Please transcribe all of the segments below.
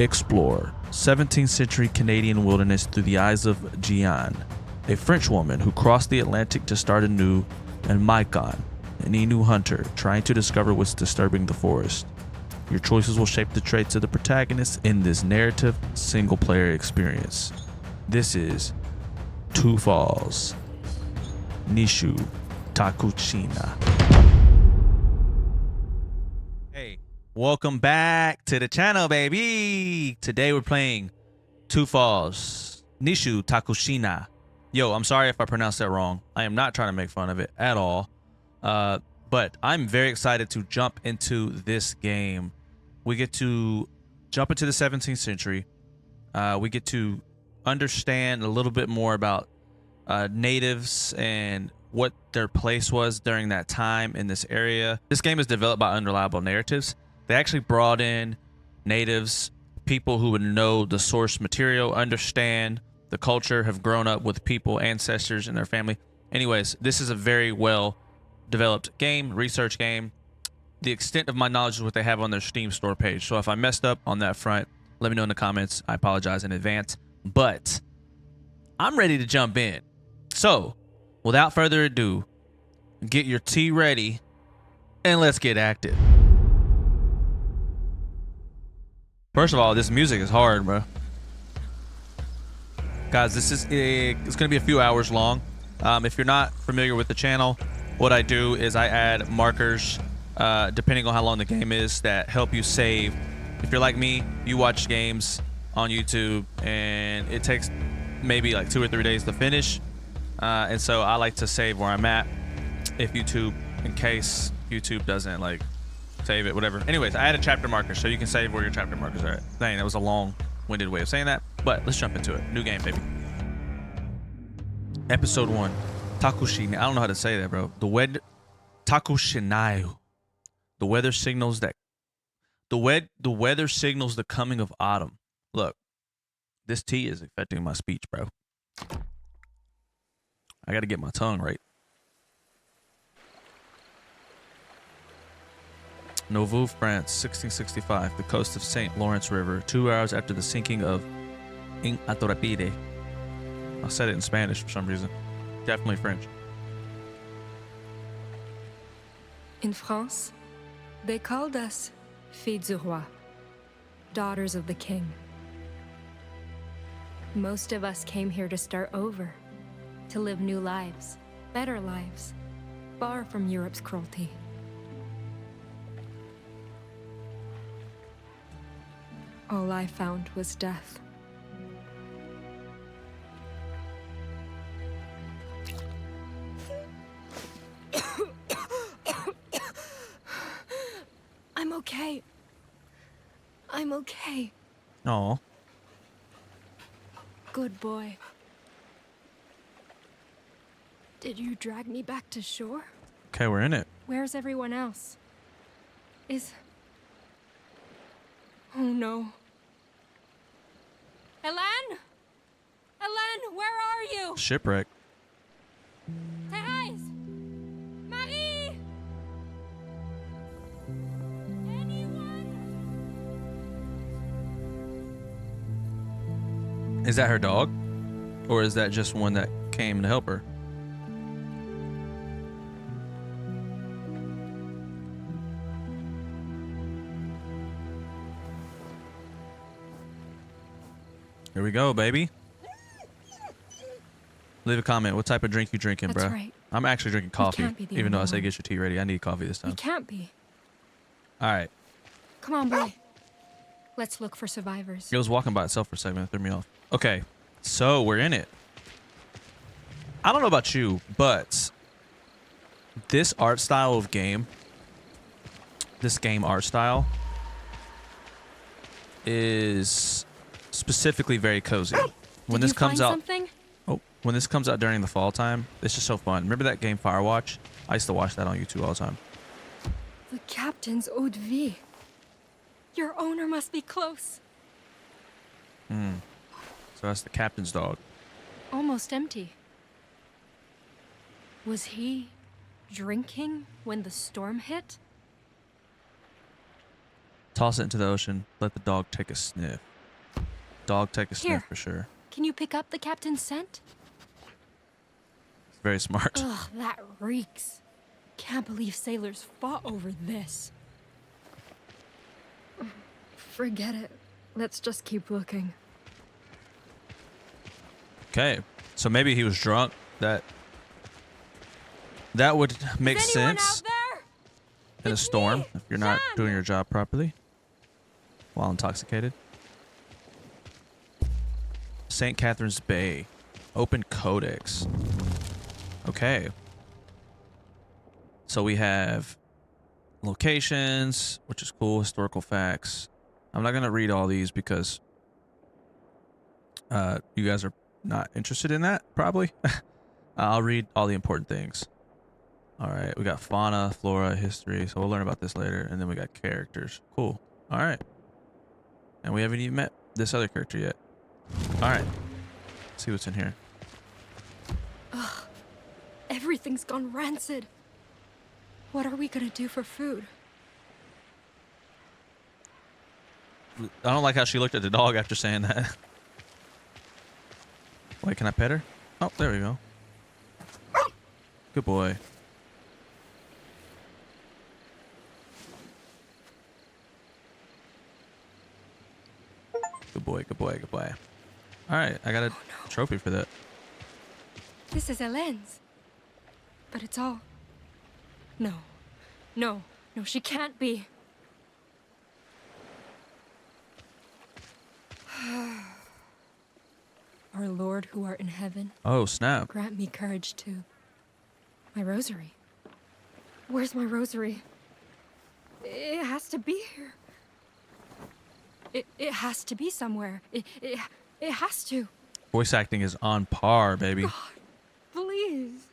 Explore 17th century Canadian wilderness through the eyes of Jeanne, a French woman who crossed the Atlantic to start anew, and Maicon, an Innu hunter trying to discover what's disturbing the forest. Your choices will shape the traits of the protagonists in this narrative single-player experience. This is Two Falls, Nishu Takushina. Hey, welcome back to the channel, baby. Today we're playing Two Falls, Nishu Takushina. Yo, I'm sorry if I pronounced that wrong. I am not trying to make fun of it at all. But I'm very excited to jump into this game. We get to jump into the 17th century. We get to understand a little bit more about natives and what their place was during that time in this area. This game is developed by Unreliable Narratives. They actually brought in natives, people who would know the source material, understand the culture, have grown up with people, ancestors, and their family. Anyways, this is a very well developed game, research game. The extent of my knowledge is what they have on their Steam store page. So if I messed up on that front, let me know in the comments. I apologize in advance, but I'm ready to jump in. So without further ado, get your tea ready and let's get active. First of all, this music is hard, bro. Guys, this is it's gonna be a few hours long. If you're not familiar with the channel, what I do is I add markers depending on how long the game is that help you save. If you're like me, you watch games on YouTube and it takes maybe like 2 or 3 days to finish, and so I like to save where I'm at if YouTube, in case YouTube doesn't like save it, whatever. Anyways, I added chapter markers so you can save where your chapter markers are at. Dang, that was a long-winded way of saying that, but let's jump into it. New game, baby. Episode 1, Takushina. I don't know how to say that, bro. Takushinayu. The weather signals that the weather signals the coming of autumn. Look, this tea is affecting my speech, bro. I got to get my tongue right. Nauvoo, France, 1665. The coast of St. Lawrence River. 2 hours after the sinking of Atorapide. I said it in Spanish for some reason. Definitely French. In France, they called us Filles du Roi, daughters of the king. Most of us came here to start over, to live new lives, better lives, far from Europe's cruelty. All I found was death. I'm okay. I'm okay. Oh. Good boy. Did you drag me back to shore? Okay, we're in it. Where's everyone else? Oh no. Hélène? Hélène, where are you? Shipwreck. Thérèse! Marie! Anyone? Is that her dog? Or is that just one that came to help her? Here we go, baby. Leave a comment. What type of drink you drinking, bro? That's right. I'm actually drinking coffee, can't be the even though I only say one. get your tea ready. I need coffee this We time. can't be. All right. Come on, boy. Let's look for survivors. It was walking by itself for a second. It threw me off. Okay, so we're in it. I don't know about you, but this art style of game, this game art style is specifically very cozy. When this comes out, when this comes out during the fall time, it's just so fun. Remember that game Firewatch? I used to watch that on YouTube all the time. The captain's eau de vie. Your owner must be close. So that's the captain's dog. Almost empty. Was he drinking when the storm hit? Toss it into the ocean. Let the dog take a sniff. Dog take a sniff Here. for sure. Can you pick up the captain's scent? Very smart. Ugh, that reeks. Can't believe sailors fought over this. Forget it. Let's just keep looking. Okay, so maybe he was drunk. That would make Is anyone sense out there? in a It's storm me, if you're not Jan. doing your job properly while intoxicated. St. Catherine's Bay, open codex. Okay. So we have locations, which is cool, historical facts. I'm not going to read all these because you guys are not interested in that, probably. I'll read all the important things. All right, we got fauna, flora, history, so we'll learn about this later. And then we got characters. Cool. All right. And we haven't even met this other character yet. All right. Let's see what's in here. Ugh, everything's gone rancid. What are we gonna do for food? I don't like how she looked at the dog after saying that. Wait, can I pet her? Oh, there we go. Good boy. Good boy, good boy, good boy. All right, I got a trophy for that. This is Helene's. But it's all... No. No. No, she can't be. Our Lord who art in heaven, Oh, snap. grant me courage to... My rosary. Where's my rosary? It has to be here. It has to be somewhere. It has to. Voice acting is on par, baby. God, please.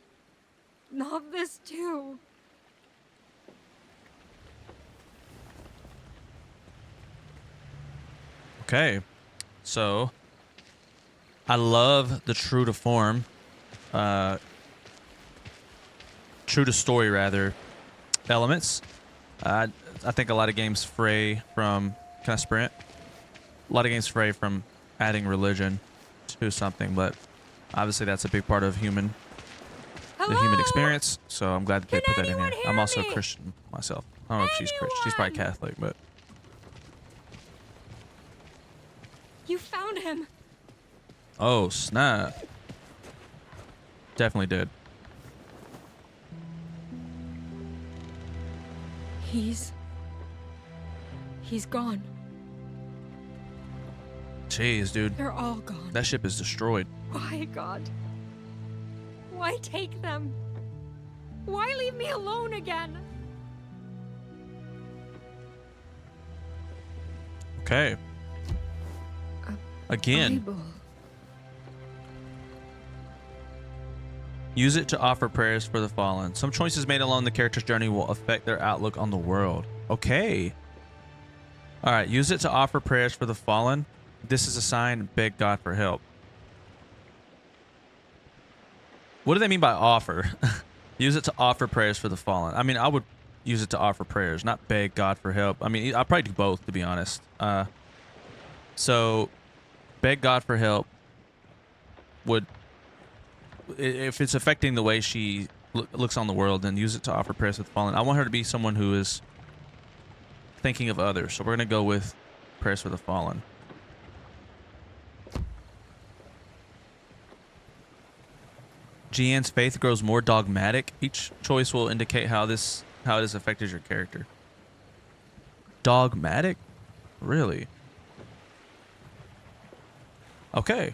Not this too. Okay, so I love the true to form, true to story rather, elements. I think a lot of games fray from, can I sprint? A lot of games fray from adding religion to something, but obviously that's a big part of the human Hello? experience. So I'm glad that they Can put that in here. anyone hear I'm also a me? Christian myself. I don't know if she's Christian. She's probably Anyone? Catholic, but You found him. oh snap! Definitely did. He's gone. Jeez, dude, They're all gone. that ship is destroyed. Why, God? Why take them? Why leave me alone again? Okay. Again, Bible. use it to offer prayers for the fallen. Some choices made along the character's journey will affect their outlook on the world. Okay. All right. Use it to offer prayers for the fallen. This is a sign. Beg God for help. What do they mean by offer? Use it to offer prayers for the fallen. I mean, I would use it to offer prayers, not beg God for help. I mean, I'll probably do both, to be honest. So beg God for help would, if it's affecting the way she looks on the world, then use it to offer prayers for the fallen. I want her to be someone who is thinking of others. So we're going to go with prayers for the fallen. Jian's faith grows more dogmatic. Each choice will indicate how it has affected your character. Dogmatic? Really? Okay.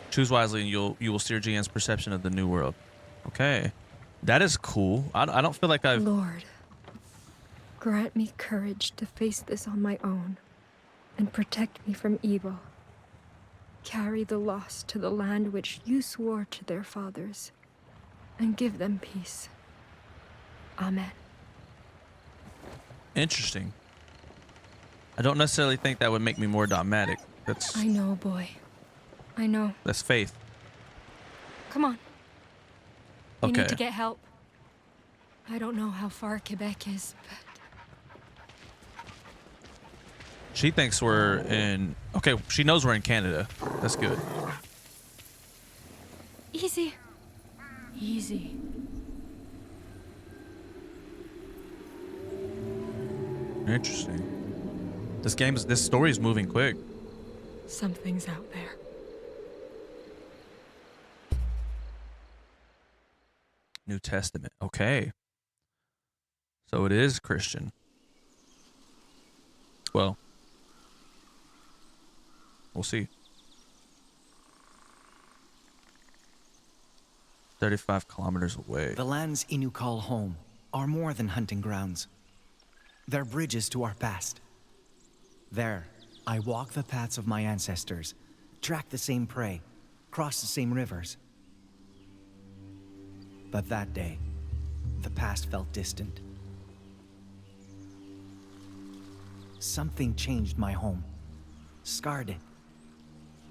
Choose wisely and you will steer Jian's perception of the new world. Okay. That is cool. I don't feel like I've... Lord, grant me courage to face this on my own and protect me from evil. Carry the lost to the land which you swore to their fathers and give them peace. Amen. Interesting. I don't necessarily think that would make me more dogmatic. I know, boy. I know. That's faith. Come on. We Okay. need to get help. I don't know how far Quebec is, but... She thinks we're in... Okay, she knows we're in Canada. That's good. Easy. Easy. Interesting. This story is moving quick. Something's out there. New Testament. Okay. So it is Christian. Well, we'll see. 35 kilometers away. The lands Inu call home are more than hunting grounds. They're bridges to our past. There, I walk the paths of my ancestors, track the same prey, cross the same rivers. But that day, the past felt distant. Something changed my home, scarred it,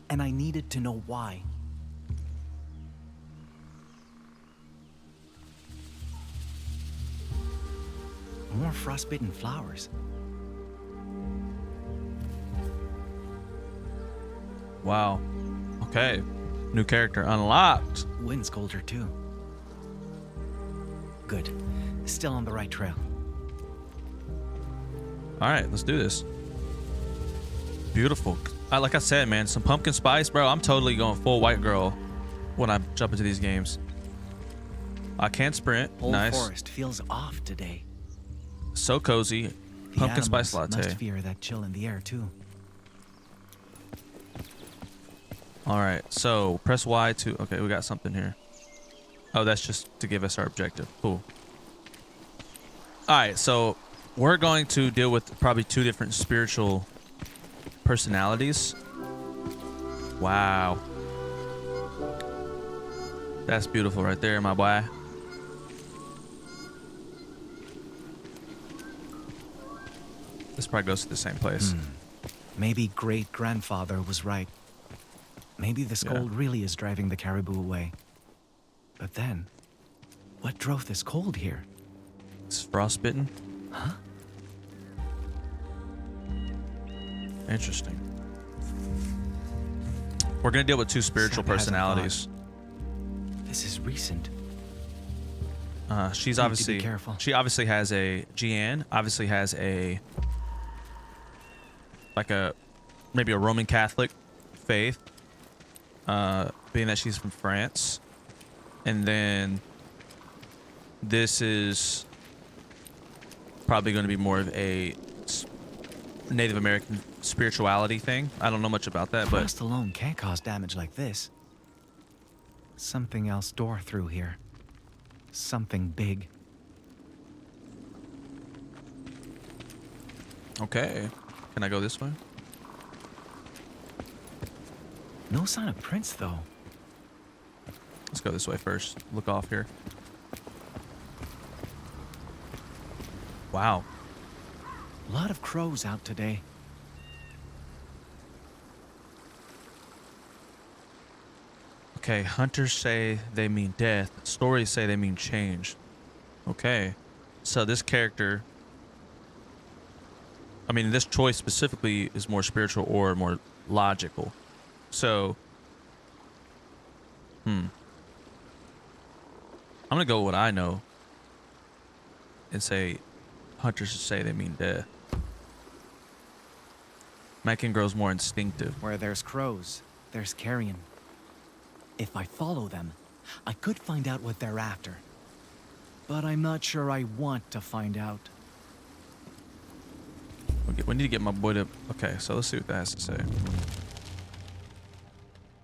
and I needed to know why. More frostbitten flowers. Wow. Okay. New character unlocked. Wind's colder too. Good. Still on the right trail. All right, let's do this. Beautiful. Like I said, man, some pumpkin spice, bro. I'm totally going full white girl when I jump into these games. I can sprint. Whole Nice. forest feels off today. So cozy. The Pumpkin spice animals latte. must fear that chill in the air too. All right, so press Y to... Okay, we got something here. Oh, that's just to give us our objective. Cool. All right, so we're going to deal with probably two different spiritual personalities. Wow. That's beautiful right there, my boy. This probably goes to the same place. Maybe great-grandfather was right. Maybe this cold really is driving the caribou away. But then, what drove this cold here? It's frostbitten. Huh? Interesting. We're gonna deal with two spiritual Sam hasn't personalities. This is recent. She's Need to be obviously... careful. She obviously has a... Jeanne obviously has a... Like a... Maybe a Roman Catholic faith. Being that she's from France. And then... This is... Probably going to be more of a... Native American spirituality thing. I don't know much about that, but... Frost alone can't cause damage like this. Something else tore through here. Something big. Okay. Can I go this way? No sign of prints, though. Let's go this way first. Look off here. Wow. A lot of crows out today. Okay, hunters say they mean death. Stories say they mean change. Okay. So this character... I mean, this choice specifically is more spiritual or more logical. So... I'm gonna go with what I know. And say... Hunters say they mean death. Mackin grows more instinctive. Where there's crows, there's carrion. If I follow them, I could find out what they're after. But I'm not sure I want to find out. We need to get my boy to... Okay, so let's see what that has to say.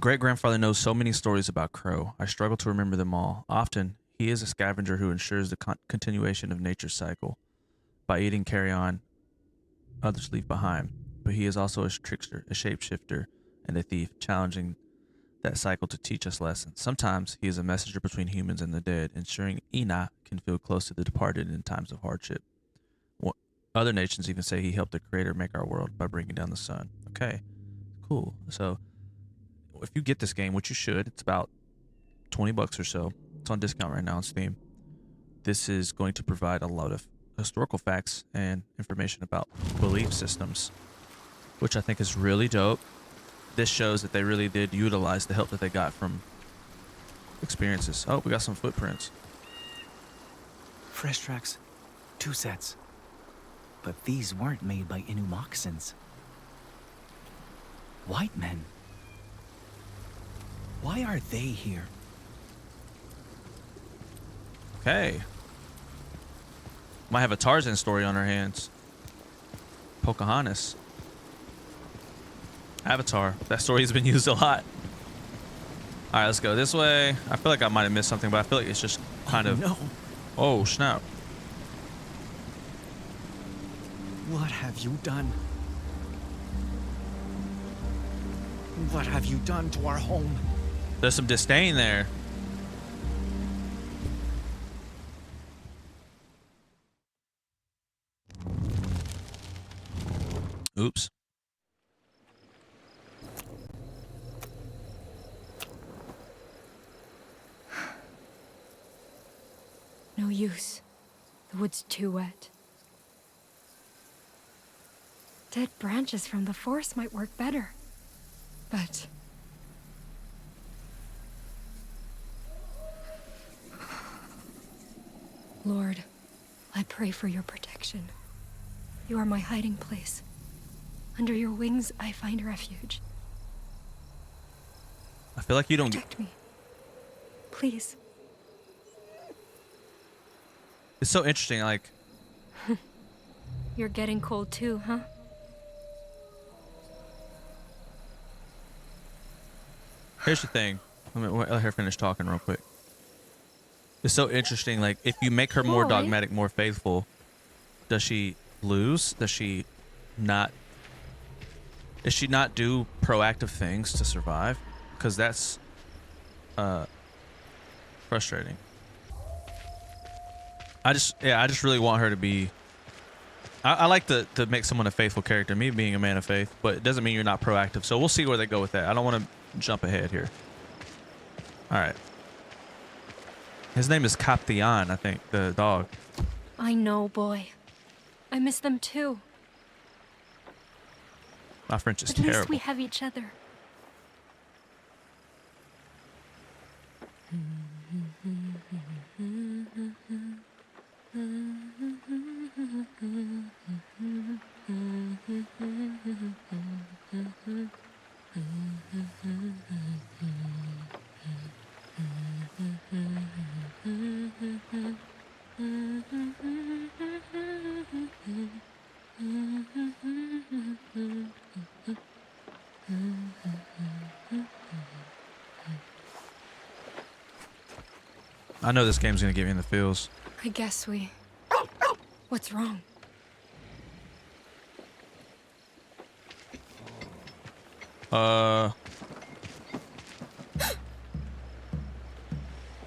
Great-grandfather knows so many stories about Crow. I struggle to remember them all. Often, he is a scavenger who ensures the continuation of nature's cycle. By eating carrion, others leave behind. But he is also a trickster, a shapeshifter, and a thief, challenging that cycle to teach us lessons. Sometimes he is a messenger between humans and the dead, ensuring Ina can feel close to the departed in times of hardship. Other nations even say he helped the Creator make our world by bringing down the sun. Okay, cool. So if you get this game, which you should, it's about 20 bucks or so. It's on discount right now on Steam. This is going to provide a lot of historical facts and information about belief systems which I think is really dope. This shows that they really did utilize the help that they got from experiences. Oh, we got some footprints. Fresh tracks. 2 sets. But these weren't made by Inu moccasins. White men. Why are they here? Okay. Might have a Tarzan story on our hands. Pocahontas. Avatar. That story has been used a lot. All right, let's go this way. I feel like I might have missed something, but I feel like it's just kind of... No. Oh, snap. What have you done? What have you done to our home? There's some disdain there. Oops. No use. The wood's too wet. Dead branches from the forest might work better. But... Lord, I pray for your protection. You are my hiding place. Under your wings, I find refuge. I feel like you don't... Protect me. Please. It's so interesting, like... You're getting cold too, huh? Here's the thing. Let her finish talking real quick. It's so interesting, like, if you make her more Boy. dogmatic, more faithful, does she lose? Does she not do proactive things to survive? Because that's frustrating. I just really want her to be... I like to make someone a faithful character, me being a man of faith, but it doesn't mean you're not proactive. So we'll see where they go with that. I don't want to jump ahead here. All right. His name is Captain, I think, the dog. I know, boy. I miss them too. My French is At least terrible. we have each other. I know this game's gonna get me in the feels. I guess we... What's wrong?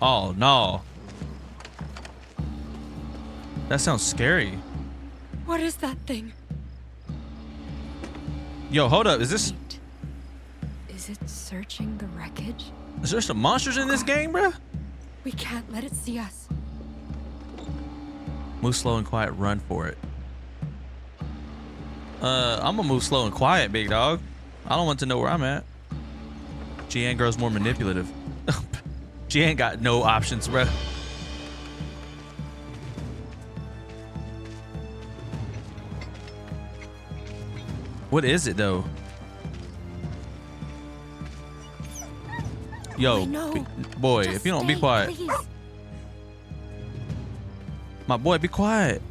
Oh no. That sounds scary. What is that thing? Yo, hold up. Is Wait. Is it searching the wreckage? there some monsters in this game, bruh? We can't let it see us. Move slow and quiet, run for it. I'm gonna move slow and quiet, big dog. I don't want to know where I'm at. Jian grows more manipulative. Jian got no options, bruh. What is it though? Yo, I know. boy, Just if you don't be stay, quiet. Please. My boy, be quiet.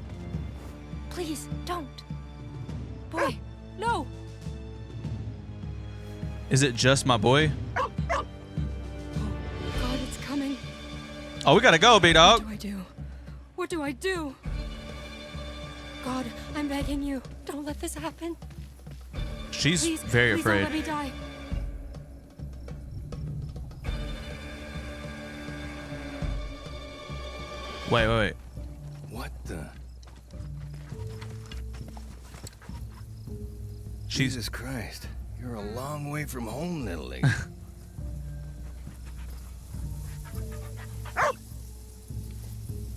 Please, don't. Boy, no. Is it just my boy? God, it's coming. Oh, we gotta go, big dog. What do I do? What do I do? God, I'm begging you. Don't let this happen. She's Please, very please afraid. don't let me die. Wait. What the? Jesus Christ. You're a long way from home, little lady.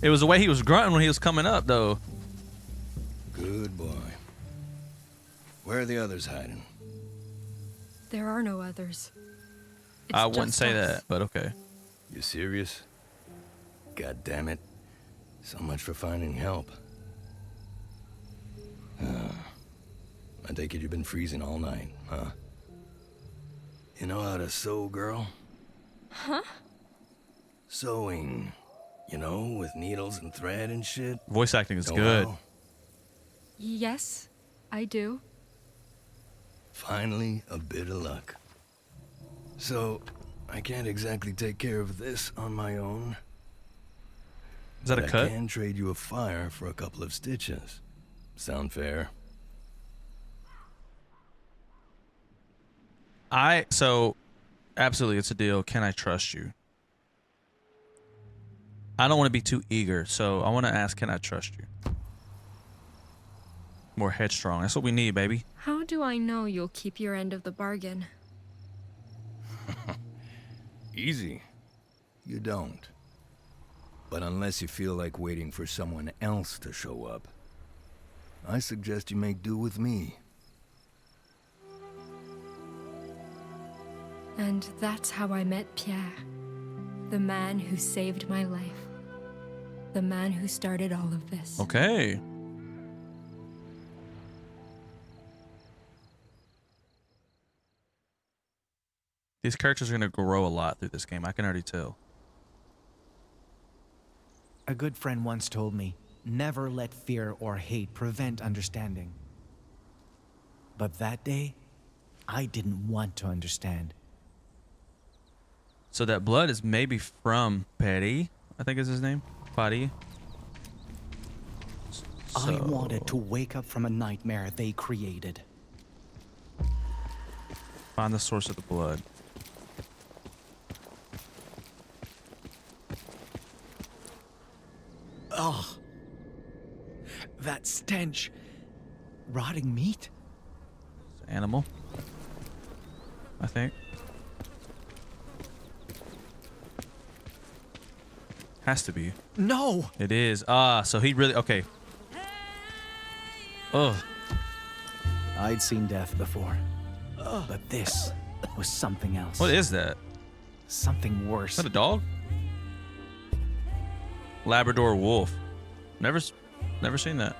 It was the way he was grunting when he was coming up, though. Good boy. Where are the others hiding? There are no others. It's I wouldn't just say us. that, but okay. You serious? God damn it. So much for finding help. I take it you've been freezing all night, huh? You know how to sew, girl? Huh? Sewing. You know, with needles and thread and shit. Voice acting is Know good. how? Yes, I do. Finally, a bit of luck. So, I can't exactly take care of this on my own. Is that but a cut? I can trade you a fire for a couple of stitches. Sound fair? So absolutely, it's a deal. Can I trust you? I don't want to be too eager, so I want to ask, can I trust you? More headstrong. That's what we need, baby. How do I know you'll keep your end of the bargain? Easy. You don't. But unless you feel like waiting for someone else to show up, I suggest you make do with me. And that's how I met Pierre. The man who saved my life. The man who started all of this. Okay. These characters are going to grow a lot through this game. I can already tell. A good friend once told me, never let fear or hate prevent understanding. But that day, I didn't want to understand. So that blood is maybe from Petty, I think is his name. Petty. I wanted to wake up from a nightmare they created. Find the source of the blood. Ugh. That stench. Rotting meat? It's an animal, I think. Has to be. No! It is. So he really... Okay. Ugh. I'd seen death before. But this was something else. What is that? Something worse. Is that a dog? Labrador wolf. Never seen that.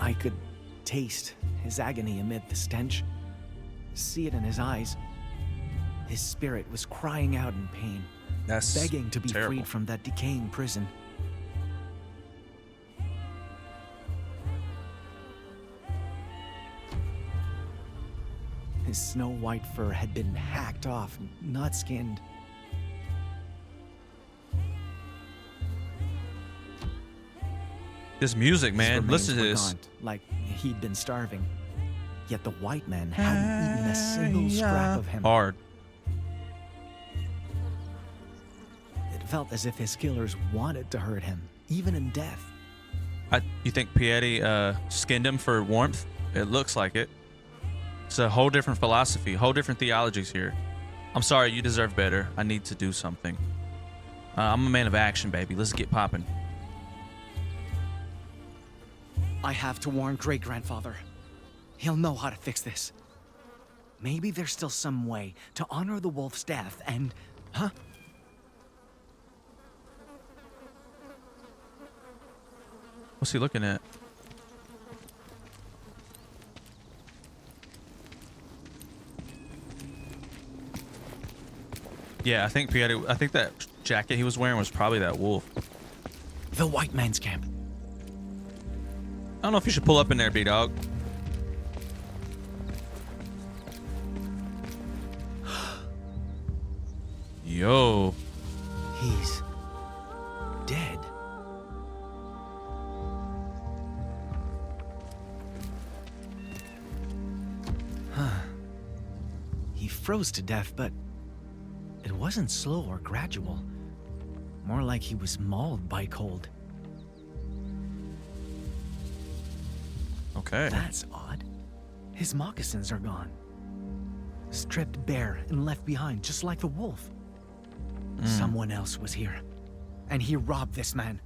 I could taste his agony amid the stench. See it in his eyes. His spirit was crying out in pain, That's begging to be terrible. freed from that decaying prison. His snow-white fur had been hacked off, not skinned. This music, His man. remains Listen to were this. gaunt, like he'd been starving. Yet the white man hadn't eaten a single scrap of him. Hard. It felt as if his killers wanted to hurt him, even in death. You think Pieti skinned him for warmth? It looks like it. It's a whole different philosophy, whole different theologies here. I'm sorry, you deserve better. I need to do something. I'm a man of action, baby. Let's get popping. I have to warn great-grandfather. He'll know how to fix this. Maybe there's still some way to honor the wolf's death and... Huh? What's he looking at? Yeah, I think that jacket he was wearing was probably that wolf. The white man's camp. I don't know if you should pull up in there, B-Dog. Yo. He's... dead. Huh. He froze to death, but it wasn't slow or gradual. More like he was mauled by cold. Okay. That's odd. His moccasins are gone. Stripped bare and left behind, just like the wolf. Someone else was here, and he robbed this man.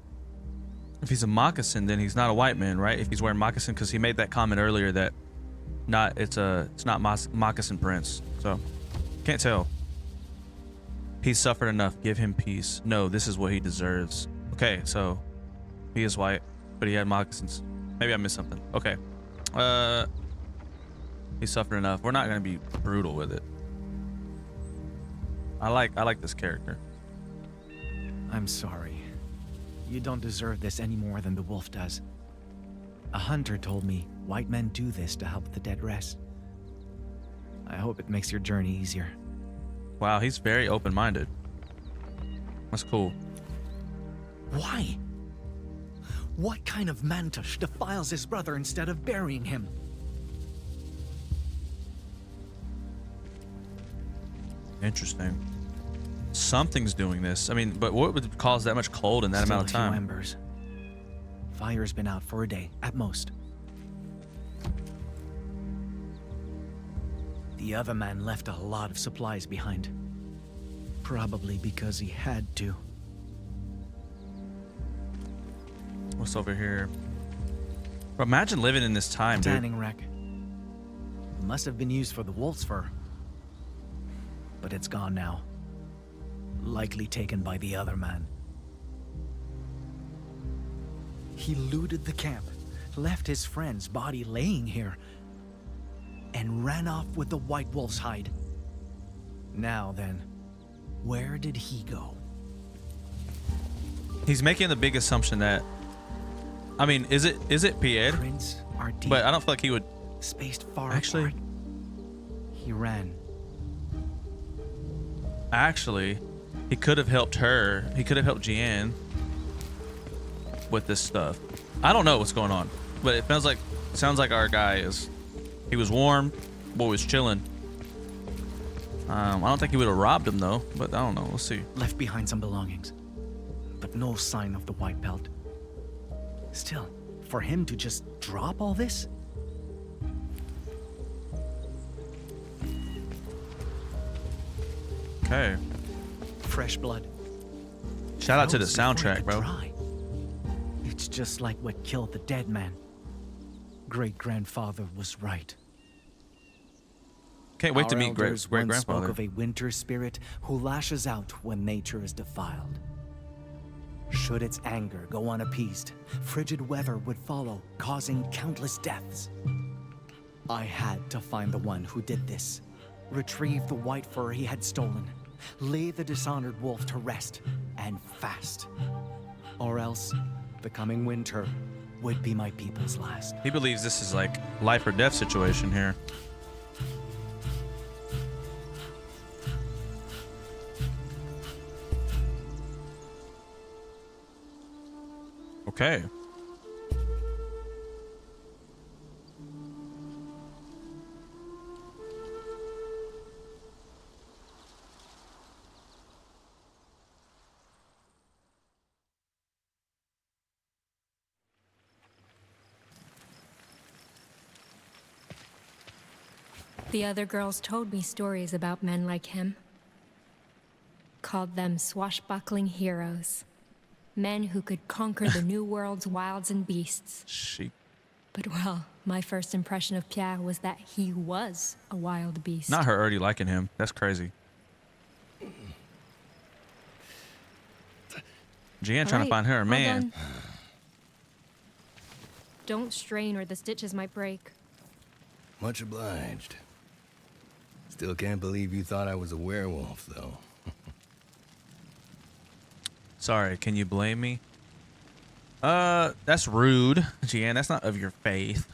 If he's a moccasin, then he's not a white man, right? If he's wearing moccasin, because he made that comment earlier that it's not moccasin prints. So can't tell. He's suffered enough. Give him peace. No, this is what he deserves. Okay, so he is white, but he had moccasins. Maybe I missed something. Okay. He suffered enough. We're not gonna be brutal with it. I like this character. I'm sorry. You don't deserve this any more than the wolf does. A hunter told me white men do this to help the dead rest. I hope it makes your journey easier. Wow, he's very open-minded. That's cool. Why? What kind of mantush defiles his brother instead of burying him? Interesting. Something's doing this. I mean, but what would cause that much cold in that Still amount of a few time? embers. Fire's been out for a day, at most. The other man left a lot of supplies behind. Probably because he had to. What's over here? Bro, imagine living in this time, dude. Tanning rack. Must have been used for the wolf's fur. But it's gone now. Likely taken by the other man. He looted the camp, left his friend's body laying here, and ran off with the white wolf's hide. Now then, where did he go? He's making the big assumption that, I mean, is it Pierre? Prints are deep, But I don't feel like he would. spaced far Actually- apart. He ran. Actually, he could have helped her. He could have helped Jeanne with this stuff. I don't know what's going on, but it sounds like our guy he was warm, boy was chilling. I don't think he would have robbed him though, but I don't know. We'll see. Left behind some belongings, but no sign of the white belt. Still, for him to just drop all this? Okay. Fresh blood. Shout out to the Froze before it soundtrack, could bro. dry. It's just like what killed the dead man. Great-grandfather was right. Can't wait to Our meet great elders once grandfather. spoke of a winter spirit who lashes out when nature is defiled. Should its anger go unappeased, frigid weather would follow, causing countless deaths. I had to find the one who did this, retrieve the white fur he had stolen, lay the dishonored wolf to rest, and fast. Or else, the coming winter would be my people's last. He believes this is like life or death situation here. Okay. The other girls told me stories about men like him. Called them swashbuckling heroes. Men who could conquer the new world's wilds and beasts. She. But well, my first impression of Pierre was that he was a wild beast. Not her already liking him. That's crazy. Jeanne trying to find her a all man. done. Don't strain or the stitches might break. Much obliged. Still can't believe you thought I was a werewolf, though. Sorry, can you blame me? That's rude, Jeanne. That's not of your faith.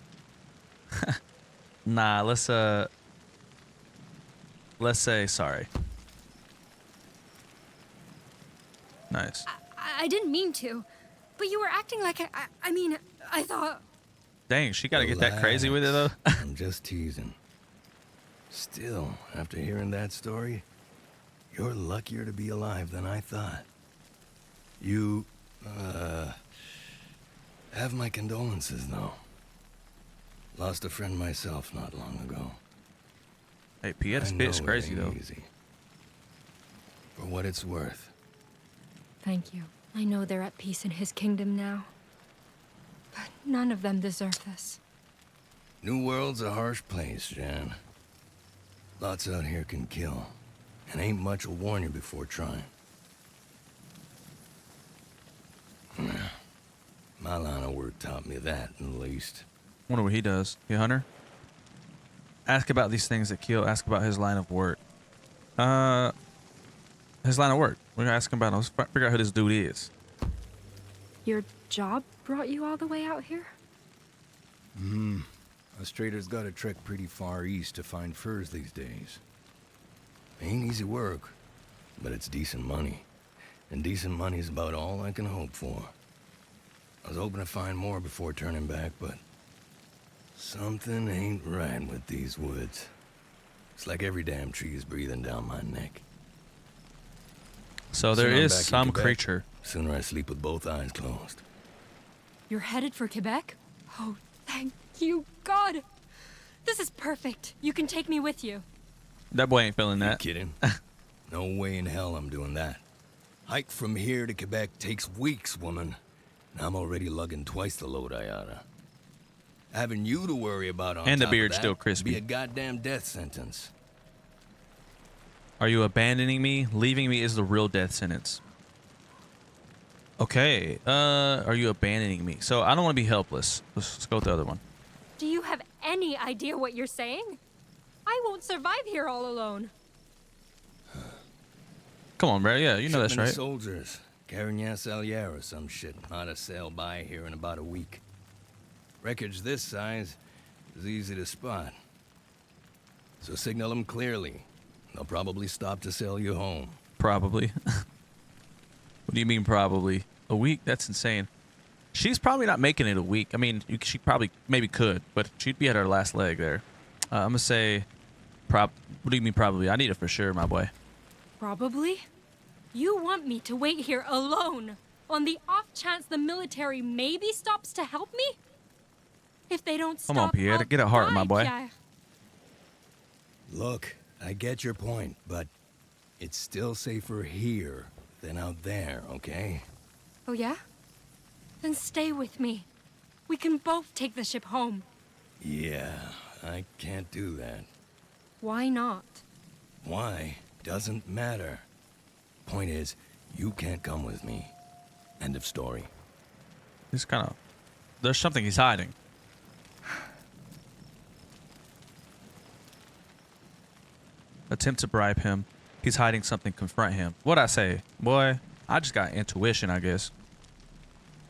Nah, let's say sorry. Nice. I didn't mean to, but you were acting like I mean, I thought... Dang, she gotta get that crazy with it though. I'm just teasing. Still, after hearing that story, you're luckier to be alive than I thought. You, have my condolences, though. Lost a friend myself not long ago. Hey, Piet's I spit is know it crazy ain't though. easy. For what it's worth. Thank you. I know they're at peace in his kingdom now. But none of them deserve this. New World's a harsh place, Jan. Lots out here can kill. And ain't much will warn you before trying. My line of work taught me that, at least. Wonder what he does. You hunter? Ask about these things that kill. Ask about his line of work. His line of work. We're gonna ask him about him. Let's figure out who this dude is. Your job brought you all the way out here? Us traders gotta trek pretty far east to find furs these days. Ain't easy work, but it's decent money. And decent money's about all I can hope for. I was hoping to find more before turning back, but something ain't right with these woods. It's like every damn tree is breathing down my neck. So there Sooner I'm is back in some Quebec, creature. Sooner I sleep with both eyes closed. You're headed for Quebec? Oh, thank you, God! This is perfect. You can take me with you. That boy ain't feeling You that. kidding? No way in hell I'm doing that. Hike from here to Quebec takes weeks, woman. And I'm already lugging twice the load I oughta. Having you to worry about on And the top of beard's that still would crispy. be a goddamn death sentence. Are you abandoning me? Leaving me is the real death sentence. Okay. Are you abandoning me? So I don't want to be helpless. Let's go with the other one. Do you have any idea what you're saying? I won't survive here all alone. Come on, bro. Yeah, you know that's Shipment right. of soldiers. Carignan Salier or some shit. Ought to sail by here in about a week. Wreckage this size is easy to spot. So signal them clearly. They'll probably stop to sail you home. Probably. What do you mean probably? A week? That's insane. She's probably not making it a week. I mean, she probably maybe could, but she'd be at her last leg there. I'm gonna say what do you mean probably? I need it for sure, my boy. Probably? You want me to wait here alone, on the off chance the military maybe stops to help me? If they don't stop, Come on, Pierre. I'll Get a heart, die, my boy. Pierre. Look, I get your point, but it's still safer here than out there, okay? Oh yeah? Then stay with me. We can both take the ship home. Yeah, I can't do that. Why not? Why? Doesn't matter. Point is, you can't come with me. End of story. He's kind of... There's something he's hiding. Attempt to bribe him. He's hiding something. Confront him. What'd I say? Boy, I just got intuition, I guess.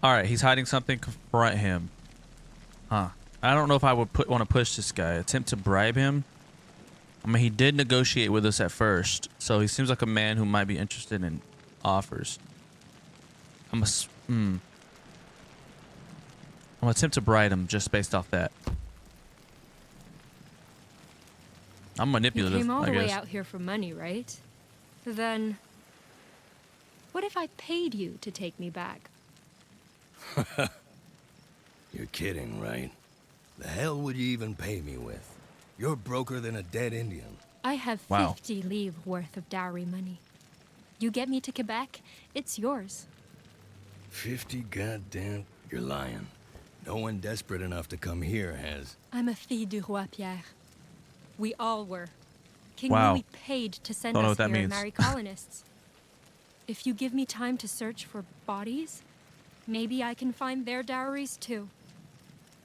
Alright, he's hiding something. Confront him. Huh. I don't know if I would want to push this guy. Attempt to bribe him. I mean, he did negotiate with us at first, so he seems like a man who might be interested in offers. I'm gonna attempt to bribe him just based off that. I'm manipulative, You came all I the way guess. out here for money, right? Then, what if I paid you to take me back? You're kidding, right? The hell would you even pay me with? You're broker than a dead Indian. I have Wow. 50 livres worth of dowry money. You get me to Quebec, it's yours. 50 goddamn... You're lying. No one desperate enough to come here has. I'm a fille du roi Pierre. We all were. King Wow. Louis paid to send Don't know us what that here and means. marry colonists. If you give me time to search for bodies, maybe I can find their dowries too.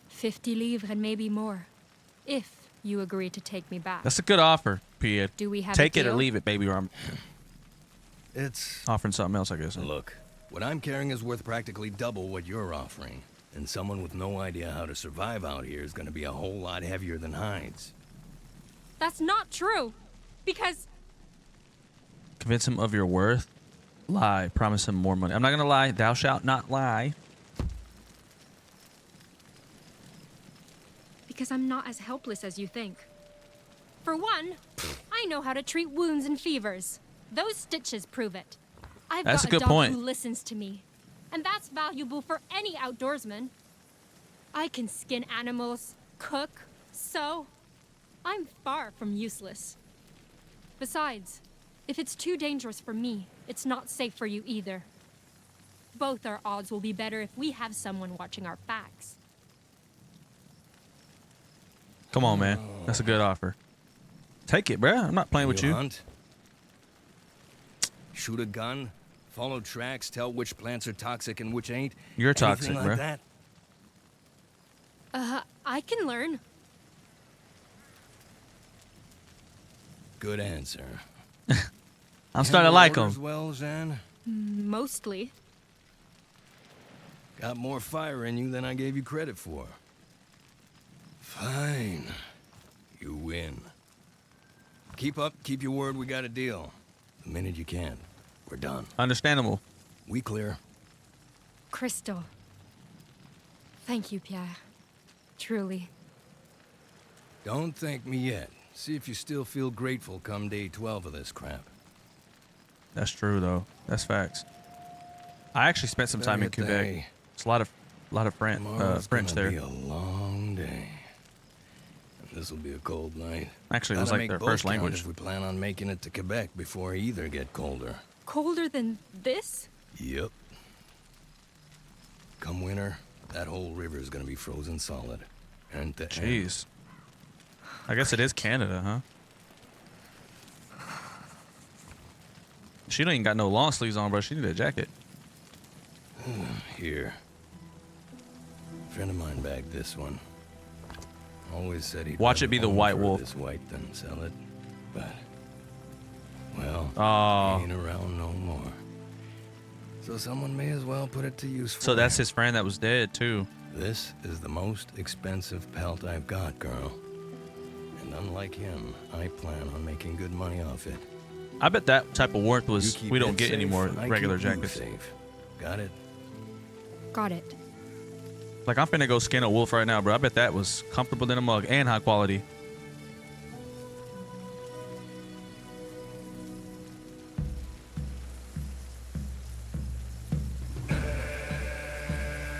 50 livres and maybe more. If you agree to take me back. That's a good offer, Pierre. Do we have Take a it or deal? leave it, baby, or I'm It's... offering something else, I guess. Look, what I'm carrying is worth practically double what you're offering. And someone with no idea how to survive out here is gonna be a whole lot heavier than hides. That's not true. Because Convince him of your worth. Lie. Promise him more money. I'm not gonna lie. Thou shalt not lie. I'm not as helpless as you think. For one, I know how to treat wounds and fevers. Those stitches prove it. I've That's got a good dog point. who listens to me. And that's valuable for any outdoorsman. I can skin animals, cook, sew. I'm far from useless. Besides, if it's too dangerous for me, it's not safe for you either. Both our odds will be better if we have someone watching our backs. Come on, man. That's a good offer. Take it, bruh. I'm not playing with you. Hunt? Shoot a gun? Follow tracks? Tell which plants are toxic and which ain't? You're Anything toxic, like bruh. that? I can learn. Good answer. I'm starting to like Orders him. well, Zan? Mostly. Got more fire in you than I gave you credit for. Fine. You win. Keep up, keep your word, we got a deal. The minute you can. We're done. Understandable. We clear. Crystal. Thank you, Pierre. Truly. Don't thank me yet. See if you still feel grateful come day 12 of this crap. That's true, though. That's facts. I actually spent some time in Quebec. It's a lot of Tomorrow's French gonna there. be a long day. And this'll be a cold night. Actually, it was Gotta like make their both first count language. if we plan on making it to Quebec before either get colder. Colder than this? Yep. Come winter, that whole river's gonna be frozen solid. And the Jeez. I guess it is Canada, huh? She don't even got no long sleeves on, bro. She need a jacket. Here. Friend of mine bagged this one. Always said he'd Watch it rather be the own White for Wolf. this white than sell it. But well, Oh. ain't around no more. So someone may as well put it to use for So that's it. his friend that was dead, too. This is the most expensive pelt I've got, girl. And unlike him, I plan on making good money off it. I bet that type of warmth You was keep we don't it get any safe, more and I regular keep you jackets. safe. Got it? Got it. Like, I'm finna go skin a wolf right now, bro. I bet that was comfortable in a mug and high quality.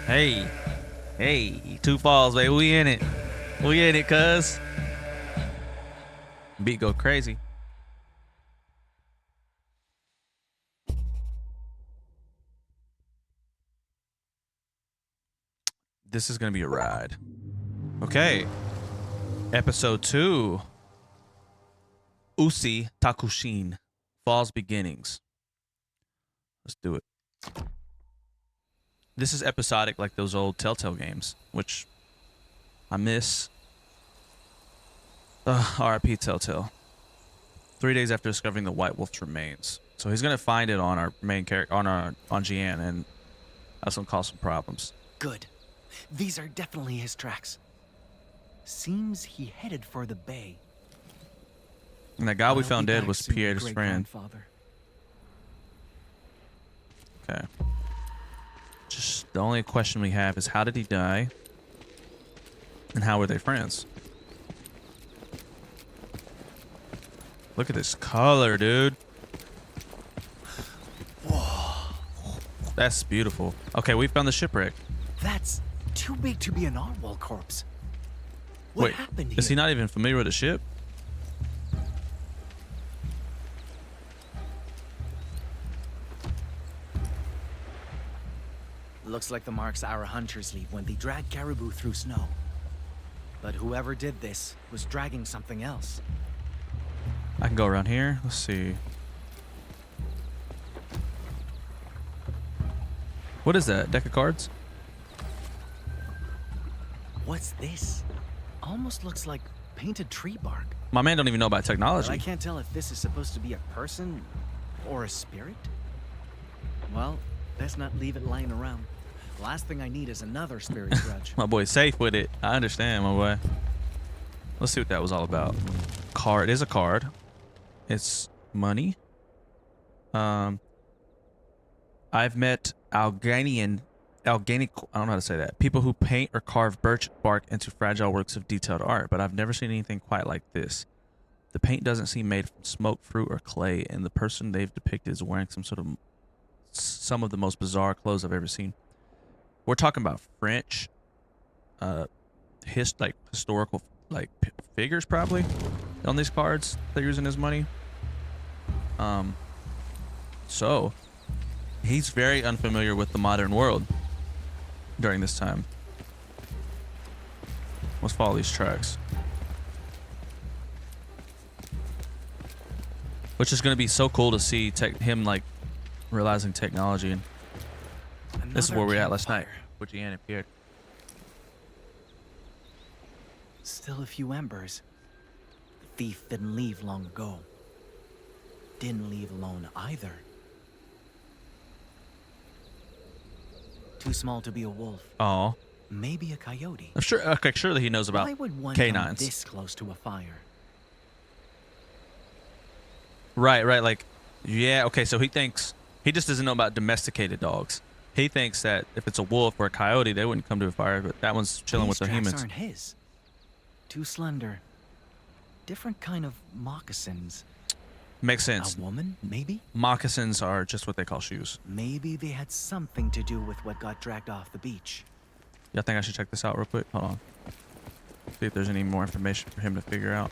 Hey. Hey. 2 Falls, baby. We in it. We in it, cuz. Beat go crazy. This is gonna be a ride. Okay. Episode 2. Usi Takushin. Falls Beginnings. Let's do it. This is episodic like those old Telltale games, which I miss. R.I.P. Telltale. 3 days after discovering the White Wolf's remains. So he's gonna find it on our main character, on Jian, and that's gonna cause some problems. Good. These are definitely his tracks. Seems he headed for the bay. And that guy we I'll found be dead back was soon, Pierre's friend. great-grandfather. Okay. Just the only question we have is how did he die? And how were they friends? Look at this color, dude. Whoa. That's beautiful. Okay, we found the shipwreck. That's too big to be an Arwal corpse. What Wait, happened is he here? not even familiar with the ship? Looks like the marks our hunters leave when they drag caribou through snow. But whoever did this was dragging something else. I can go around here. Let's see. What is that? Deck of cards? What's this? Almost looks like painted tree bark. My man don't even know about But I technology. can't tell if this is supposed to be a person or a spirit. Well, let's not leave it lying around. Last thing I need is another spirit grudge. My boy's safe with it. I understand, my boy. Let's see what that was all about. Card is a card. It's money. I've met organic, I don't know how to say that. People who paint or carve birch bark into fragile works of detailed art, but I've never seen anything quite like this. The paint doesn't seem made from smoke, fruit, or clay, and the person they've depicted is wearing some of the most bizarre clothes I've ever seen. We're talking about French, historical figures probably on these cards they're using as money. So He's very unfamiliar with the modern world during this time. Let's follow these tracks. Which is going to be so cool to see him like realizing technology. And this is where we were at last night with Jeanne and Pierre. Still a few embers. The thief didn't leave long ago. Didn't leave alone either. Too small to be a wolf. Oh, Maybe a coyote. I'm sure. Okay, surely he knows about Why would one canines. come this close to a fire? Right, right. Like, yeah. Okay, so he just doesn't know about domesticated dogs. He thinks that if it's a wolf or a coyote, they wouldn't come to a fire, but that one's chilling with These the tracks humans. aren't his. Too slender. Different kind of moccasins. Makes sense. A woman, maybe? Moccasins are just what they call shoes. Maybe they had something to do with what got dragged off the beach. Y'all think I should check this out real quick? Hold on. See if there's any more information for him to figure out.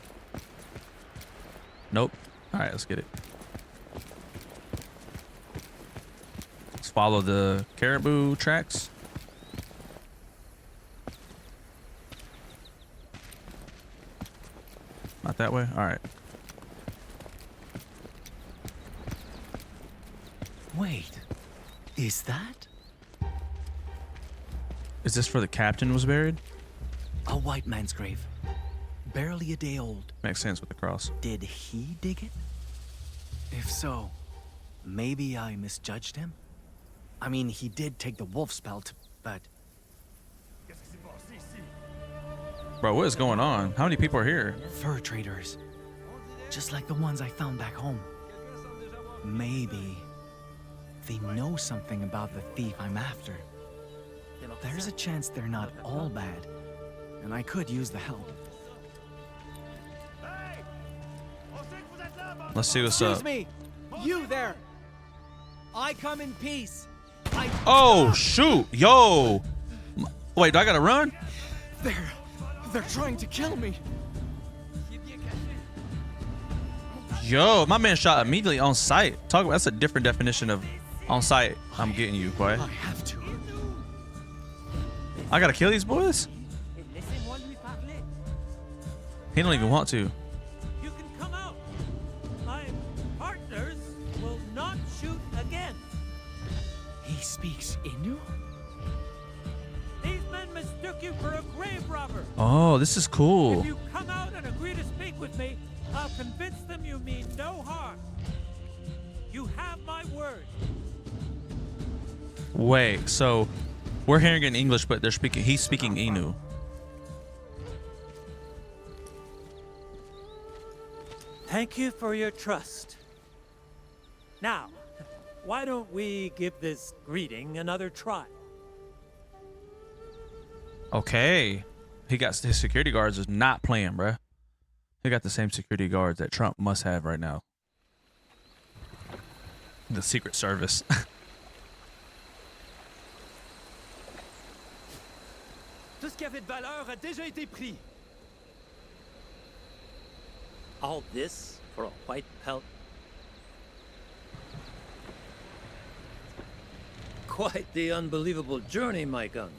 Nope. All right, let's get it. Let's follow the caribou tracks. Not that way? All right. Wait, is that Is this where the captain was buried? a white man's grave? Barely a day old. Makes sense with the cross. Did he dig it? If so, maybe I misjudged him. I mean, he did take the wolf's pelt, but Bro, what is going on? How many people are here? fur traders, just like the ones I found back home. Maybe they know something about the thief I'm after. There's a chance they're not all bad, and I could use the help. Let's see what's up. Excuse me, you there. I come in peace. Oh, shoot. Yo. Wait, do I gotta run? They're trying to kill me. Yo, my man shot immediately on sight. That's a different definition of on sight. I'm getting you, boy. I have to. I gotta kill these boys? He don't even want to. You can come out. My partners will not shoot again. He speaks Innu? These men mistook you for a grave robber. Oh, this is cool. If you come out and agree to speak with me, I'll convince them you mean no harm. You have my word. Wait, so we're hearing in English, but he's speaking Innu. Thank you for your trust. Now, why don't we give this greeting another try? Okay. He got his security guards is not playing, bruh. He got the same security guards that Trump must have right now. The Secret Service. Tout ce qui avait de valeur a déjà été pris. All this for a white pelt? Quite the unbelievable journey, my gun.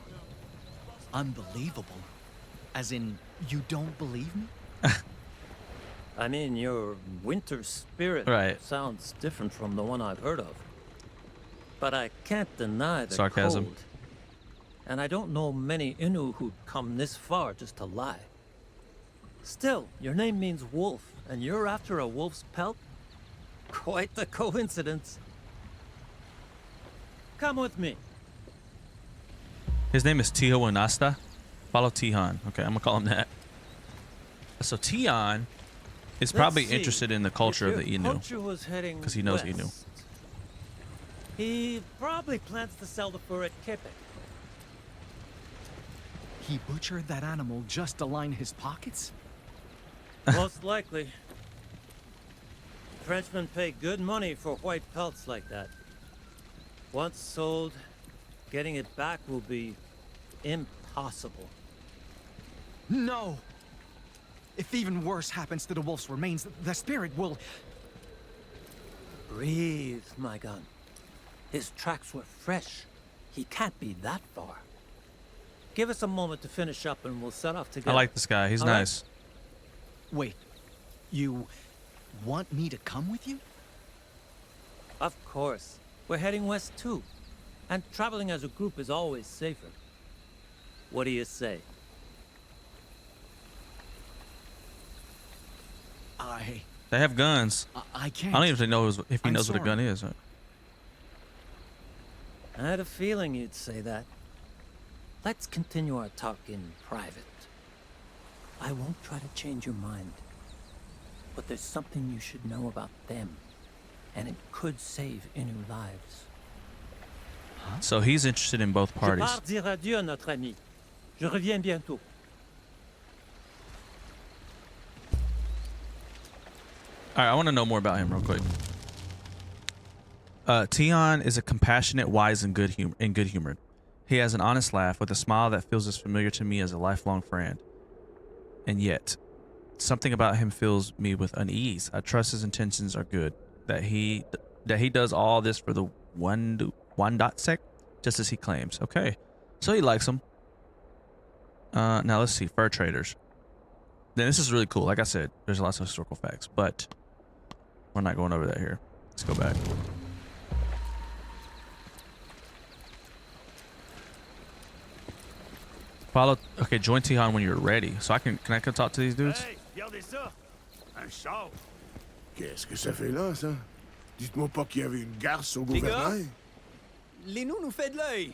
Unbelievable. As in, you don't believe me? I mean, your winter spirit Right. sounds different from the one I've heard of. But I can't deny the Sarcasm. cold. And I don't know many Innu who'd come this far just to lie. Still, your name means wolf, and you're after a wolf's pelt? Quite the coincidence. Come with me. His name is Tiho Anasta. Follow Tihan. Okay, I'm gonna call him that. So Tihan is probably Let's see. interested in the culture of If the your Innu. poacher was heading 'Cause he knows west, Innu. He probably plans to sell the fur at Kepik. He butchered that animal just to line his pockets? Most likely. Frenchmen pay good money for white pelts like that. Once sold, getting it back will be impossible. No! If even worse happens to the wolf's remains, the spirit will... Breathe, my gun. His tracks were fresh. He can't be that far. Give us a moment to finish up and we'll set off I together. like this guy. He's All right. nice. Wait, you want me to come with you? Of course. We're heading west too. And traveling as a group is always safer. What do you say? They have guns. I can't. I don't even know if he I'm knows what a gun sorry. is. I had a feeling you'd say that. Let's continue our talk in private. I won't try to change your mind. But there's something you should know about them. And it could save Innu lives. So he's interested in both Je parties. pars dire adieu à notre ami. Je reviens bientôt. All right, I want to know more about him real quick. Tion is a compassionate, wise, and good humored. He has an honest laugh with a smile that feels as familiar to me as a lifelong friend. And yet, something about him fills me with unease. I trust his intentions are good. That he does all this for the Wandatsek, just as he claims. Okay, so he likes him. Now let's see, fur traders. Then this is really cool. Like I said, there's lots of historical facts, but we're not going over that here. Let's go back. Follow. Okay, join Tihan when you're ready. So can I come talk to these dudes? Hey, regardez ça! Un char! Qu'est-ce que ça fait là, ça? Dites-moi pas qu'il y avait une garce au Les gars? gouvernail. Lénou nous fait de l'œil.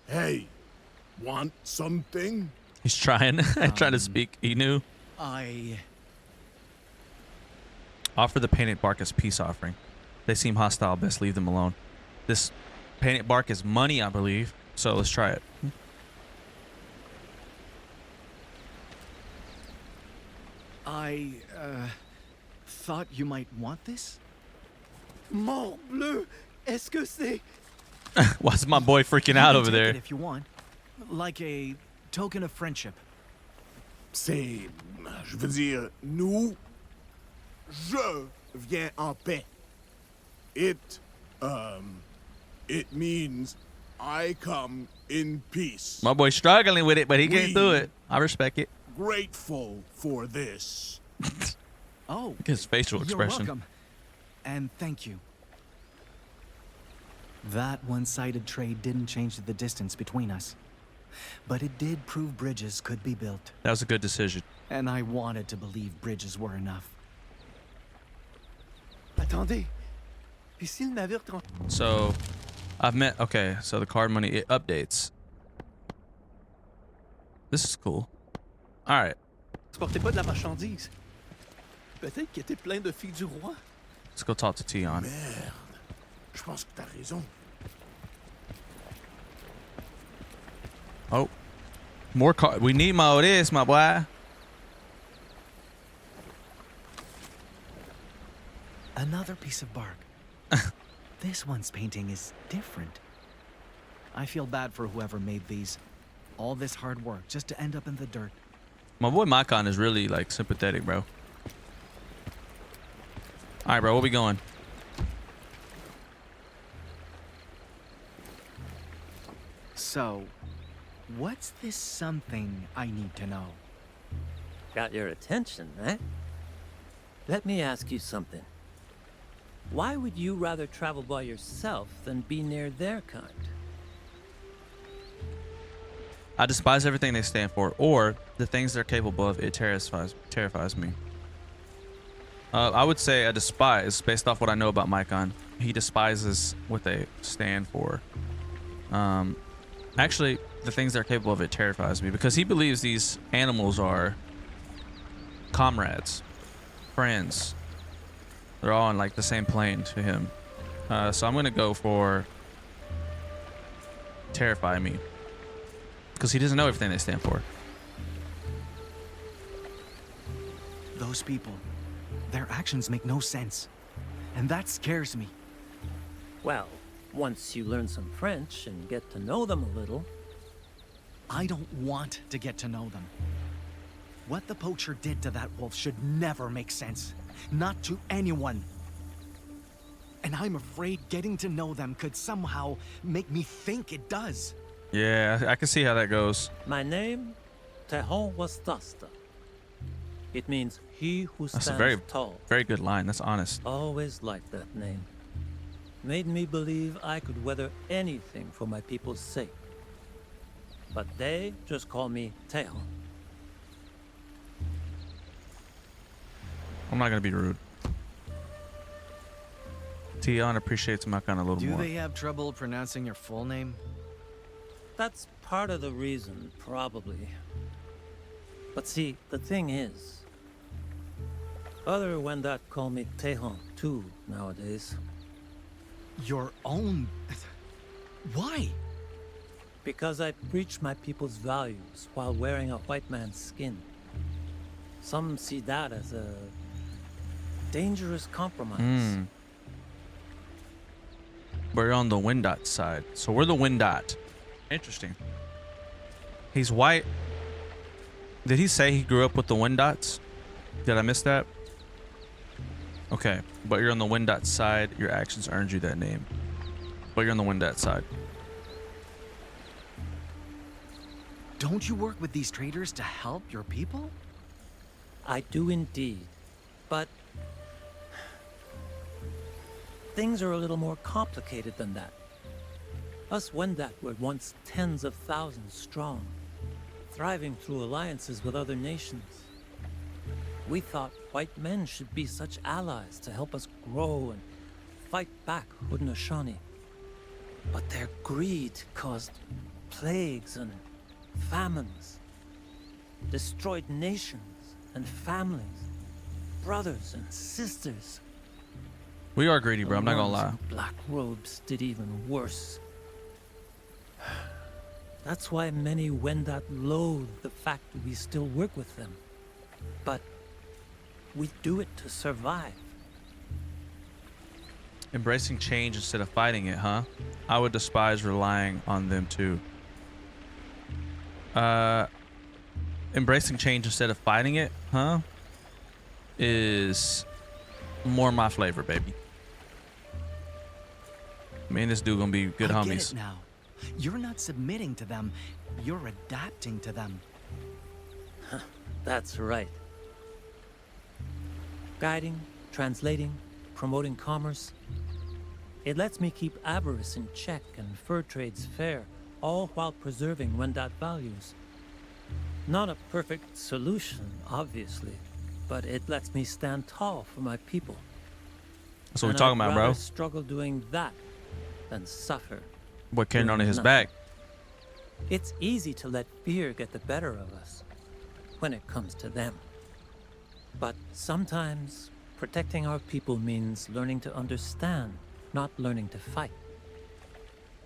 Hey, want something? He's trying. Trying to speak. He knew. Offer the painted bark as peace offering. They seem hostile. Best leave them alone. This painted bark is money, I believe. So let's try it. I thought you might want this? Morbleu! Est-ce que c'est... Why's my boy freaking out You over can take there? it if you want. Like a token of friendship. C'est... Je veux dire, nous... Je viens en paix. It means I come in peace. My boy's struggling with it, but he can't do it. I respect it. Grateful for this. Oh, Look at his facial you're expression. welcome. And thank you. That one-sided trade didn't change the distance between us. But it did prove bridges could be built. That was a good decision. And I wanted to believe bridges were enough. Attendez. Puis si le navire So, I've met. Okay, so the card money it updates. This is cool. All right, transportait pas de la marchandise, peut-être qu'il était plein de filles du roi. let's go talk to Tion. Merde. Je pense que t'as raison. Oh, more card. We need more of this, my boy. Another piece of bark. This one's painting is different. I feel bad for whoever made these. All this hard work just to end up in the dirt. My boy Makon is really like sympathetic, bro. All right, bro, where we going? So, what's this something I need to know? Got your attention, eh? Let me ask you something. Why would you rather travel by yourself than be near their kind? I despise everything they stand for, or the things they're capable of. It terrifies me. I would say I despise, based off what I know about Makon. He despises what they stand for. Actually, the things they're capable of, it terrifies me because he believes these animals are comrades, friends. They're all on like the same plane to him. So I'm gonna go for terrify me because he doesn't know everything they stand for. Those people, their actions make no sense. And that scares me. Well, once you learn some French and get to know them a little, I don't want to get to know them. What the poacher did to that wolf should never make sense. Not to anyone. And I'm afraid getting to know them could somehow make me think it does. Yeah, I can see how that goes. My name, Tehon Wastasta. It means he who That's stands a very, tall. very good line. That's honest. Always liked that name. Made me believe I could weather anything for my people's sake. But they just call me Tehon. I'm not gonna be rude. Tion appreciates Makan a little Do more. they have trouble pronouncing your full name? That's part of the reason, probably. But see, the thing is, other Wendat call me Tehon too nowadays. Your own... Why? Because I preach my people's values while wearing a white man's skin. Some see that as a dangerous compromise. Mm. We're on the Windot side. So we're the Windot. Interesting. He's white. Did he say he grew up with the Windots? Did I miss that? Okay. But you're on the Windot side. Your actions earned you that name. But you're on the Windot side. Don't you work with these traders to help your people? I do indeed. But things are a little more complicated than that. Us Wendat were once tens of thousands strong, thriving through alliances with other nations. We thought white men should be such allies to help us grow and fight back Haudenosaunee. But their greed caused plagues and famines, destroyed nations and families, brothers and sisters. We are greedy, bro. I'm not gonna The ones lie. in Black robes did even worse. That's why many Wendat loathe the fact that we still work with them. But we do it to survive. Embracing change instead of fighting it, huh? I would despise relying on them too. Embracing change instead of fighting it, huh? Is more my flavor, baby. Me and this dude gonna be good I homies. get it now. You're not submitting to them. You're adapting to them. That's right. Guiding, translating, promoting commerce. It lets me keep avarice in check and fur trades fair, all while preserving Wendat values. Not a perfect solution, obviously, but it lets me stand tall for my people. That's what we're And talking I'd about, bro. rather struggle doing that than suffer. What carrying on doing his nothing. back? It's easy to let fear get the better of us when it comes to them. But sometimes protecting our people means learning to understand, not learning to fight.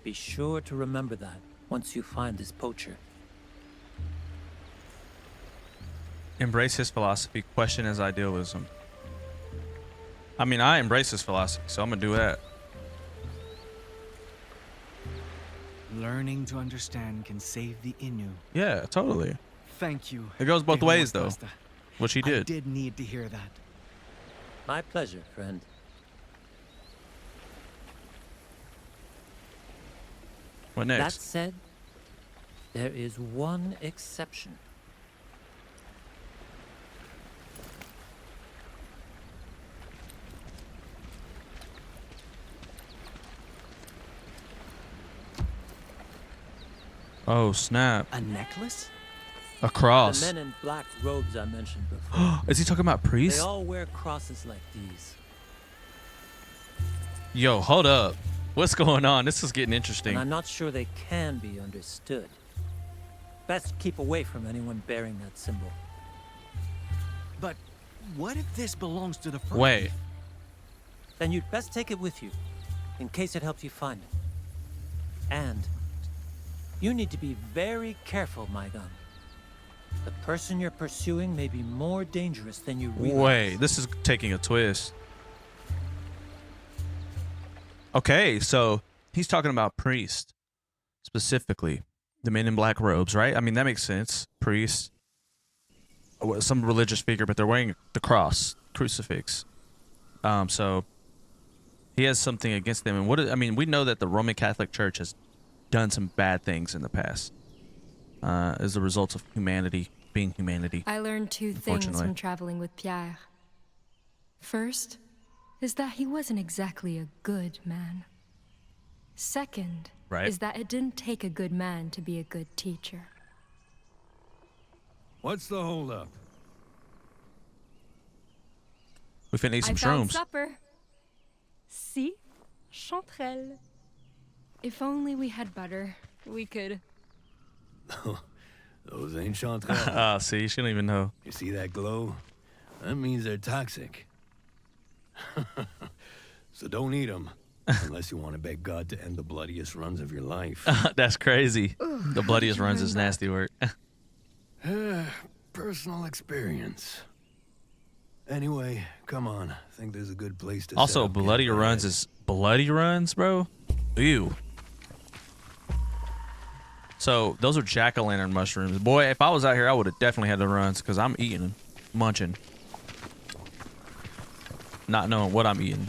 Be sure to remember that once you find this poacher. Embrace his philosophy, question his idealism. I mean, I embrace his philosophy, so I'm gonna do that. Learning to understand can save the Innu. Yeah, totally. Thank you. It goes both Tehon ways, though. Wastasta. What she I did. did need to hear that. My pleasure, friend. What That next? said, there is one exception. Oh, snap. A necklace? A The cross. men in black robes I mentioned before. Is he talking about They priests? all wear crosses like these. Yo, hold up. What's going on? This is getting interesting. And I'm not sure they can be understood. Best keep away from anyone bearing that symbol. But what if this belongs to the fur Wait. thief? Then you'd best take it with you, in case it helps you find it. And you need to be very careful, my gun. The person you're pursuing may be more dangerous than you realize. Wait, this is taking a twist. Okay, so he's talking about priests specifically, the men in black robes, right? I mean, that makes sense. Priests, some religious figure, but they're wearing the cross, crucifix. So he has something against them. And I mean, we know that the Roman Catholic Church has done some bad things in the past as a result of humanity being humanity. I learned two things Unfortunately. from traveling with Pierre. First is that he wasn't exactly a good man. Second Right. is that it didn't take a good man to be a good teacher. What's the holdup? We finna eat some I found shrooms. supper. See? Chanterelle. If only we had butter, we could. Those ain't chanterelles. Ah, see, she don't even know. You see that glow? That means they're toxic. So don't eat them. Unless you want to beg God to end the bloodiest runs of your life. That's crazy. The bloodiest runs is nasty work. Personal experience. Anyway, come on. I think there's a good place to Also, set up bloody camp runs ahead. is bloody runs, bro. Ew. So those are jack-o'-lantern mushrooms. Boy, if I was out here, I would have definitely had the runs because I'm eating, munching, not knowing what I'm eating.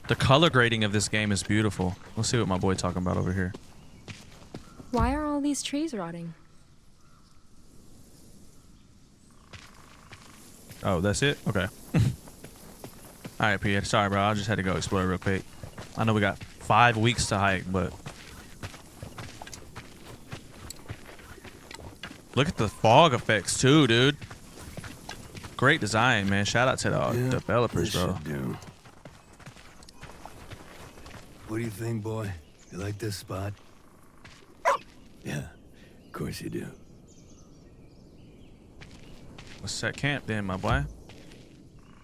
The color grading of this game is beautiful. Let's see what my boy talking about over here. Why are all these trees rotting? Oh, that's it? Okay. All right, Pierre. Sorry, bro. I just had to go explore real quick. I know we got 5 weeks to hike, but... Look at the fog effects, too, dude. Great design, man. Shout out to the developers, this bro. should do. What do you think, boy? You like this spot? Yeah, of course you do. Let's set camp then, my boy.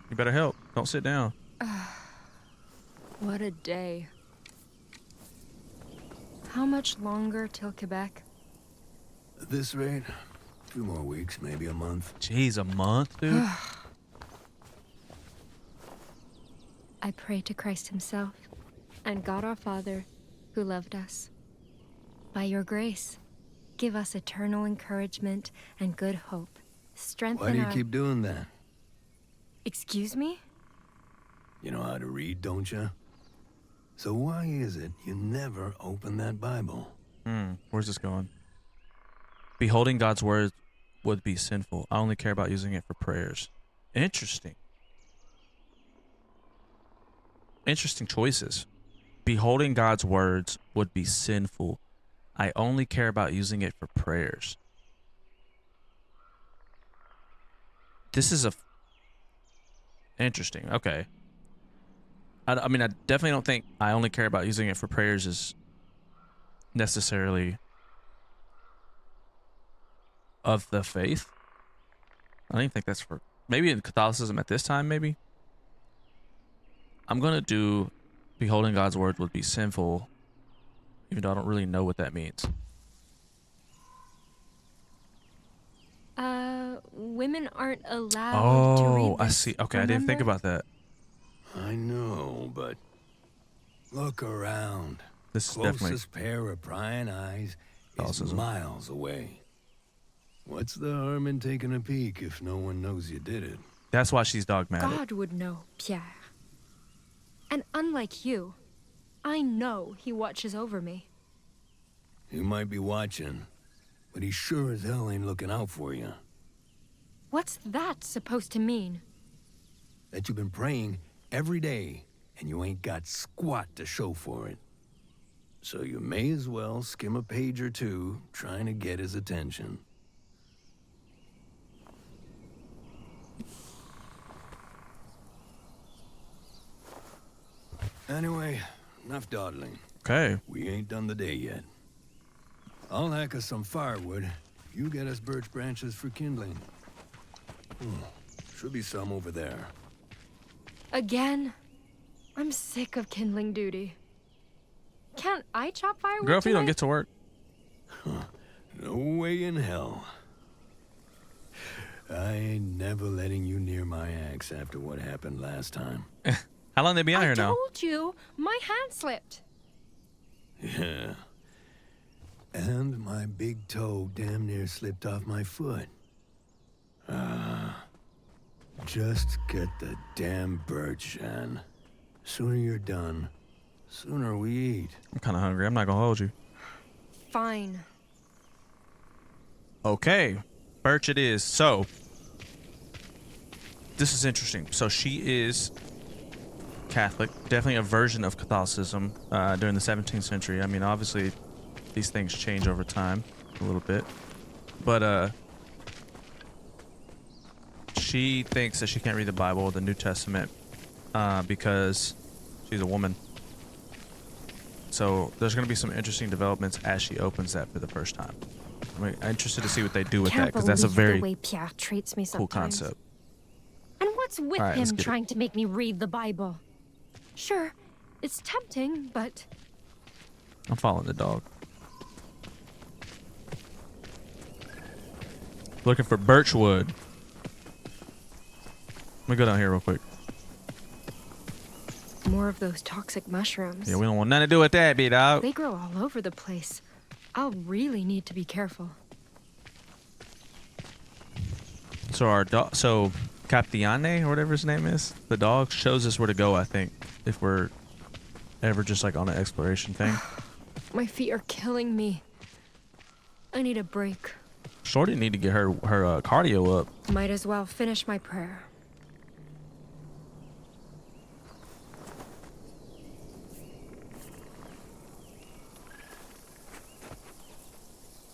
You better help. Don't sit down. What a day. How much longer till Quebec? At this rate, a few more weeks, maybe a month. Jeez, a month, dude? I pray to Christ himself and God our Father, who loved us. By your grace, give us eternal encouragement and good hope. Strengthen Why do you our... keep doing that? Excuse me? You know how to read, don't you? So why is it you never open that Bible? Where's this going? Beholding God's word would be sinful. I only care about using it for prayers. Interesting. Interesting choices. Beholding God's words would be sinful. I only care about using it for prayers. This is interesting. Okay. I mean, I definitely don't think I only care about using it for prayers is necessarily of the faith. I don't even think that's for... Maybe in Catholicism at this time, maybe. I'm going to do beholding God's word would be sinful, even though I don't really know what that means. Women aren't allowed to read Oh, I this, see. Okay, I didn't think remember? about that. I know, but look around. This is definitely Closest pair of prying eyes is Catholicism. miles away. What's the harm in taking a peek if no one knows you did it? That's why she's dogmatic. God would know, Pierre. And unlike you, I know he watches over me. He might be watching, but he sure as hell ain't looking out for you. What's that supposed to mean? That you've been praying every day, and you ain't got squat to show for it. So you may as well skim a page or two, trying to get his attention. Anyway, enough dawdling. Okay. We ain't done the day yet. I'll hack us some firewood. You get us birch branches for kindling. Should be some over there. Again? I'm sick of kindling duty. Can't I chop firewood Girl, if you don't tonight? get to work. No way in hell. I ain't never letting you near my axe after what happened last time. How long they be out here I now? told you, my hand slipped. Yeah. And my big toe damn near slipped off my foot. Just get the damn bird, Shan. Sooner you're done, sooner we eat. I'm kind of hungry. I'm not gonna hold you. Fine. Okay, Birch it is. So, this is interesting. So she is Catholic, definitely a version of Catholicism during the 17th century. I mean, obviously, these things change over time a little bit, but she thinks that she can't read the Bible or the New Testament because she's a woman. So there's going to be some interesting developments as she opens that for the first time. I'm interested to see what they do with that, because that's a very the way Pierre treats me cool sometimes. concept. And what's with All right, let's him get it. trying to make me read the Bible? Sure, it's tempting, but I'm following the dog. Looking for birchwood. Let me go down here real quick. More of those toxic mushrooms. Yeah, we don't want nothing to do with that, B-dog. They grow all over the place. I'll really need to be careful. So our dog, so Captiane or whatever his name is, the dog shows us where to go. I think if we're ever just like on an exploration thing. My feet are killing me. I need a break. Shorty need to get her cardio up. Might as well finish my prayer.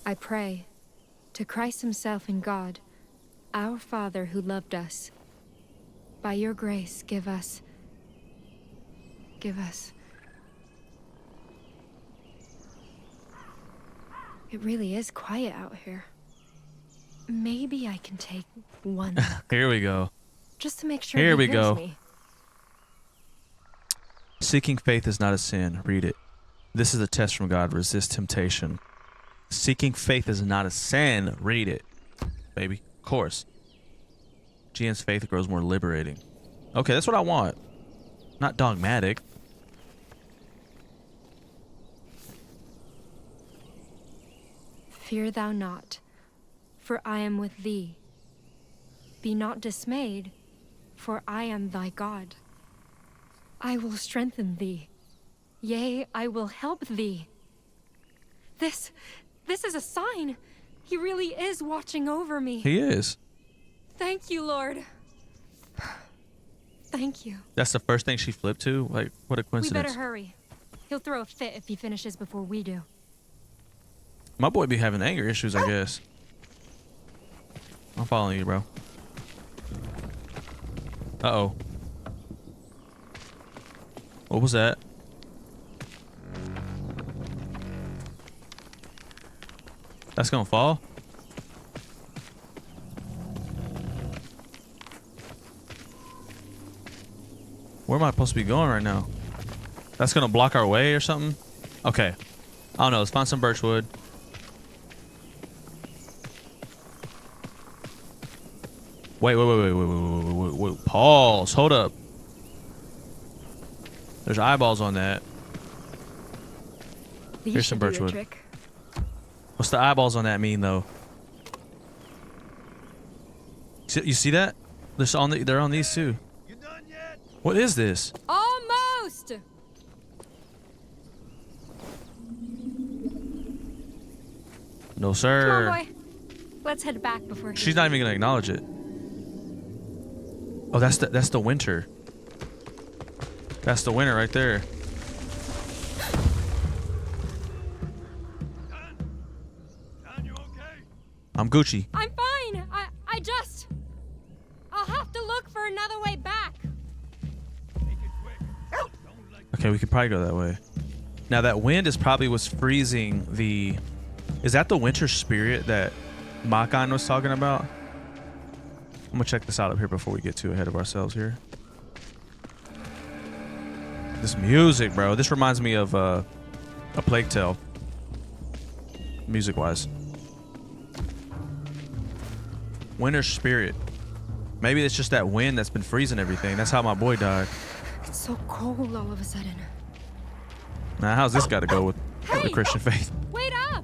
I pray to Christ himself and God, our Father who loved us. By your grace, give us. It really is quiet out here. Maybe I can take one look, Here we go. just to make sure Here he we hears go. me. Seeking faith is not a sin. Read it. This is a test from God. Resist temptation. Seeking faith is not a sin. Read it, baby. Of course. GN's faith grows more liberating. Okay, that's what I want. Not dogmatic. Fear thou not, for I am with thee. Be not dismayed, for I am thy God. I will strengthen thee. Yea, I will help thee. This is a sign. He really is watching over me. He is. Thank you, Lord. Thank you. That's the first thing she flipped to? Like, what a We coincidence. better hurry. He'll throw a fit if he finishes before we do. My boy be having anger issues, I guess. I'm following you, bro. Uh-oh. What was that? That's gonna fall? Where am I supposed to be going right now? That's gonna block our way or something? Okay. I don't know. Let's find some birchwood. Wait. Pause. Hold up. There's eyeballs on that. These Here's some should do the birchwood. trick. What's the eyeballs on that mean, though? You see that? They're on these too. You done yet? What is this? Almost! No, Come sir. on, boy. Let's head back before he... She's not even gonna acknowledge it. Oh, that's the winter. That's the winter right there. John, you okay? I'm Gucci. I'm fine. I'll have to look for another way back. Make it quick. Don't let Okay, we could probably go that way. Now that wind is probably what's freezing the... Is that the winter spirit that Makan was talking about? I'm gonna check this out up here before we get too ahead of ourselves here. This music, bro. This reminds me of a Plague Tale. Music-wise. Winter spirit. Maybe it's just that wind that's been freezing everything. That's how my boy died. It's so cold all of a sudden. Now, how's this got to go with the Hey! Christian faith? Wait up!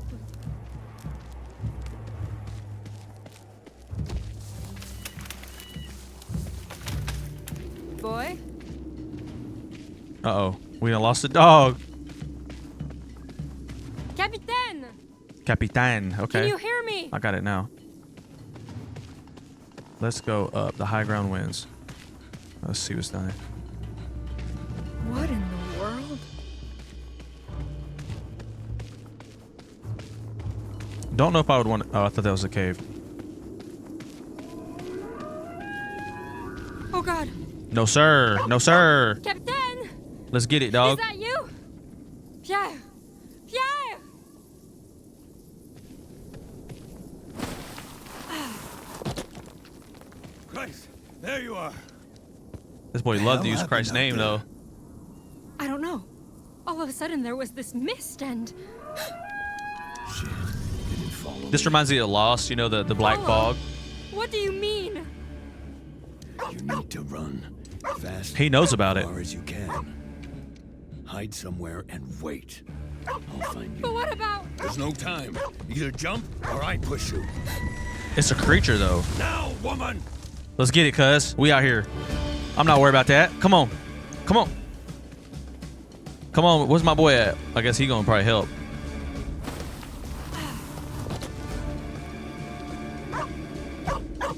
Uh-oh. We done lost the dog. Capitaine! Capitan. Okay. Can you hear me? I got it now. Let's go up. The high ground wins. Let's see what's down there. What in the world? Don't know if I would want. Oh, I thought that was a cave. Oh god. No, sir. No, sir. Capitaine! Let's get it, Is dog. that you? Pierre! Pierre! Christ, there you are. This boy loved to use hell Christ's happened name, out though. I don't know. All of a sudden there was this mist and... Shit. Didn't follow This me. reminds me of Lost, you know, the black Follow? fog. What do you mean? You need to run. Fast. He knows about as it. far as you can. Hide somewhere and wait. I'll find But you. what about... There's no time. Either jump or I push you. It's a creature, though. Now, woman! Let's get it, cuz. We out here. I'm not worried about that. Come on. Come on. Come on. Where's my boy at? I guess he gonna probably help.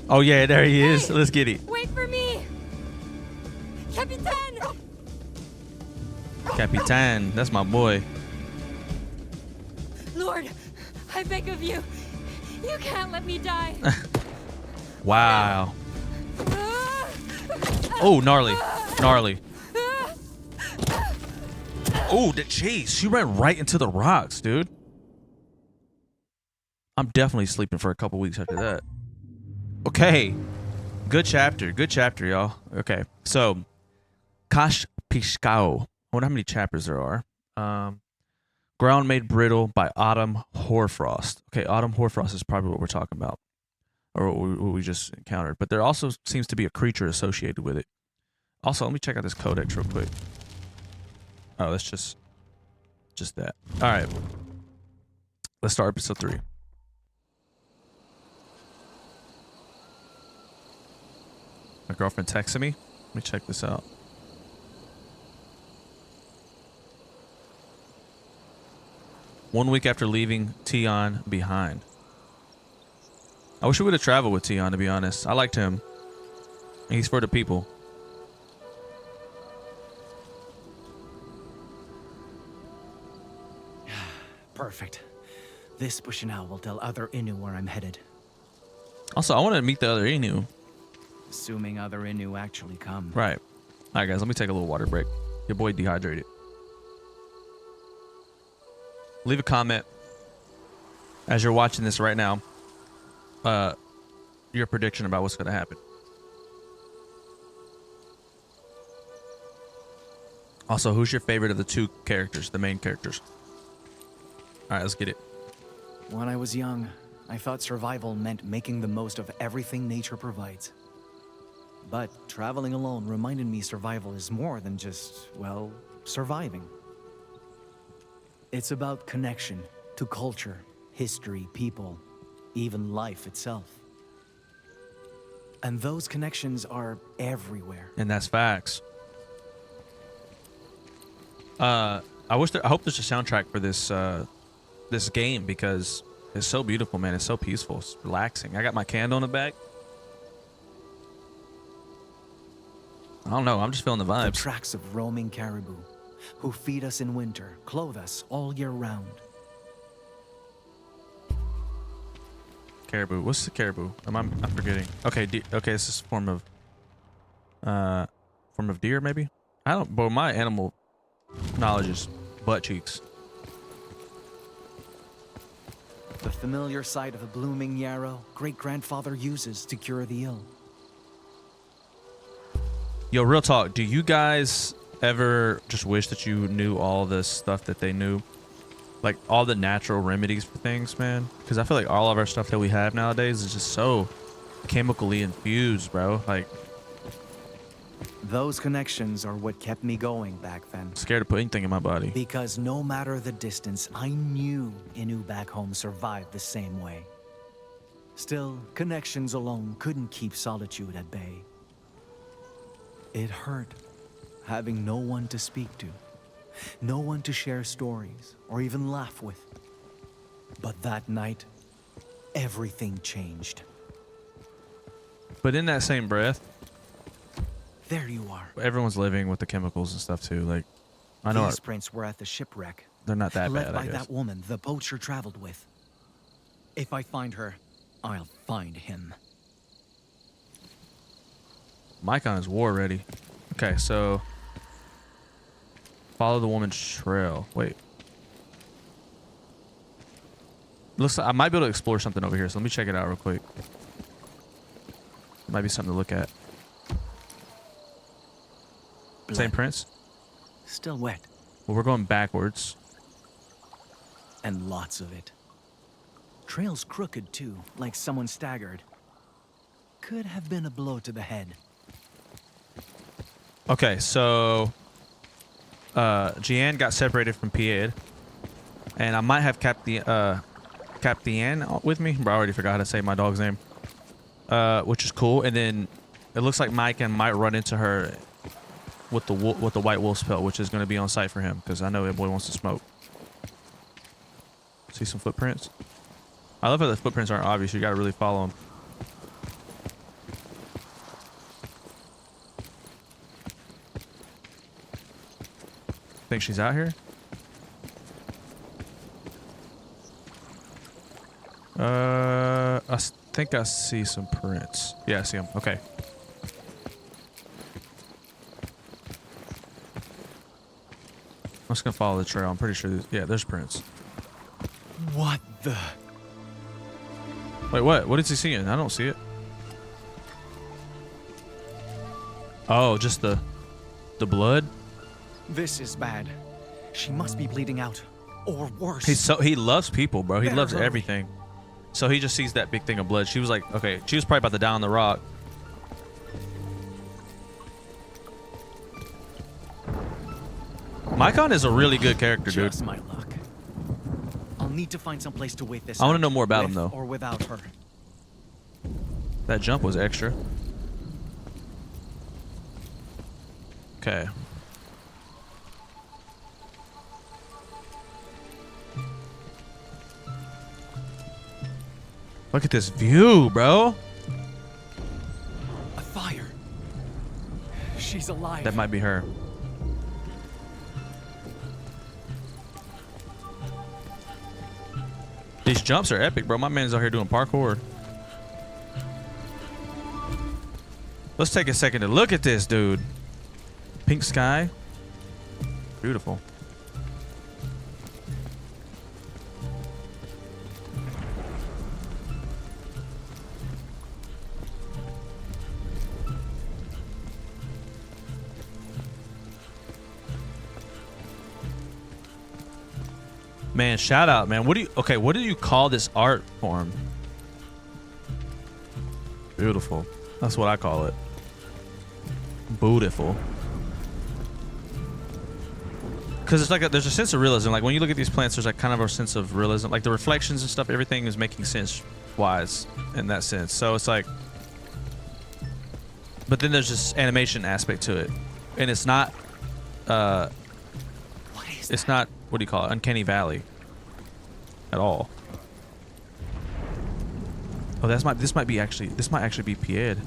Oh, yeah. There he is. Hey! Let's get it. Wait for me! Capitaine! Capitan. That's my boy. Lord, I beg of you. You can't let me die. Wow. Oh, gnarly. Gnarly. Oh, the chase. She ran right into the rocks, dude. I'm definitely sleeping for a couple weeks after that. Okay. Good chapter. Good chapter, y'all. Okay. So, Kash Pishkao. I wonder how many chapters there are. Ground Made Brittle by Autumn Hoarfrost. Okay, Autumn Hoarfrost is probably what we're talking about. Or what we just encountered. But there also seems to be a creature associated with it. Also, let me check out this codex real quick. Oh, that's just that. All right. Let's start episode 3. My girlfriend texted me. Let me check this out. One week after leaving Tion behind. I wish we would have traveled with Tion, to be honest. I liked him. He's for the people. Perfect. This Bushinao will tell other Innu where I'm headed. Also, I want to meet the other Inu. Assuming other Innu actually come. Right. All right, guys. Let me take a little water break. Your boy dehydrated. Leave a comment as you're watching this right now. Your prediction about what's going to happen. Also, who's your favorite of the two characters, the main characters? All right, let's get it. When I was young, I thought survival meant making the most of everything nature provides. But traveling alone reminded me survival is more than just, well, surviving. It's about connection to culture, history, people, even life itself. And those connections are everywhere. And that's facts. I hope there's a soundtrack for this this game because it's so beautiful, man. It's so peaceful. It's relaxing. I got my candle in the back. I don't know. I'm just feeling the The vibes. tracks of roaming caribou, who feed us in winter, clothe us all year round. Caribou. What's the caribou? I'm forgetting. Okay, okay. This is a form of deer, maybe. I don't. But my animal knowledge is butt cheeks. The familiar sight of a blooming yarrow great-grandfather uses to cure the ill. Yo, real talk. Do you guys ever just wish that you knew all this stuff that they knew? Like all the natural remedies for things, man? Because I feel like all of our stuff that we have nowadays is just so chemically infused, bro. Like, Those connections are what kept me going back then. scared to put anything in my body. Because no matter the distance, I knew Innu back home survived the same way. Still, connections alone couldn't keep solitude at bay. It hurt, having no one to speak to, no one to share stories or even laugh with. But that night, everything changed. But in that same breath, There you are. everyone's living with the chemicals and stuff too. Like, I know These prints were at the shipwreck, they're not that left bad, by I guess. that woman the poacher traveled with. If I find her, I'll find him. Micon is war ready. Okay, so follow the woman's trail. Wait. Looks like I might be able to explore something over here, so let me check it out real quick. Might be something to look at. Same Blood. prints? Still wet, Well, we're going backwards. and lots of it. Trail's crooked too, like someone staggered. Could have been a blow to the head. Okay, so Jeanne got separated from Pierre, and I might have Captain with me, but I already forgot how to say my dog's name, which is cool. And then it looks like Mike and might run into her with the white wolf's pelt, which is going to be on site for him because I know that boy wants to smoke. See some footprints. I love how the footprints aren't obvious. You got to really follow them. Think she's out here? Think I see some prints. Yeah, I see them. Okay. I'm just gonna follow the trail. I'm pretty sure. Yeah, there's prints. What the? Wait, what? What is he seeing? I don't see it. Oh, just the blood. This is bad. She must be bleeding out. Or worse. He loves people, bro. He Better loves hurry. everything. So he just sees that big thing of blood. She was like, okay, she was probably about to die on the rock. Micon is a really good character, dude. Just my luck. I'll need to find some place to wait this I wanna out, know more about him, with though. Or without her. That jump was extra. Okay. Look at this view, bro. A fire. She's alive. That might be her. These jumps are epic, bro. My man's out here doing parkour. Let's take a second to look at this, dude. Pink sky. Beautiful. Man, shout out, man. What do you call this art form? Beautiful. That's what I call it. Beautiful. Because it's like there's a sense of realism. Like when you look at these plants, there's like kind of a sense of realism. Like the reflections and stuff, everything is making sense wise in that sense. So it's like, but then there's this animation aspect to it. And it's not, What is it's not, what do you call it? Uncanny Valley at all. Oh, this might actually be Pierre.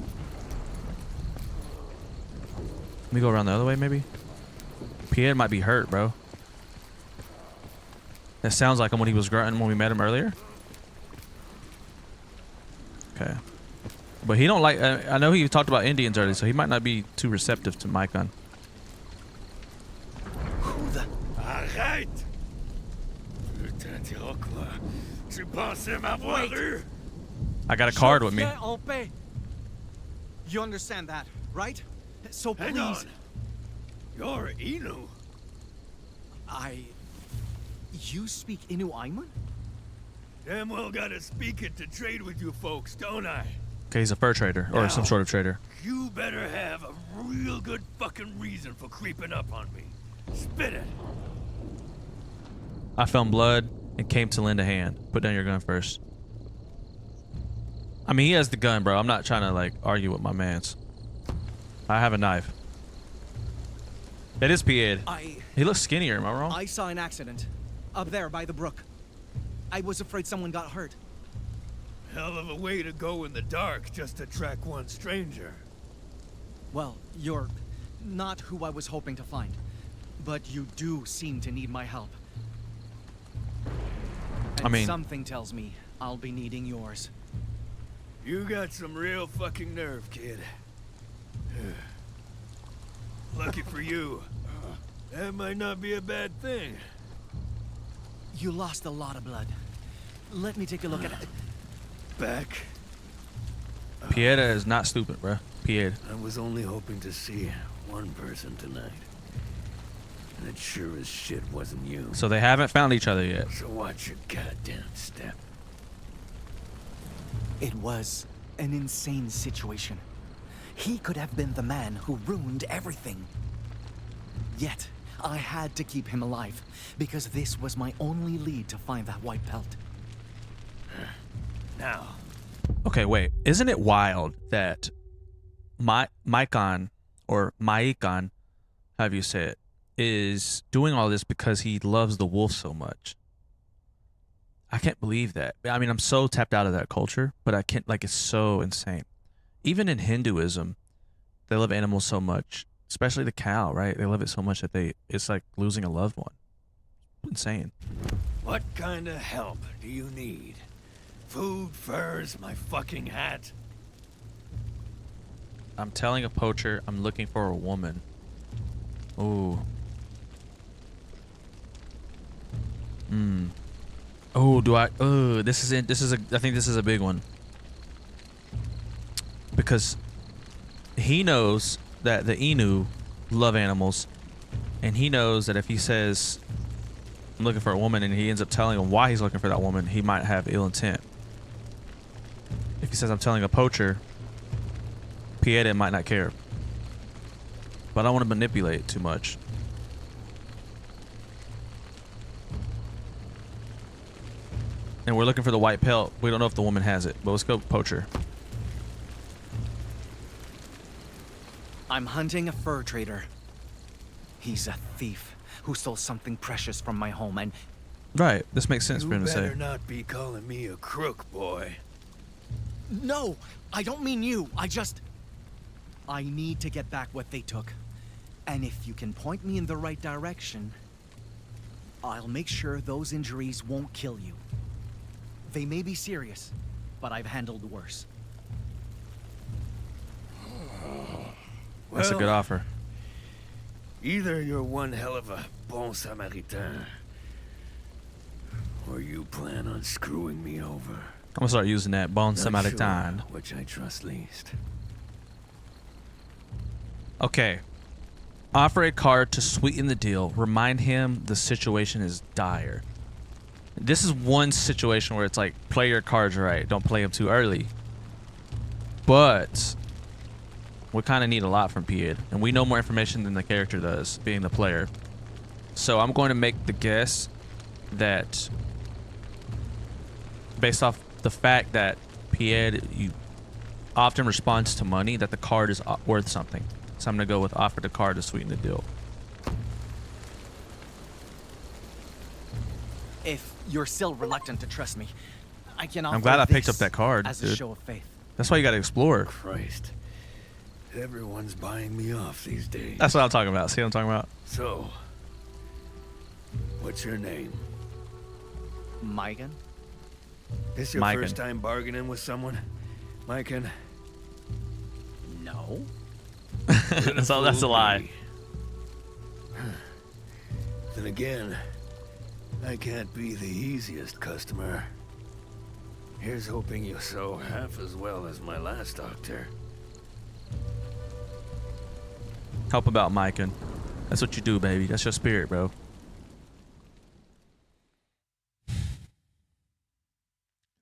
Let me go around the other way, maybe. Pierre might be hurt, bro. That sounds like him when he was grunting when we met him earlier. Okay. But he don't like... I know he talked about Indians earlier, so he might not be too receptive to my gun. Who the? Arrête! Putain d'Iroquois. Tu pensais m'avoir eu? I got a card with me. Je viens en paix. You understand that, right? So Hang please. on. You're Inu. You speak Inu Aimun? Damn well gotta speak it to trade with you folks, don't I? Okay, he's a fur trader. Or some Now, sort of trader. You better have a real good fucking reason for creeping up on me. Spit it. I found blood and came to lend a hand. Put down your gun first. I mean, he has the gun, bro. I'm not trying to, like, argue with my mans. I have a knife. That is Pied. I He looks skinnier, am I wrong? saw an accident. Up there by the brook. I was afraid someone got hurt. Hell of a way to go in the dark just to track one stranger. Well, you're not who I was hoping to find. But you do seem to need my help. And I mean- something tells me I'll be needing yours. You got some real fucking nerve, kid. Lucky for you. That might not be a bad thing. You lost a lot of blood. Let me take a look at it. Back. Pieta is not stupid, bro. Pied. I was only hoping to see one person tonight. And it sure as shit wasn't you. So they haven't found each other yet. So watch your goddamn step. It was an insane situation. He could have been the man who ruined everything. Yet, I had to keep him alive, because this was my only lead to find that white pelt. Now, Okay, wait. Isn't it wild that Maikon, or Maikon, however you say it, is doing all this because he loves the wolf so much? I can't believe that. I mean, I'm so tapped out of that culture, but I can't, like, it's so insane. Even in Hinduism, they love animals so much, especially the cow, right? They love it so much that it's like losing a loved one. Insane. what kind of help do you need? Food, furs, my fucking hat? I'm telling a poacher I'm looking for a woman. Ooh. Oh, do I? Oh, this is it. I think this is a big one. Because he knows that the Inu love animals, and he knows that if he says I'm looking for a woman and he ends up telling him why he's looking for that woman, he might have ill intent. If he says I'm telling a poacher, Pieta might not care. But I don't want to manipulate too much. And we're looking for the white pelt. We don't know if the woman has it, but let's go poacher. I'm hunting a fur trader. He's a thief who stole something precious from my home, and Right, this makes sense for him You to say. better not be calling me a crook, boy. no, I don't mean you. I need to get back what they took. And if you can point me in the right direction, I'll make sure those injuries won't kill you. They may be serious, but I've handled worse. That's a good Well, offer. Either you're one hell of a bon samaritain, or you plan on screwing me over. I'm gonna start using that bon Not samaritain. sure which I trust least. Okay. Offer a card to sweeten the deal. Remind him the situation is dire. This is one situation where it's like, play your cards right. Don't play them too early. But we kind of need a lot from Pied. And we know more information than the character does, being the player. So I'm going to make the guess that, based off the fact that Pied often responds to money, that the card is worth something. So I'm going to go with offer the card to sweeten the deal. If you're still reluctant to trust me, I can offer I'm glad I picked this up that card, as a dude. show of faith. That's why you got to explore. Christ. Everyone's buying me off these days. That's what I'm talking about. See what I'm talking about? So, what's your name? Megan? This your Maiken. first time bargaining with someone? Maiken? No. that's a lie. Then again, I can't be the easiest customer. Here's hoping you sew half as well as my last doctor. Help about Maiken. That's what you do, baby. That's your spirit, bro.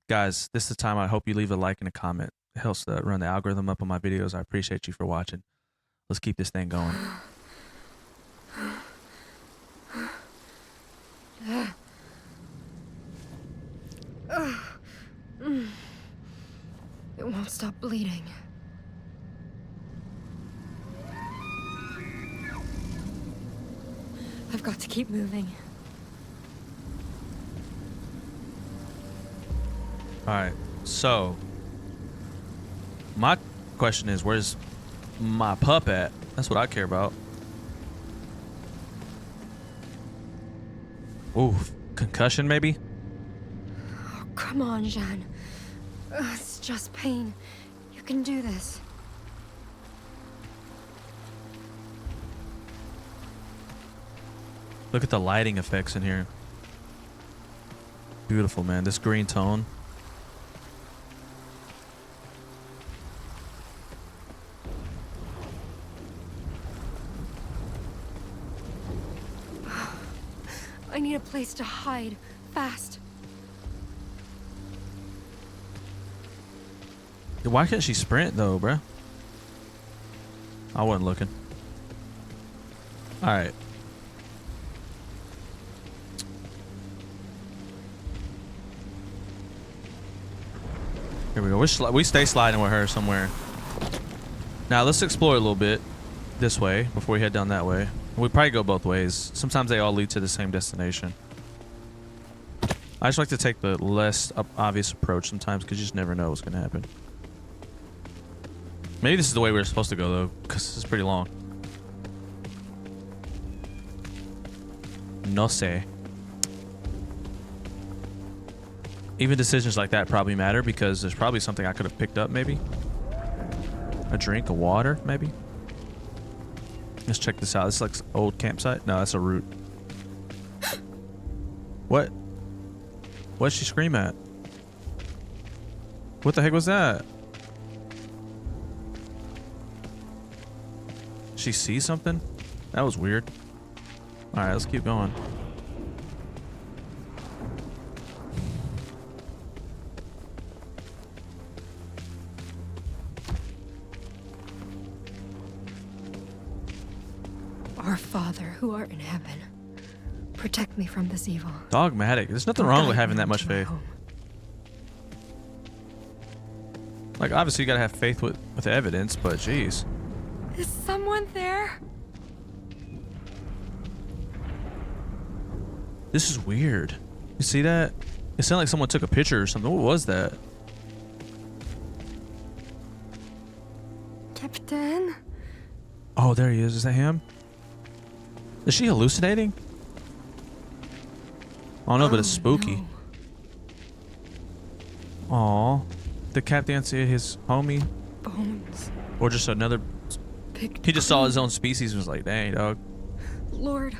Guys, this is the time I hope you leave a like and a comment. It helps to run the algorithm up on my videos. I appreciate you for watching. Let's keep this thing going. It won't stop bleeding. got to keep moving. All right. So, my question is, where's my pup at? That's what I care about. Ooh, concussion maybe? Oh, come on, Jeanne. It's just pain. You can do this. Look at the lighting effects in here. Beautiful, man. This green tone. I need a place to hide. Fast. Why can't she sprint though, bruh? I wasn't looking. All right. Here we go. We stay sliding with her somewhere. Now let's explore a little bit this way before we head down that way. We probably go both ways. Sometimes they all lead to the same destination. I just like to take the less obvious approach sometimes because you just never know what's going to happen. Maybe this is the way we're supposed to go though, because it's pretty long. No sé. Even decisions like that probably matter because there's probably something I could have picked up maybe. A drink of water maybe. Let's check this out. This is like an old campsite. No, that's a route. What? What'd she scream at? What the heck was that? She see something? That was weird. All right, let's keep going. Our Father, who art in heaven, protect me from this evil. Dogmatic. There's nothing wrong with having that much faith. Like, obviously, you gotta have faith with evidence, but jeez. Is someone there? This is weird. You see that? It sounded like someone took a picture or something. What was that? Captain? Oh, there he is. Is that him? Is she hallucinating? Oh no, but it's spooky. No. Aw. Did Captain see his homie? Bones. Or just another... Picked He just saw clean. his own species and was like, dang, dog. Lord,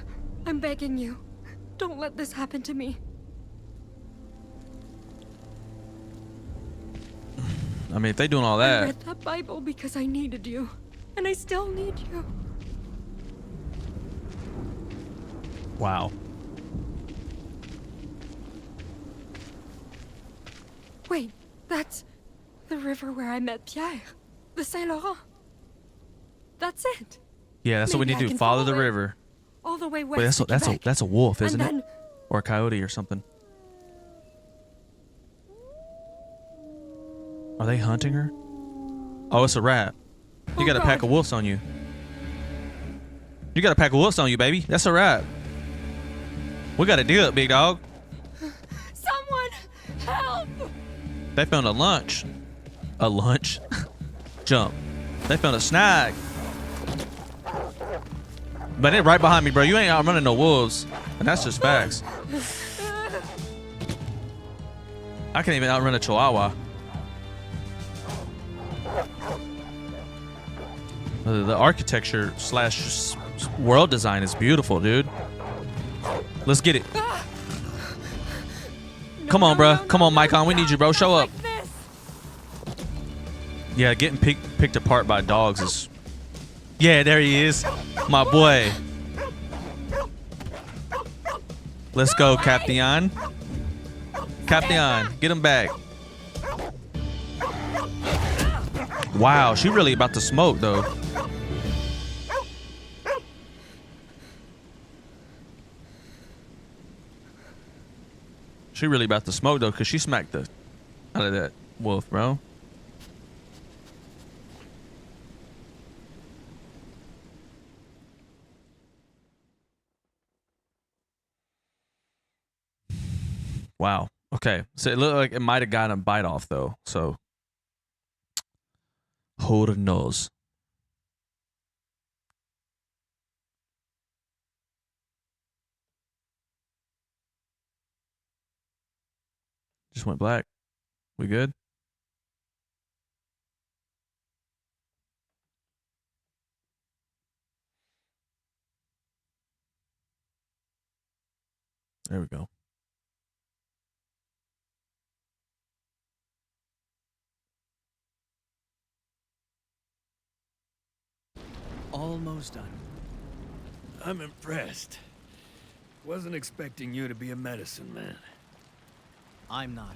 I'm begging you. Don't let this happen to me. I mean, if they doing all I that... read that Bible because I needed you. And I still need you. Wow. Wait, that's the river where I met Pierre. The Saint Laurent. That's it. Yeah, that's what we Maybe need I to do. can Follow the follow it. river. All the way Wait, west to Quebec. that's a wolf, isn't And it? then Or a coyote or something. Are they hunting her? Oh, it's a rat. You Oh, got a pack God. of wolves on you. You got a pack of wolves on you, baby. That's a rat. We got to do it, big dog. someone help! They found a lunch. A lunch? Jump. They found a snack. But they're right behind me, bro. You ain't outrunning no wolves. And that's just facts. I can't even outrun a chihuahua. The architecture slash world design is beautiful, dude. Let's get it. Come on, bro. Come on, Micon. We need you, bro. Show up. Like this. Yeah, getting picked apart by dogs is... Yeah, there he is. My boy. Let's go, Captain. Captain, get him back. Wow, she really about to smoke, though. She really about to smoke, though, because she smacked the out of that wolf, bro. Wow. Okay. So it looked like it might have gotten a bite off though. So who knows? Just went black. We good? There we go. Almost done. I'm impressed. Wasn't expecting you to be a medicine man. I'm not.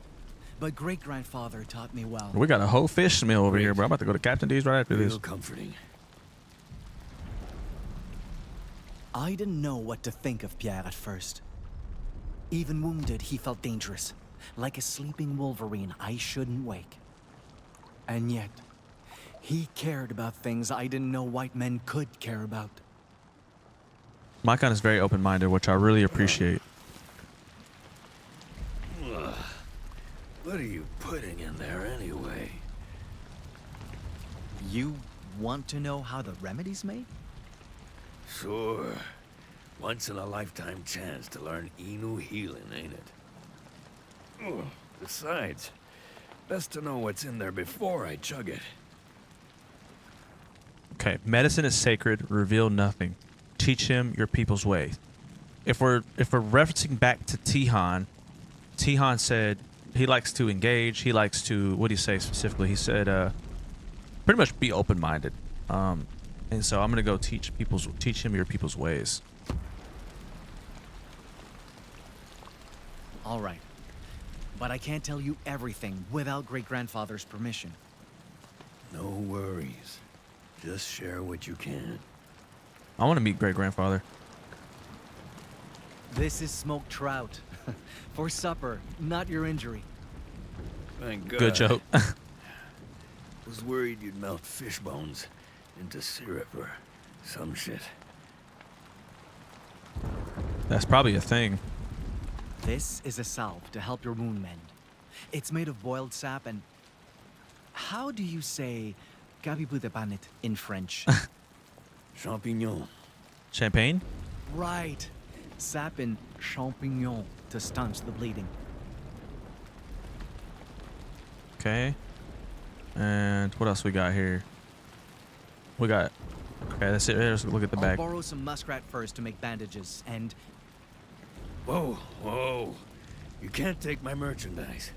But great-grandfather taught me well. We got a whole fish meal over here, bro. I'm about to go to Captain D's right after this. Real comforting. I didn't know what to think of Pierre at first. Even wounded, he felt dangerous. Like a sleeping Wolverine I shouldn't wake. And yet, he cared about things I didn't know white men could care about. Makan is very open-minded, which I really appreciate. What are you putting in there anyway? You want to know how the remedy's made? Sure. Once in a lifetime chance to learn Inu healing, ain't it? Ugh. Besides, best to know what's in there before I chug it. Okay, medicine is sacred. Reveal nothing. Teach him your people's way. If we're referencing back to Tihan, Tihan said he likes to engage. He likes to, what did he say specifically? He said pretty much be open-minded. And so I'm gonna go teach him your people's ways. All right. But I can't tell you everything without great-grandfather's permission. No worries. Just share what you can. I want to meet great-grandfather. This is smoked trout. For supper, not your injury. Thank God. Good joke. Was worried you'd melt fish bones into syrup or some shit. That's probably a thing. This is a salve to help your wound mend. It's made of boiled sap and... How do you say gabibudepanit in French? Champignon. Champagne? Right. Sap and champignon to stanch the bleeding. Okay. And what else we got here? We got... Okay, that's it. Let's look at the I'll bag. borrow some muskrat furs to make bandages, and... Whoa, whoa. You can't take my merchandise.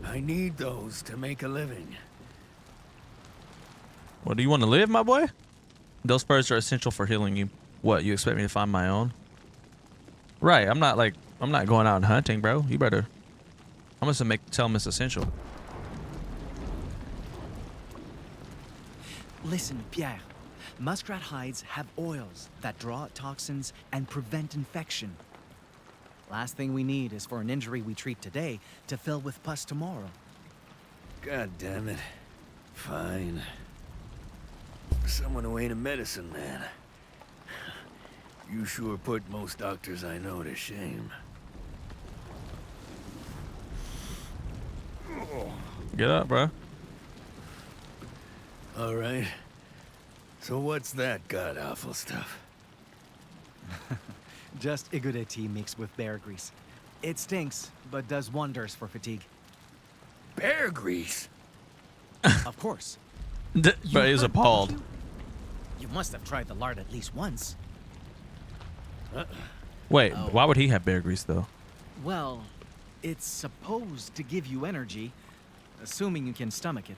I need those to make a living. What, do you want to live, my boy? Those spurs are essential for healing you. What, you expect me to find my own? Right, I'm not going out and hunting, bro. You better... I'm gonna tell him it's essential. Listen, Pierre. Muskrat hides have oils that draw out toxins and prevent infection. Last thing we need is for an injury we treat today to fill with pus tomorrow. God damn it. Fine. For someone who ain't a medicine man. You sure put most doctors I know to shame. Get up, bro. All right. So what's that god-awful stuff? Just Igode tea mixed with bear grease. It stinks, but does wonders for fatigue. Bear grease? Of course. But he was heard appalled. You must have tried the lard at least once. Wait, Oh. why would he have bear grease, though? Well, it's supposed to give you energy, assuming you can stomach it.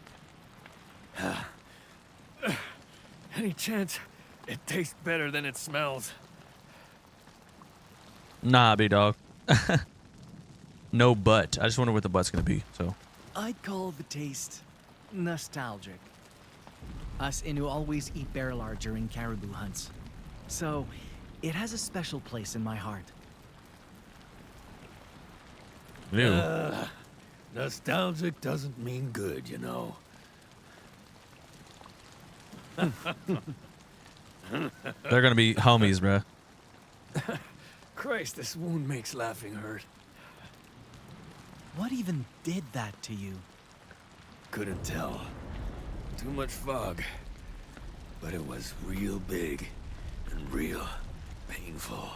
Any chance it tastes better than it smells? Nah, B-dog. No butt. I just wonder what the butt's gonna be, so... I'd call the taste nostalgic. Us Innu always eat bear lard during caribou hunts. So, it has a special place in my heart. Ew. Nostalgic doesn't mean good, you know. They're gonna be homies, bruh. Christ, this wound makes laughing hurt. What even did that to you? Couldn't tell. Too much fog. But it was real big and real painful.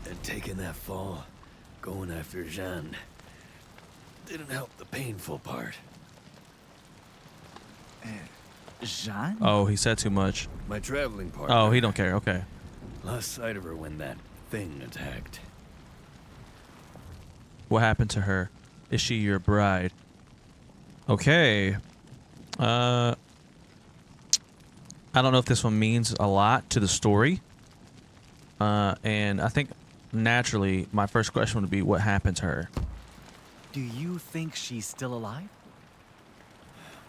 And taking that fall, going after Jeanne, didn't help the painful part. Jeanne? Oh, he said too much. My traveling partner. Oh, he don't care. Okay. Lost sight of her when that thing attacked. What happened to her? Is she your bride? Okay. I don't know if this one means a lot to the story. And I think naturally my first question would be what happened to her? Do you think she's still alive?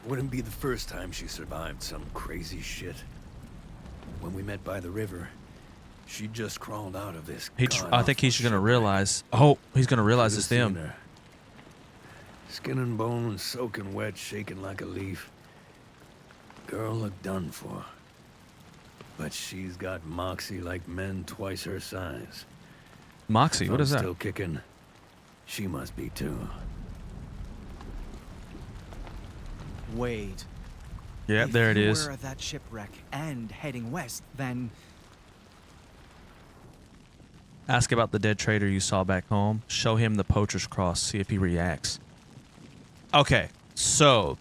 Wouldn't be the first time she survived some crazy shit. When we met by the river, she just crawled out of this. I think he's gonna realize. Oh, he's gonna realize it's them. Her. Skin and bones, soaking wet, shaking like a leaf. Girl looked done for. But she's got moxie like men twice her size. Moxie, If what I'm is that? Still kicking. She must be too. Wait. Yeah, If there it you is. were at that shipwreck and heading west, then Ask about the dead trader you saw back home. Show him the poacher's cross. See if he reacts. Okay, so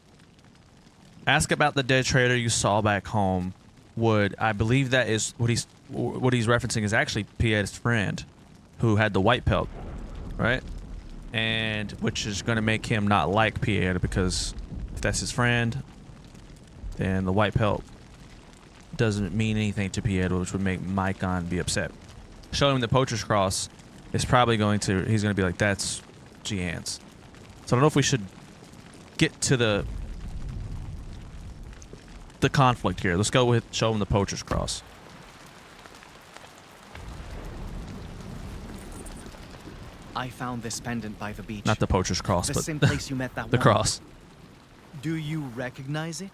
ask about the dead trader you saw back home. I believe that is what he's referencing is actually Pierre's friend, who had the white pelt, right? And which is going to make him not like Pierre because if that's his friend, then the white pelt doesn't mean anything to Pierre, which would make Maikon be upset. Showing him the poacher's cross is probably he's going to be like, that's Gian's. So I don't know if we should get to the conflict here. Let's go with show him the poacher's cross. I found this pendant by the beach. Not the poacher's cross, The but same place you met that the woman. cross. Do you recognize it?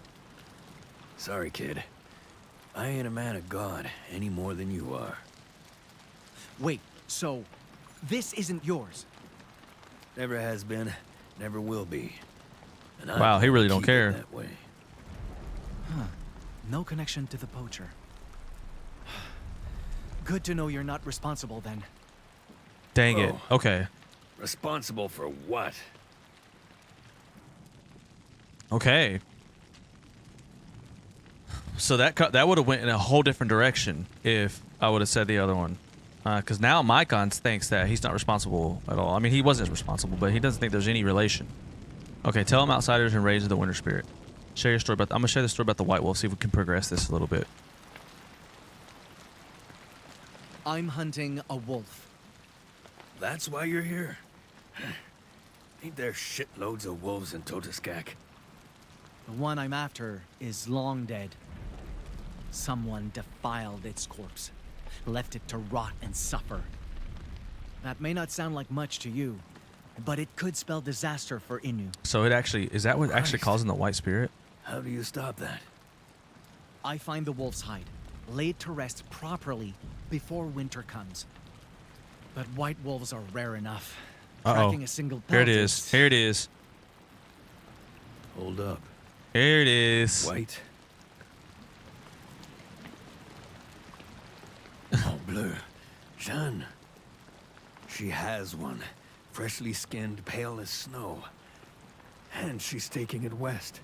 Sorry, kid. I ain't a man of God any more than you are. Wait, so this isn't yours? Never has been, never will be. And I Wow, he really don't keep it care. that way. Huh. No connection to the poacher. Good to know you're not responsible then. Dang it. Oh. Okay. Responsible for what? Okay. So that would have went in a whole different direction if I would have said the other one. Because now Maikon thinks that he's not responsible at all. I mean, he wasn't responsible, but he doesn't think there's any relation. Okay, tell him outsiders and raise the winter spirit. Share your story about. I'm gonna share the story about the white wolf. See if we can progress this a little bit. I'm hunting a wolf. That's why you're here? Ain't there shitloads of wolves in Totoskak? The one I'm after is long dead. Someone defiled its corpse, left it to rot and suffer. That may not sound like much to you, but it could spell disaster for Inu. So is that what actually Christ. causing the white spirit? How do you stop that? I find the wolf's hide, laid to rest properly before winter comes. But white wolves are rare enough. Tracking a single Here it pelt is. Here it is. Hold up. Here it is. White? Oh, bleu. Jeanne. She has one. Freshly skinned, pale as snow. And she's taking it west.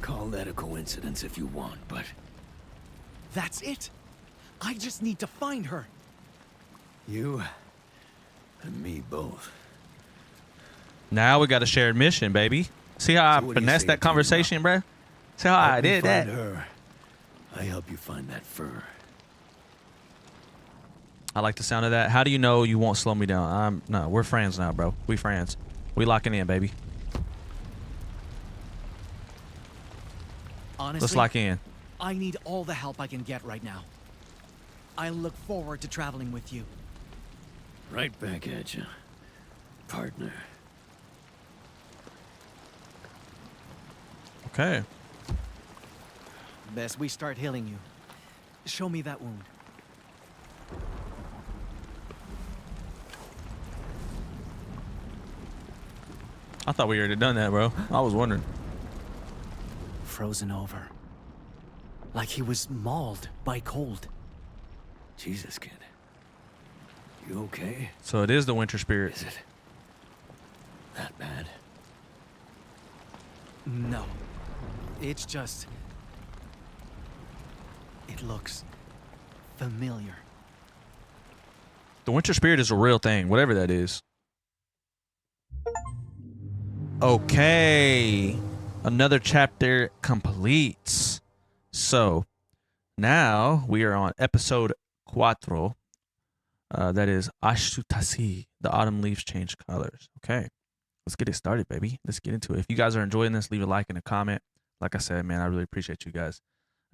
Call that a coincidence if you want, but... That's it. I just need to find her. You and me both. Now we got a shared mission, baby. See how I So what do you finessed say that to team conversation, bruh? See how I Help me did that? find her. I help you find that fur. I like the sound of that. How do you know you won't slow me down? No, we're friends now, bro. We friends. We locking in, baby. Honestly, Let's lock in. I need all the help I can get right now. I look forward to traveling with you. Right back at you, partner. Okay. Best we start healing you. Show me that wound. I thought we already done that, bro. I was wondering. Frozen over. Like he was mauled by cold. Jesus, kid. You okay? So it is the winter spirit. Is it that bad? No. It's just... It looks familiar. The winter spirit is a real thing, whatever that is. Okay. Another chapter completes. So now we are on episode 4. That is Ashutasi. The autumn leaves change colors. Okay. Let's get it started, baby. Let's get into it. If you guys are enjoying this, leave a like and a comment. Like I said, man, I really appreciate you guys.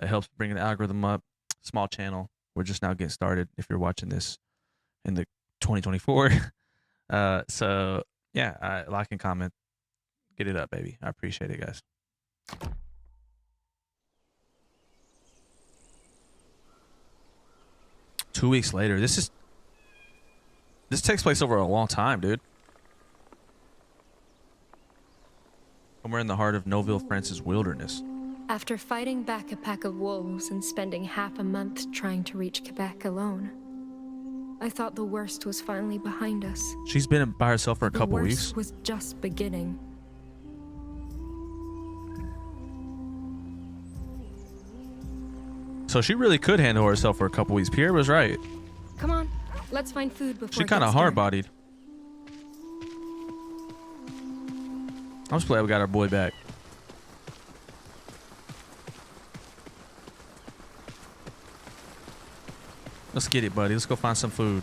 It helps bring the algorithm up. Small channel. We're just now getting started if you're watching this in the 2024. So yeah, like and comment. Get it up, baby. I appreciate it, guys. Two weeks later. This takes place over a long time, dude. And we're in the heart of Noville, France's wilderness. After fighting back a pack of wolves and spending half a month trying to reach Quebec alone, I thought the worst was finally behind us. She's been by herself for a couple The weeks. worst was just beginning. So she really could handle herself for a couple weeks. Pierre was right. Come on, let's find food before She it kind of gets dark. hard-bodied. I'm just glad we got our boy back. Let's get it, buddy. Let's go find some food.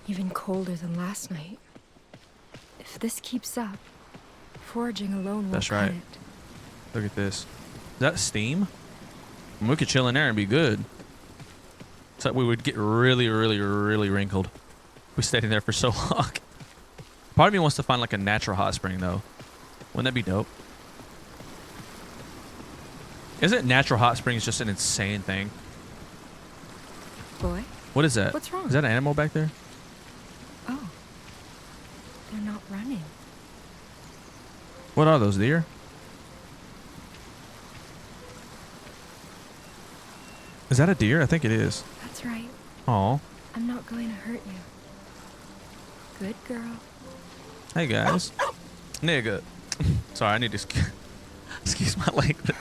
Even colder than last night. If this keeps up, foraging alone won't That's cut right. it. Look at this. Is that steam? We could chill in there and be good. Except we would get really, really, really wrinkled. We stayed in there for so long. Part of me wants to find like a natural hot spring though. Wouldn't that be dope? Isn't natural hot springs just an insane thing? Boy, What is that? What's wrong? Is that an animal back there? oh, they're not running. What are those, deer? Is that a deer? I think it is. That's right. Aw. I'm not going to hurt you. Good girl. Hey guys. Nigga. Sorry, I need to excuse my language.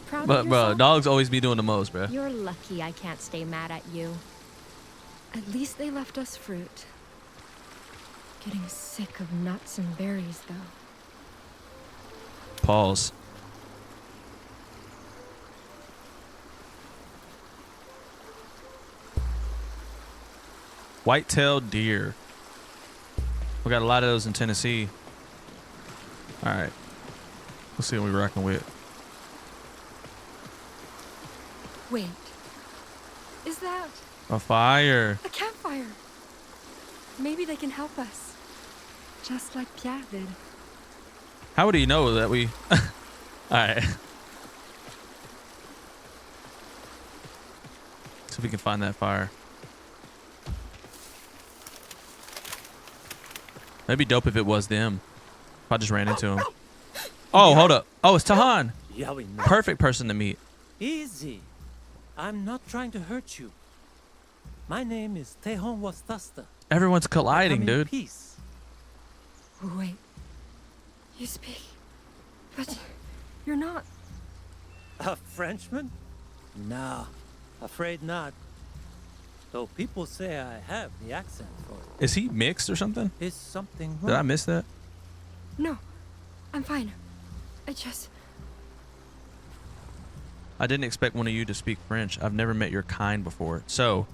Proud But of bro, yourself? dogs always be doing the most, bro. You're lucky I can't stay mad at you. At least they left us fruit. Getting sick of nuts and berries, though. Pause. White-tailed deer. We got a lot of those in Tennessee. All right. Let's see what we're rocking with. Wait. Is that A fire. a campfire? Maybe they can help us. Just like Pierre did. How would he know that we... All right. See if we can find that fire. That'd be dope if it was them. If I just ran into him. Oh, hold up. Oh, it's Tahan. Yeah, we know. Perfect person to meet. Easy. I'm not trying to hurt you. My name is Tejon Wastasta. Everyone's colliding, Come in dude. peace. Wait. You speak. But you're not. A Frenchman? Nah, afraid not. Though people say I have the accent for it. Is he mixed or something? Is something Did I wrong? miss that? No. I'm fine. I just. I didn't expect one of you to speak French. I've never met your kind before. So,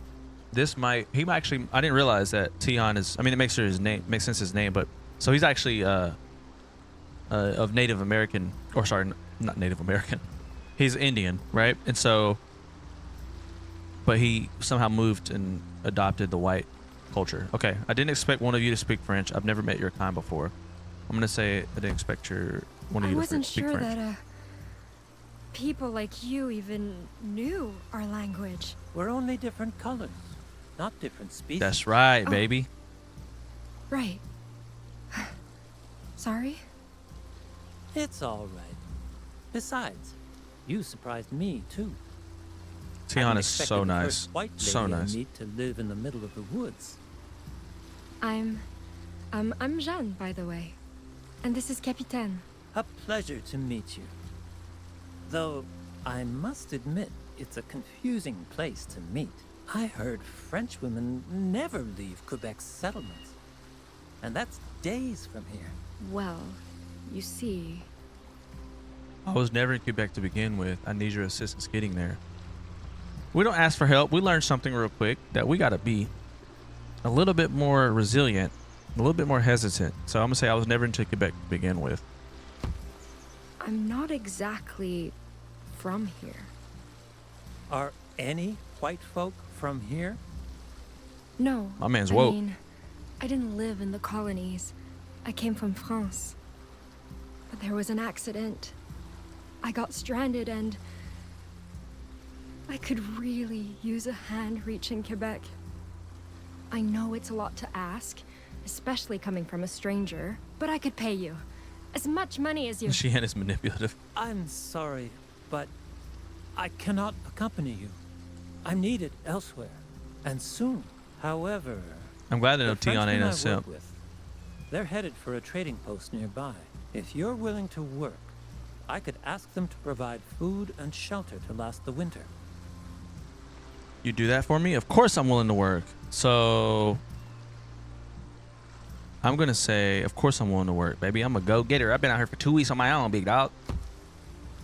this might actually. I didn't realize that Tion is. I mean, it makes sense his name, but so he's actually of Native American, or sorry, not Native American. He's Indian, right? And so, but he somehow moved and adopted the white culture. Okay, I didn't expect one of you to speak French. I've never met your kind before. I'm gonna say I didn't expect one of I you wasn't to speak sure French. that people like you even knew our language. We're only different colors. not different species. That's right, Oh. baby. Right. Sorry? It's all right. Besides, you surprised me too. Tiana Hadn't is so expected the nice. first white lady So I nice. meet to live in the middle of the woods. I'm Jeanne, by the way. And this is Capitaine. A pleasure to meet you. Though, I must admit, it's a confusing place to meet. I heard French women never leave Quebec's settlements. And that's days from here. Well, you see... I was never in Quebec to begin with. I need your assistance getting there. We don't ask for help. We learned something real quick, that we gotta be a little bit more resilient, a little bit more hesitant. So I'm gonna say I was never into Quebec to begin with. I'm not exactly from here. Are any white folk from here? No. My man's I woke. mean, I didn't live in the colonies. I came from France. But there was an accident. I got stranded and... I could really use a hand reaching Quebec. I know it's a lot to ask, especially coming from a stranger, but I could pay you. As much money as you... Sheehan is manipulative. I'm sorry, but I cannot accompany you. I'm needed elsewhere, and soon. However, I'm glad to know the Tion ain't Frenchmen a I work simp. with, they're headed for a trading post nearby. If you're willing to work, I could ask them to provide food and shelter to last the winter. You do that for me? Of course I'm willing to work. So I'm gonna say, of course I'm willing to work, baby. I'm a go-getter. I've been out here for 2 weeks on my own, big dog.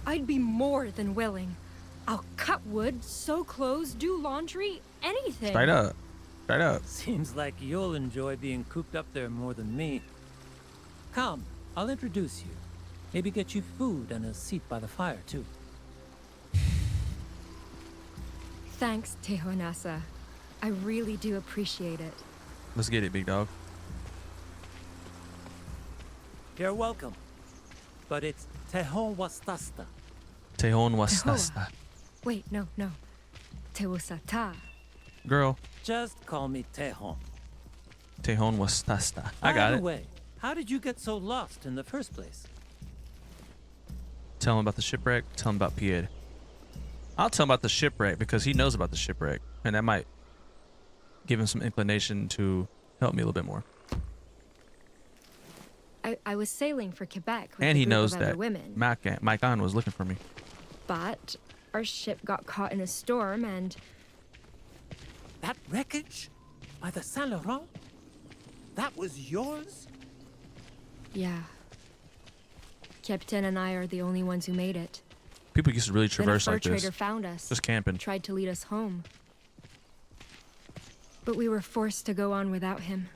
I'd be more than willing. I'll cut wood, sew clothes, do laundry, anything. Straight up. Straight up. Seems like you'll enjoy being cooped up there more than me. Come, I'll introduce you. Maybe get you food and a seat by the fire, too. Thanks, Tehonasa. I really do appreciate it. Let's get it, big dog. You're welcome. But it's Tehon Wastasta. Tehon Wastasta. Wait, no. Teosata. Girl, Just call me Tehon. Tehon Wastasta. I got By the it. way, how did you get so lost in the first place? Tell him about the shipwreck. Tell him about Pierre. I'll tell him about the shipwreck because he knows about the shipwreck. And that might give him some inclination to help me a little bit more. I was sailing for Quebec with And a he group knows of other that women. Mike on was looking for me. But our ship got caught in a storm and... That wreckage? By the Saint Laurent? That was yours? Yeah. Captain and I are the only ones who made it. People used to really Then a traverse fur like this. trader found us. Just camping. Tried to lead us home. But we were forced to go on without him.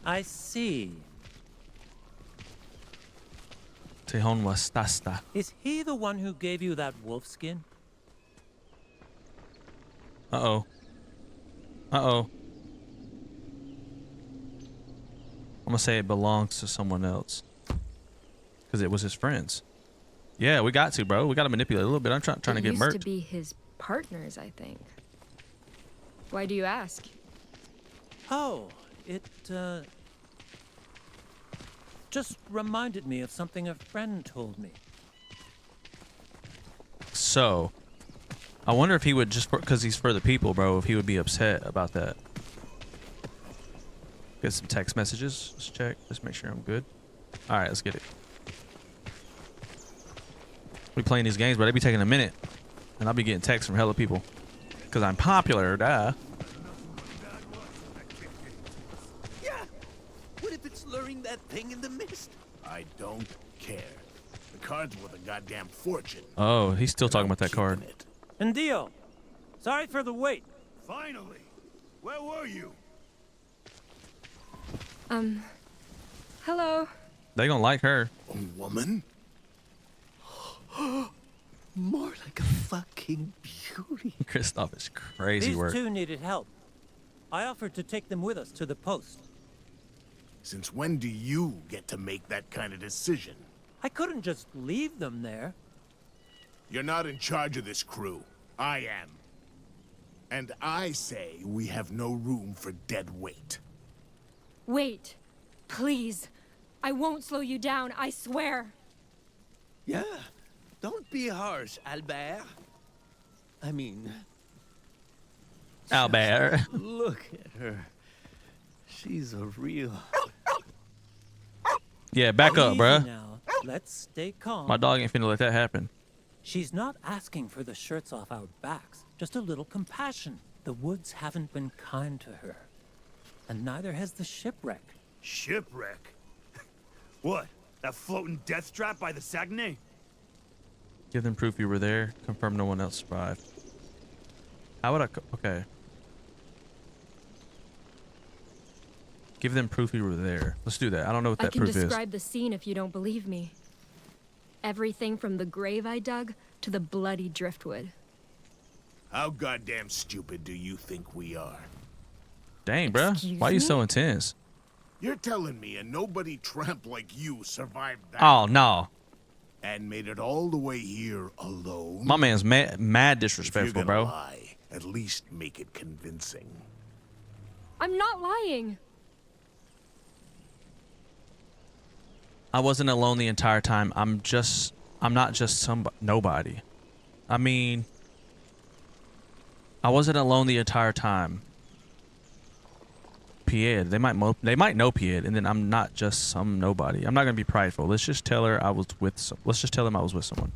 I see. Tehon Wastasta. Is he the one who gave you that wolf skin? Uh-oh. Uh-oh. I'm gonna say it belongs to someone else. Because it was his friends. Yeah, we got to, bro. We got to manipulate a little bit. I'm trying to get It used to murked. be his partners, I think. Why do you ask? Oh, it, just reminded me of something a friend told me. So, I wonder if he would just, because he's for the people, bro, if he would be upset about that. Get some text messages. Let's check. Let's make sure I'm good. All right, let's get it. We playing these games, but they be taking a minute. And I'll be getting texts from hella people. Because I'm popular, duh. Yeah! What if it's luring that thing in the mist? I don't care. The card's worth a goddamn fortune. Oh, he's still talking I'm about that card. keeping it. And Dio, sorry for the wait. Finally! Where were you? Hello? They gonna like her. A woman? More like a fucking beauty. Kristoff is crazy These work. two needed help. I offered to take them with us to the post. Since when do you get to make that kind of decision? I couldn't just leave them there. You're not in charge of this crew. I am. And I say we have no room for dead weight. Wait. Please. I won't slow you down, I swear. Yeah. Don't be harsh, Albert. I mean, Albert. Look at her. She's a real... Yeah, back up, Easy bruh. now. Let's stay calm. My dog ain't finna let that happen. She's not asking for the shirts off our backs, just a little compassion. The woods haven't been kind to her. And neither has the shipwreck. Shipwreck? What? That floating death trap by the Saguenay? Give them proof you were there. Confirm no one else survived. How would I... Okay. Give them proof you were there. Let's do that. I don't know what I that can proof is. describe the scene if you don't believe me. Everything from the grave I dug to the bloody driftwood. How goddamn stupid do you think we are? Dang, bruh. Excuse Why are you me? so intense? You're telling me a nobody tramp like you survived that Oh, no. and made it all the way here alone? My man's mad If you're disrespectful, gonna bro. lie, at least make it convincing. I'm not lying. I wasn't alone the entire time. I'm not just nobody. I mean, I wasn't alone the entire time. Pierre, they might know Pierre, and then I'm not just some nobody. I'm not gonna be prideful. Let's just tell her I was with let's just tell them I was with someone.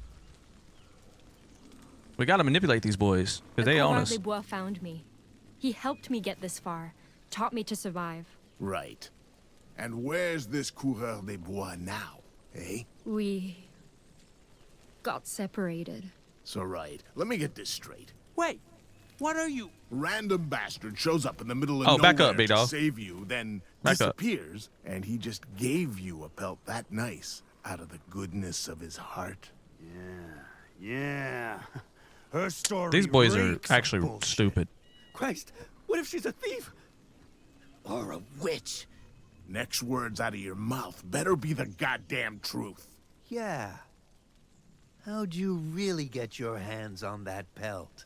We gotta manipulate these boys because they own Coureur us. des Bois found me. He helped me get this far, taught me to survive. Right. And where's this Coureur des Bois now, eh? We got separated. So right, let me get this straight. wait. What are you? Random bastard shows up in the middle of Oh, nowhere back up, big to dog. save you, then Back up. disappears, and he just gave you a pelt that nice out of the goodness of his heart. Yeah. Her story These boys are reeks of actually bullshit. stupid. Christ, what if she's a thief? Or a witch. Next words out of your mouth better be the goddamn truth. Yeah. How'd you really get your hands on that pelt?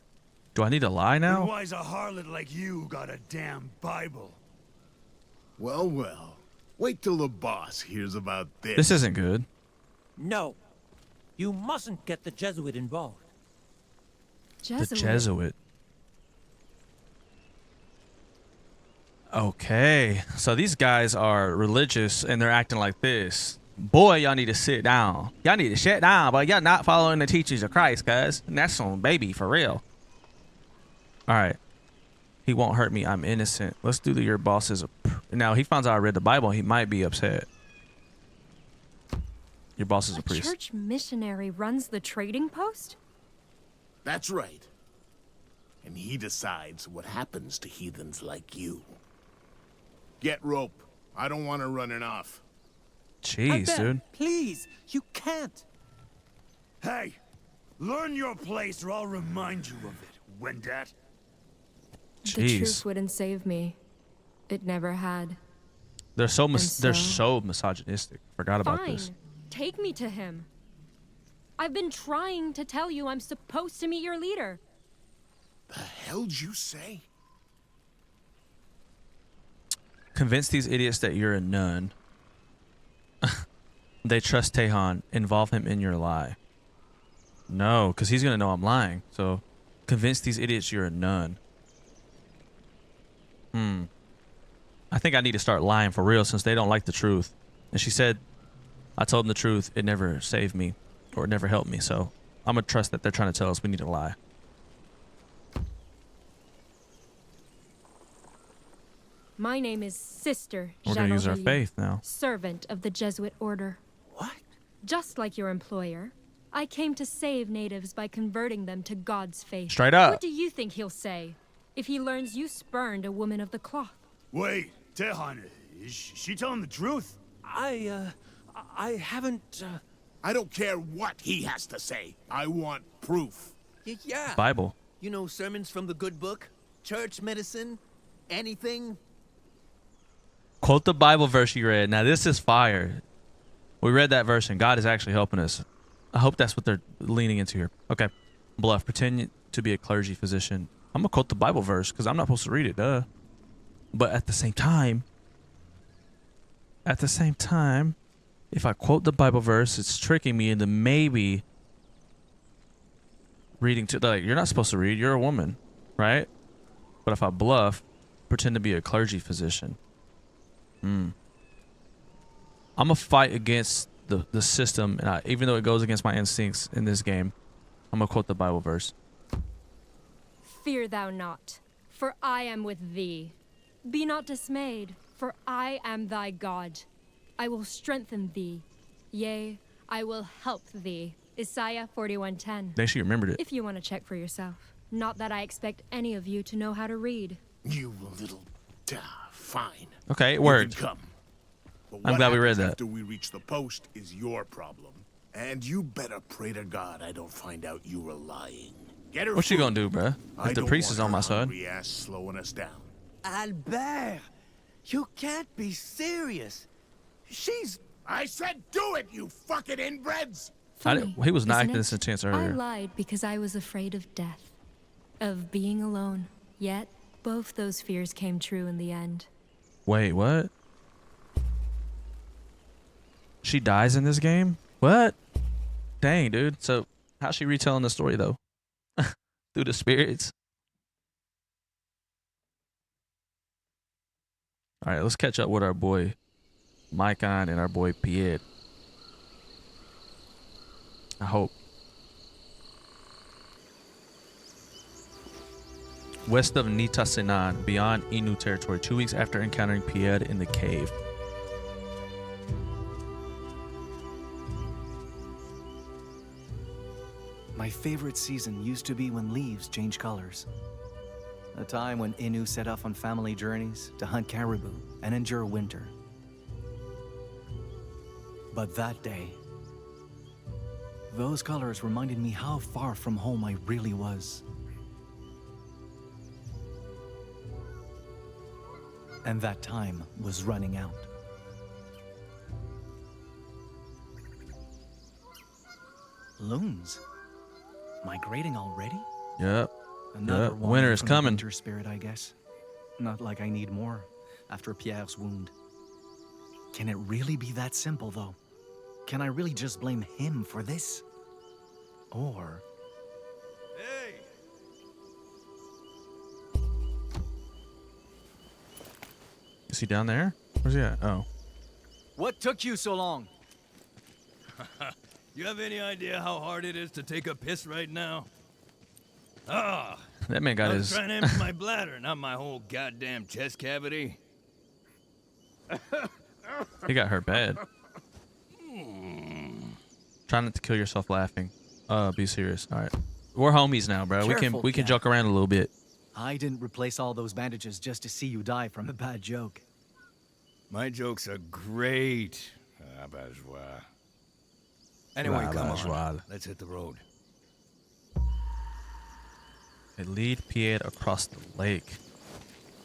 Do I need to lie And now? why's a harlot like you got a damn Bible? Well, well. Wait till the boss hears about this. This isn't good. No. You mustn't get the Jesuit involved. Jesuit. The Jesuit. Okay, so these guys are religious and they're acting like this. Boy, y'all need to sit down. Y'all need to sit down, but y'all not following the teachings of Christ, cuz. And that's on baby for real. All right. He won't hurt me. I'm innocent. Let's do your boss's. Now, he finds out I read the Bible. He might be upset. Your boss is a A priest. church missionary runs the trading post? That's right. And he decides what happens to heathens like you. Get rope. I don't want her running off. Jeez, Albert, dude. Please, you can't. Hey, learn your place or I'll remind you of it, Wendat. The Jeez. truth wouldn't save me. It never had. They're so And they're so- so misogynistic. Forgot about Fine. this. Take me to him. I've been trying to tell you I'm supposed to meet your leader. The hell'd you say? Convince these idiots that you're a nun. They trust Tehan. Involve him in your lie. No, because he's gonna know I'm lying. So, convince these idiots you're a nun. I think I need to start lying for real since they don't like the truth. And she said, I told them the truth. It never saved me, or it never helped me. So, I'm gonna trust that they're trying to tell us we need to lie. My name is Sister We're gonna use our Jean-Marie, faith now. servant of the Jesuit order. What? Just like your employer, I came to save natives by converting them to God's faith. Straight up. What do you think he'll say if he learns you spurned a woman of the cloth? Wait, Tehan, is she telling the truth? I haven't, I don't care what he has to say. I want proof. Yeah. Bible. You know, sermons from the good book, church medicine, anything. Quote the Bible verse you read. Now this is fire. We read that verse and God is actually helping us. I hope that's what they're leaning into here. Okay. Bluff. Pretend to be a clergy physician. I'm gonna quote the Bible verse because I'm not supposed to read it, duh. But at the same time, if I quote the Bible verse, it's tricking me into maybe reading to, like, you're not supposed to read, you're a woman, right? But if I bluff, pretend to be a clergy physician. I'm gonna fight against the system, and even though it goes against my instincts in this game, I'm gonna quote the Bible verse. Fear thou not, for I am with thee. Be not dismayed, for I am thy God. I will strengthen thee. Yea, I will help thee. Isaiah 41:10. They actually remembered it. If you want to check for yourself. Not that I expect any of you to know how to read. You little... fine. Okay, You word. can come. But I'm what glad we read happens that. after we reach the post is your problem. And you better pray to God I don't find out you were lying. Get her What's she food. gonna do, bruh? I If the don't priest want is on her my side. hungry ass slowing us down. Albert, you can't be serious. She's... I said do it, you fucking inbreds! He was not isn't acting it? this intense I earlier. lied because I was afraid of death. Of being alone. Yet, both those fears came true in the end. Wait, what? She dies in this game? What? Dang, dude. So, how's she retelling the story, though? Through the spirits? Alright, let's catch up with our boy Maikon and our boy Pierre. I hope. West of Nitasenan, beyond Inu territory, 2 weeks after encountering Pierre in the cave. My favorite season used to be when leaves change colors. A time when Innu set off on family journeys to hunt caribou and endure winter. But that day, those colors reminded me how far from home I really was. And that time was running out. Loons? Migrating already? Yep. Another Yep. one Winter is from the coming. winter spirit, I guess. Not like I need more after Pierre's wound. Can it really be that simple, though? Can I really just blame him for this? Or... Hey! Is he down there? Where's he at? Oh. What took you so long? You have any idea how hard it is to take a piss right now? Ah, That man got I was his... trying to empty my bladder, not my whole goddamn chest cavity. He got hurt bad. Try not to kill yourself laughing. Be serious. All right. We're homies now, bro. Careful, we can Pierre. joke around a little bit. I didn't replace all those bandages just to see you die from a bad joke. My jokes are great. Ah, bourgeois. Anyway, Wow, come bourgeois. on. Let's hit the road. They lead Pierre across the lake.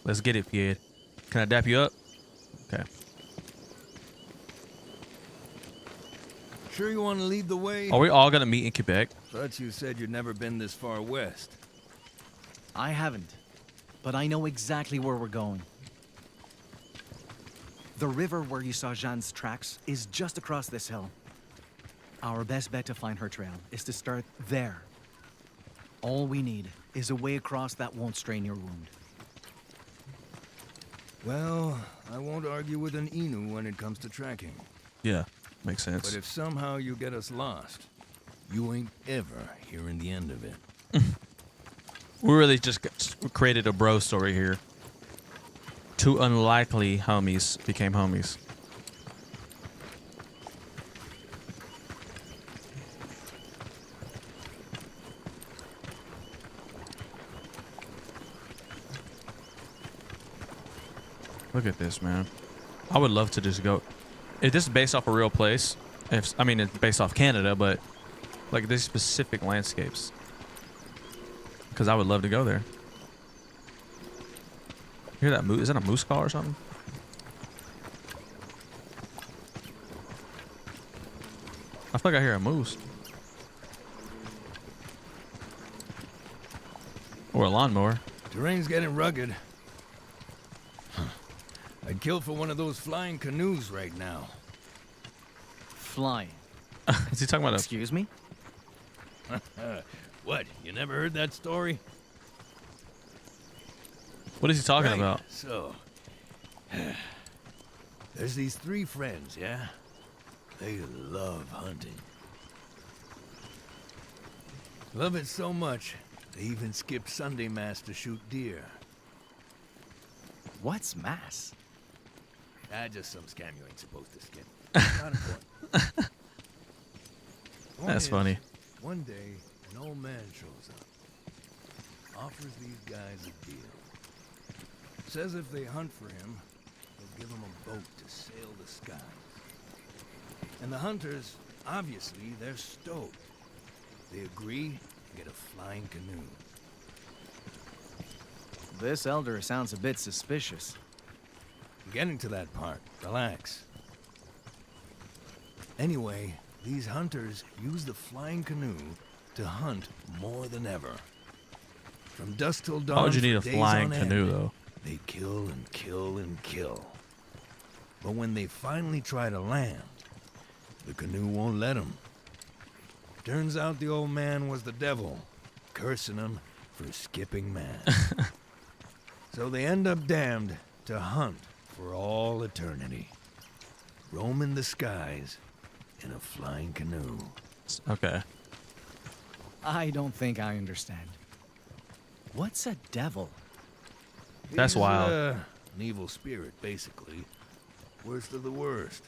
Let's get it, Pierre. Can I dap you up? Okay. Sure you want to lead the way? Are we all gonna meet in Quebec? Thought you said you'd never been this far west. I haven't, but I know exactly where we're going. The river where you saw Jeanne's tracks is just across this hill. Our best bet to find her trail is to start there. All we need is a way across that won't strain your wound. Well, I won't argue with an Inu when it comes to tracking. Yeah, makes sense. But if somehow you get us lost, you ain't ever hearing the end of it. We really just created a bro story here. Two unlikely homies became homies. Look at this, man. I would love to just go. If this is based off a real place, I mean it's based off Canada, but like these specific landscapes, because I would love to go there. Hear that moose? Is that a moose call or something? I feel like I hear a moose. Or a lawnmower. Terrain's getting rugged. I'd kill for one of those flying canoes right now. Flying. Is he talking about a... Excuse me? What? You never heard that story? What is he talking Right, about? So, there's these 3 friends, yeah? They love hunting. Love it so much, they even skip Sunday Mass to shoot deer. What's mass? Just some scam you ain't supposed to skip. Not important. That's funny. One day, an old man shows up. Offers these guys a deal. Says if they hunt for him, he'll give them a boat to sail the skies. And the hunters, obviously, they're stoked. They agree and get a flying canoe. This elder sounds a bit suspicious. I'm getting to that part. Relax. Anyway, these hunters use the flying canoe to hunt more than ever. From dusk till dawn. Why would you need for a days flying on end, canoe, though? They kill and kill and kill. But when they finally try to land, the canoe won't let them. Turns out the old man was the devil, cursing them for skipping mass. So they end up damned to hunt for all eternity, roaming the skies in a flying canoe. Okay. I don't think I understand. What's a devil? That's He's, wild. An evil spirit, basically. Worst of the worst.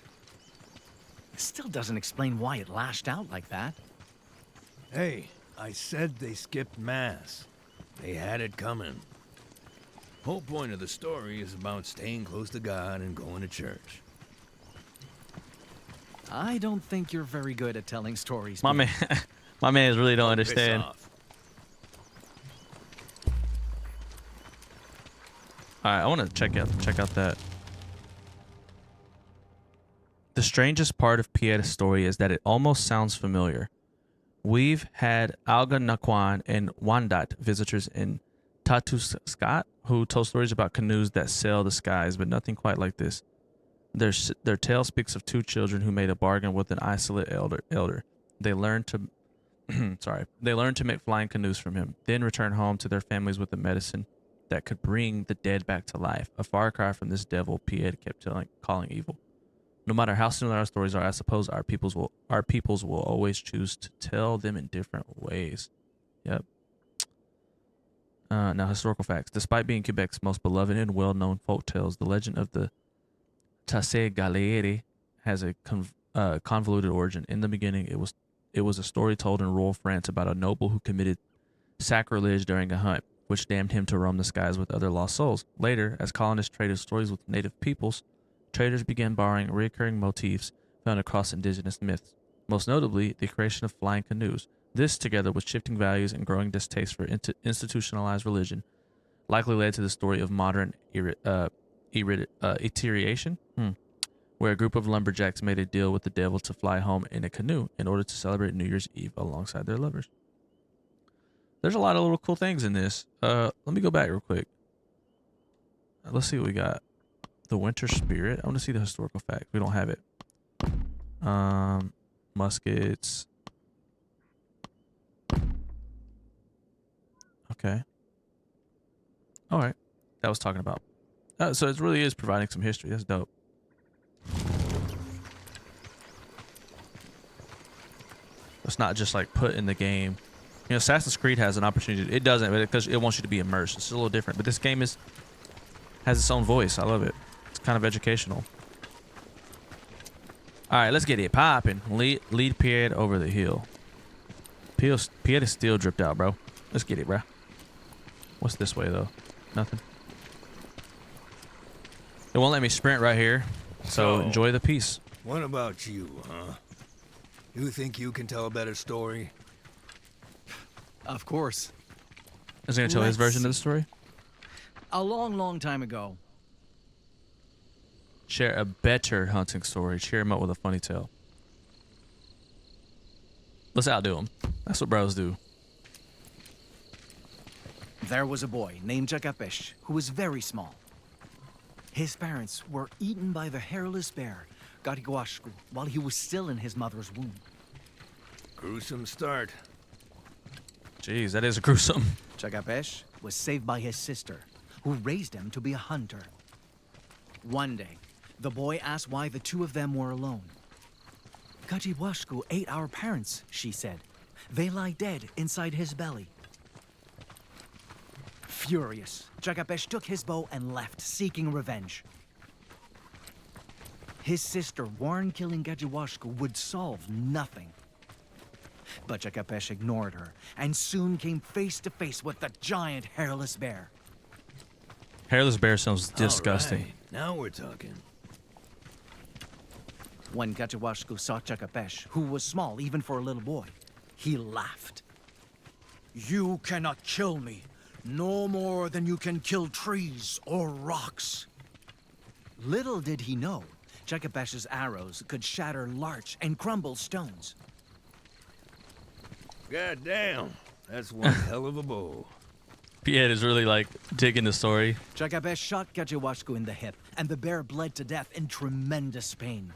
It still doesn't explain why it lashed out like that. Hey, I said they skipped mass. They had it coming. Whole point of the story is about staying close to God and going to church. I don't think you're very good at telling stories. My Pete. man, my man really don't Piss understand. off. All right, I want to check out that. The strangest part of Pieda's story is that it almost sounds familiar. We've had Algonquin and Wendat visitors in Tatuscat who told stories about canoes that sail the skies, but nothing quite like this. Their tale speaks of 2 children who made a bargain with an isolate elder. They learned to They learned to make flying canoes from him, then return home to their families with a medicine that could bring the dead back to life. A far cry from this devil Pied kept calling evil. No matter how similar our stories are, I suppose our peoples will always choose to tell them in different ways. Yep. Now, historical facts. Despite being Quebec's most beloved and well-known folk tales, the legend of the Tasse Galere has a convoluted origin. In the beginning, it was a story told in rural France about a noble who committed sacrilege during a hunt, which damned him to roam the skies with other lost souls. Later, as colonists traded stories with native peoples, traders began borrowing recurring motifs found across indigenous myths, most notably the creation of flying canoes. This, together with shifting values and growing distaste for institutionalized religion, likely led to the story of modern iteration, where a group of lumberjacks made a deal with the devil to fly home in a canoe in order to celebrate New Year's Eve alongside their lovers. There's a lot of little cool things in this. Let me go back real quick. Let's see what we got. The Winter Spirit. I want to see the historical fact. We don't have it. Muskets. Okay. All right. That was talking about. So it really is providing some history. That's dope. It's not just like put in the game. You know, Assassin's Creed has an opportunity. It doesn't, because it wants you to be immersed. It's a little different. But this game has its own voice. I love it. It's kind of educational. All right, let's get it popping. Lead Pied over the hill. Pied is still dripped out, bro. Let's get it, bro. What's this way, though? Nothing. It won't let me sprint right here. So enjoy the peace. What about you, huh? You think you can tell a better story? Of course. Is he going to tell his version of the story? A long, long time ago. Share a better hunting story. Cheer him up with a funny tale. Let's outdo him. That's what bros do. There was a boy named Jakapesh who was very small. His parents were eaten by the hairless bear, Gariguashku, while he was still in his mother's womb. Gruesome start. Jeez, that is gruesome. Jakapesh was saved by his sister, who raised him to be a hunter. One day, the boy asked why the two of them were alone. Gariguashku ate our parents, she said. They lie dead inside his belly. Furious, Jakapesh took his bow and left, seeking revenge. His sister warned killing Gariguashku would solve nothing. But Jakapesh ignored her, and soon came face to face with the giant hairless bear. Hairless bear sounds disgusting. All right, now we're talking. When Gariguashku saw Jakapesh, who was small even for a little boy, he laughed. You cannot kill me, no more than you can kill trees or rocks. Little did he know, Jakapesh's arrows could shatter larch and crumble stones. God damn, that's one hell of a bow. Piet is really like digging the story. Jakapesh shot Gariguashku in the hip, and the bear bled to death in tremendous pain.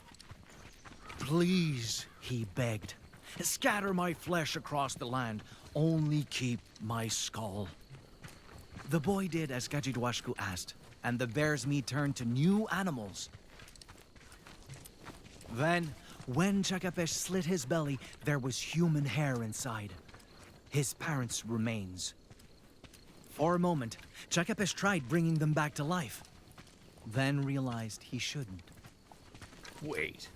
Please, he begged, scatter my flesh across the land, only keep my skull. The boy did as Gariguashku asked, and the bear's meat turned to new animals. Then, when Jakapesh slit his belly, there was human hair inside. His parents' remains. For a moment, Jakapesh tried bringing them back to life, then realized he shouldn't. Wait,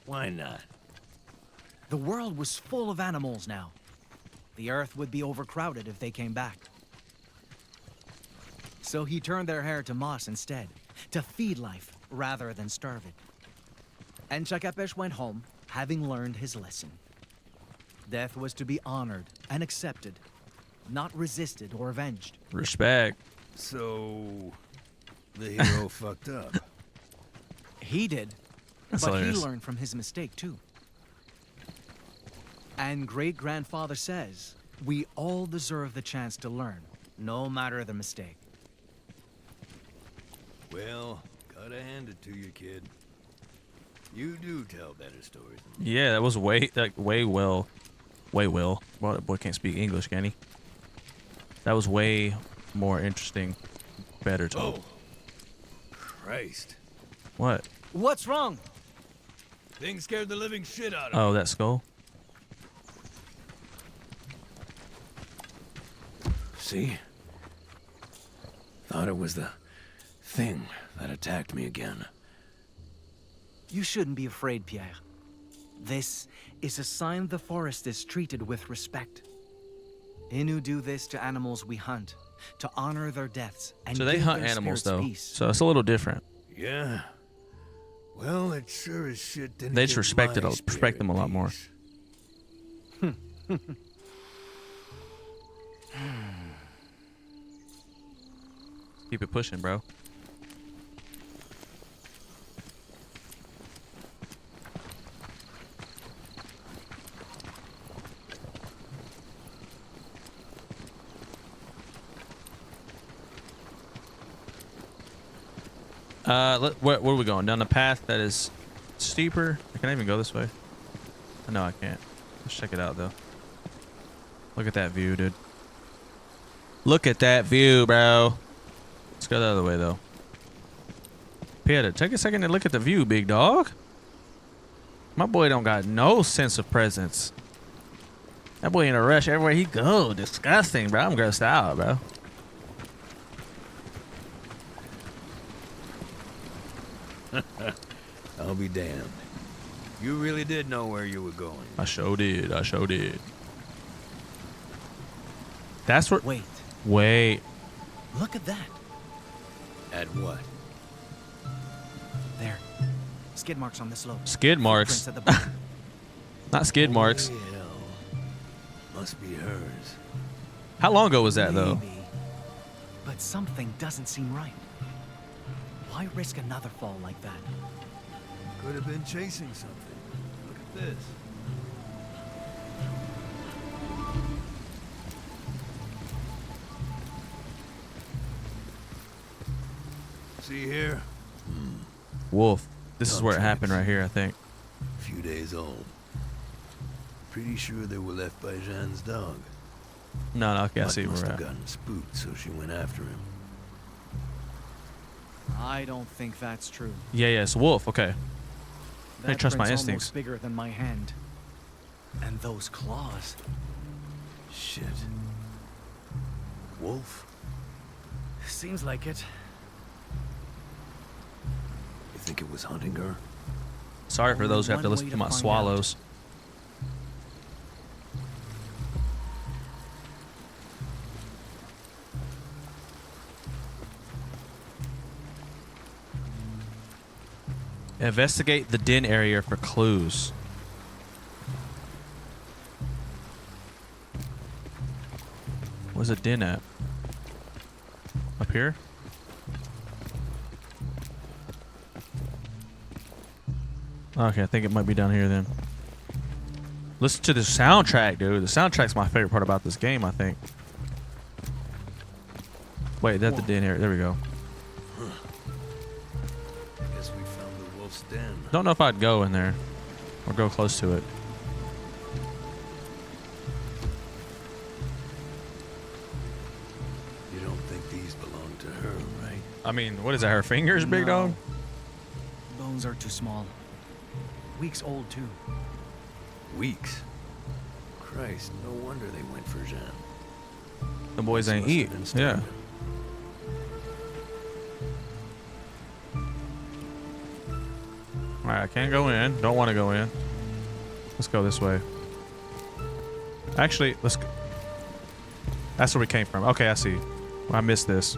why not? The world was full of animals now. The earth would be overcrowded if they came back. So he turned their hair to moss instead, to feed life rather than starve it. And Jakapesh went home, having learned his lesson. Death was to be honored and accepted, not resisted or avenged. Respect. So, the hero fucked up. He did, That's but hilarious. he learned from his mistake too. And great-grandfather says, we all deserve the chance to learn, no matter the mistake. Well, gotta hand it to you, kid. You do tell better stories than Yeah, that was way well. Well, the boy can't speak English, can he? That was way more interesting, better told. Oh, Christ. What? What's wrong? Thing scared the living shit out of Oh, me. that skull? See? Thought it was the thing that attacked me again. You shouldn't be afraid, Pierre. This is a sign the forest is treated with respect. Innu do this to animals we hunt, to honor their deaths and So they give hunt their animals, spirits though. peace. So it's a little different. Yeah. Well, it sure as shit didn't They just give respect my respect them a lot more. peace. Keep it pushing, bro. Where are we going? Down the path that is steeper? Can I even go this way? No, I can't. Let's check it out, though. Look at that view, dude. Look at that view, bro. Let's go the other way, though. Peter, take a second and look at the view, big dog. My boy don't got no sense of presence. That boy in a rush everywhere he go. Disgusting, bro. I'm grossed out, bro. I'll be damned. You really did know where you were going. I sure did. I sure did. That's where... Wait, Wait. look at that. At what? There. Skid marks on the slope. Skid marks. Footprints at the bottom. Not skid marks. Holy hell. Must be hers. How long ago was that, though? Maybe. But something doesn't seem right. Why risk another fall like that? Could have been chasing something. Look at this. See here? Wolf. This is Dog where it tracks. happened right here, I think. A few days old. Pretty sure they were left by Jeanne's dog. No, okay, I Mutt see where must we're have at. gotten spooked, so she went after him. I don't think that's true. Yeah, it's wolf. Okay. I That trust my print's instincts. almost bigger than my hand. And those claws. Shit. Wolf? Seems like it. You think it was hunting her? Sorry for Only those who have to one listen way to to my find swallows. Investigate the den area for clues. Where's the den at? Up here? Okay, I think it might be down here then. Listen to the soundtrack, dude. The soundtrack's my favorite part about this game, I think. Wait, that's the den area. There we go. Guess we found the wolf's den. Don't know if I'd go in there or go close to it. You don't think these belong to her, right? I mean, what is that? Her fingers, big No. dog? Bones are too small. Weeks old, too. Weeks. Christ, no wonder they went for Jeanne. The boys ain't Must have eat. been Yeah. starving. Alright, I can't go in. Don't want to go in. Let's go this way. Actually, let's go. That's where we came from. Okay, I see. I missed this.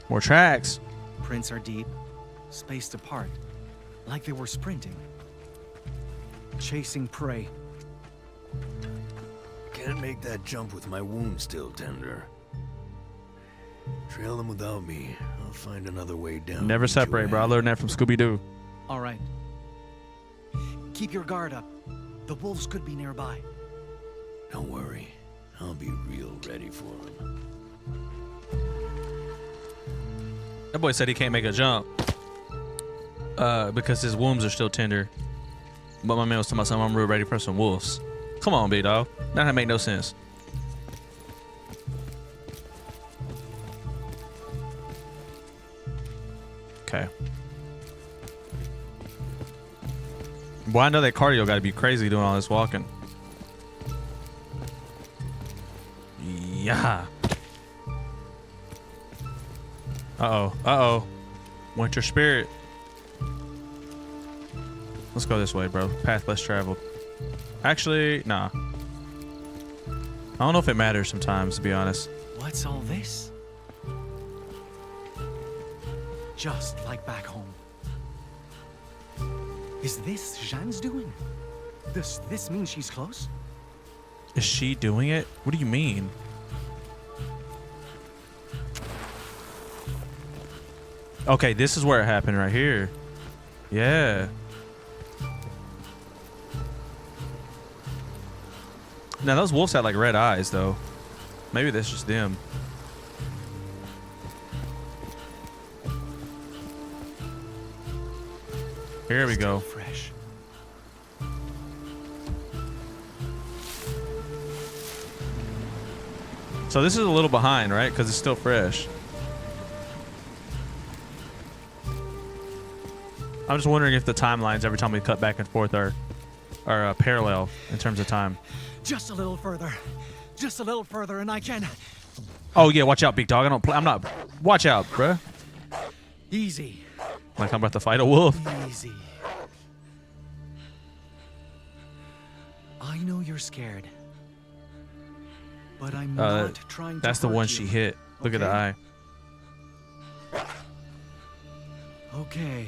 More tracks. Prints are deep, spaced apart, like they were sprinting. Chasing prey. Can't make that jump with my wound still tender. Trail them without me. I'll find another way down. Never Meet you separate, bro. I ahead. learned that from Scooby-Doo. All right. Keep your guard up. The wolves could be nearby. Don't worry. I'll be real ready for them. That boy said he can't make a jump. Because his wounds are still tender. But my man was talking about something. I'm real ready for some wolves. Come on, big dog. That make no sense. Okay. Boy, I know that cardio got to be crazy doing all this walking. Yeah. Uh-oh. Uh-oh. Winter spirit. Let's go this way, bro. Path less traveled. Actually, nah. I don't know if it matters sometimes, to be honest. What's all this? Just like back home. Is this Jeanne's doing? Does this mean she's close? Is she doing it? What do you mean? Okay, this is where it happened right here. Yeah. Now, those wolves had like red eyes, though. Maybe that's just them. Here we go. Fresh. So this is a little behind, right? Because it's still fresh. I'm just wondering if the timelines every time we cut back and forth are parallel in terms of time. Just a little further. Just a little further and I can... Oh yeah, watch out, big dog. I don't play. I'm not. Watch out, bruh. Easy. Like I'm about to fight a wolf. Easy. I know you're scared. But I'm not trying to That's the hurt one you, she hit. Look at the eye. Okay.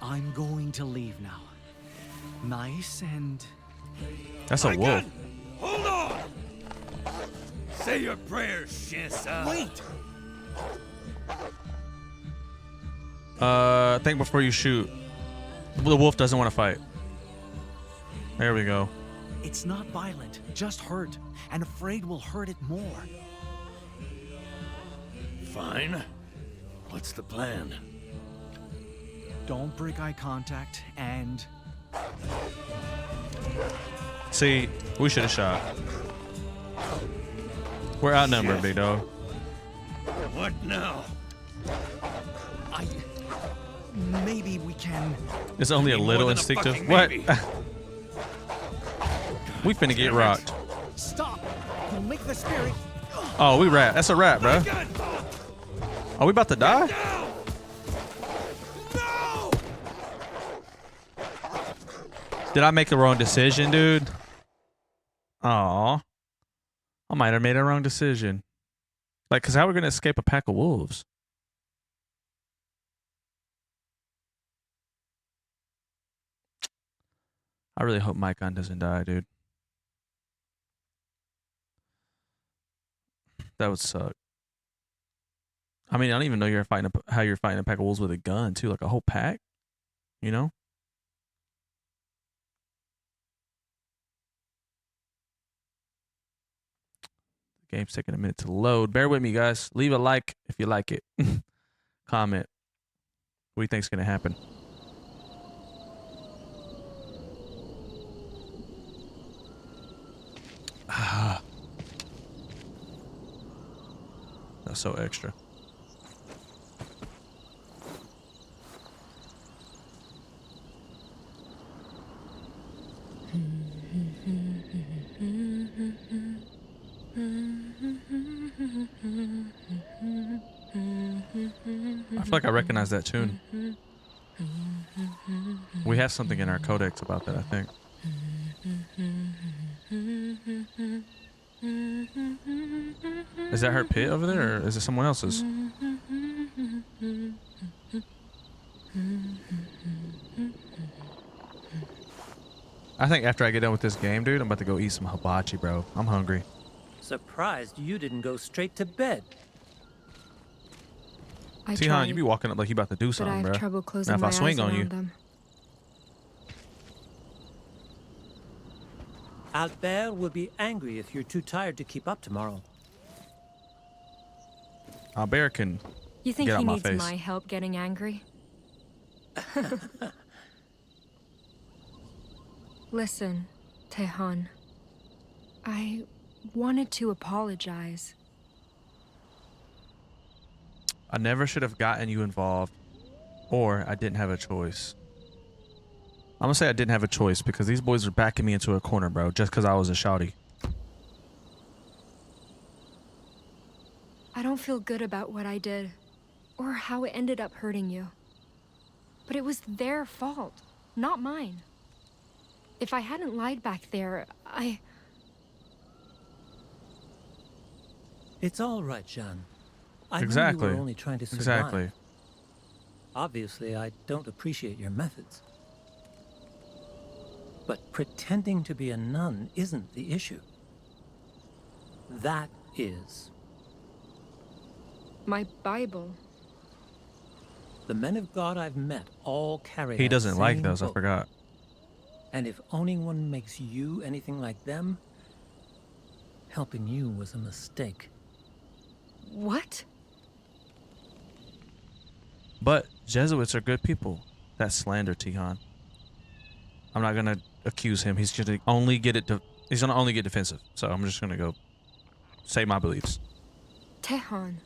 I'm going to leave now. Nice and... That's a wolf. Hold on! Say your prayers, Shinsa. Wait! Think before you shoot. The wolf doesn't want to fight. There we go. It's not violent, just hurt. And afraid will hurt it more. Fine. What's the plan? Don't break eye contact and... See, we should have shot. We're outnumbered, big dog. What now? Maybe we can... It's only a little instinctive. What? We finna get rocked. Stop! You'll make the spirit... Oh, we rap. That's a rap, bro. Are we about to die? No! Did I make a wrong decision, dude? Aw. I might have made a wrong decision. Like, because how are we going to escape a pack of wolves? I really hope my gun doesn't die, dude. That would suck. I mean, I don't even know how you're fighting a pack of wolves with a gun, too. Like a whole pack, you know? The game's taking a minute to load. Bear with me, guys. Leave a like if you like it. Comment. What do you think's going to happen? That's so extra. I feel like I recognize that tune. We have something in our codex about that, I think. Is that her pit over there, or is it someone else's? I think after I get done with this game, dude, I'm about to go eat some hibachi, bro. I'm hungry. Surprised you didn't go straight to bed. Tihan, you be walking up like you about to do but something, I have bro. trouble closing Now if my I swing eyes on you, around them. Albert will be angry if you're too tired to keep up tomorrow. Albert can You think get out he my needs face. my help getting angry? Listen, Tehan. I wanted to apologize. I never should have gotten you involved, or I didn't have a choice. I'm gonna say I didn't have a choice because these boys are backing me into a corner, bro, just because I was a shouty. I don't feel good about what I did, or how it ended up hurting you. But it was their fault, not mine. If I hadn't lied back there, It's all right, Jean. I know Exactly. you were only trying to survive. Exactly. Obviously, I don't appreciate your methods. But pretending to be a nun isn't the issue. That is. My Bible. The men of God I've met all carry He that doesn't like same those, I book. forgot. And if owning one makes you anything like them, helping you was a mistake. What? But Jesuits are good people. That's slander, Tihan. I'm not gonna accuse him. He's gonna only get defensive. So I'm just gonna go say my beliefs. Tehan.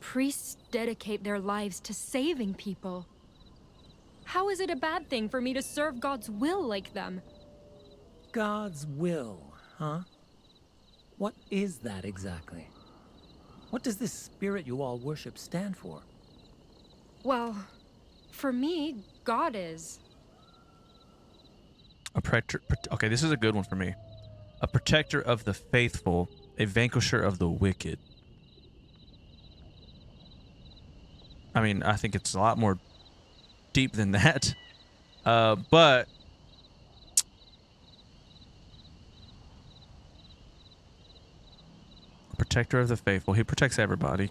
Priests dedicate their lives to saving people. How is it a bad thing for me to serve God's will like them? God's will, huh? What is that exactly? What does this spirit you all worship stand for? Well, for me, God is. Okay, this is a good one for me. A protector of the faithful, a vanquisher of the wicked. I mean, I think it's a lot more deep than that. But a protector of the faithful. He protects everybody.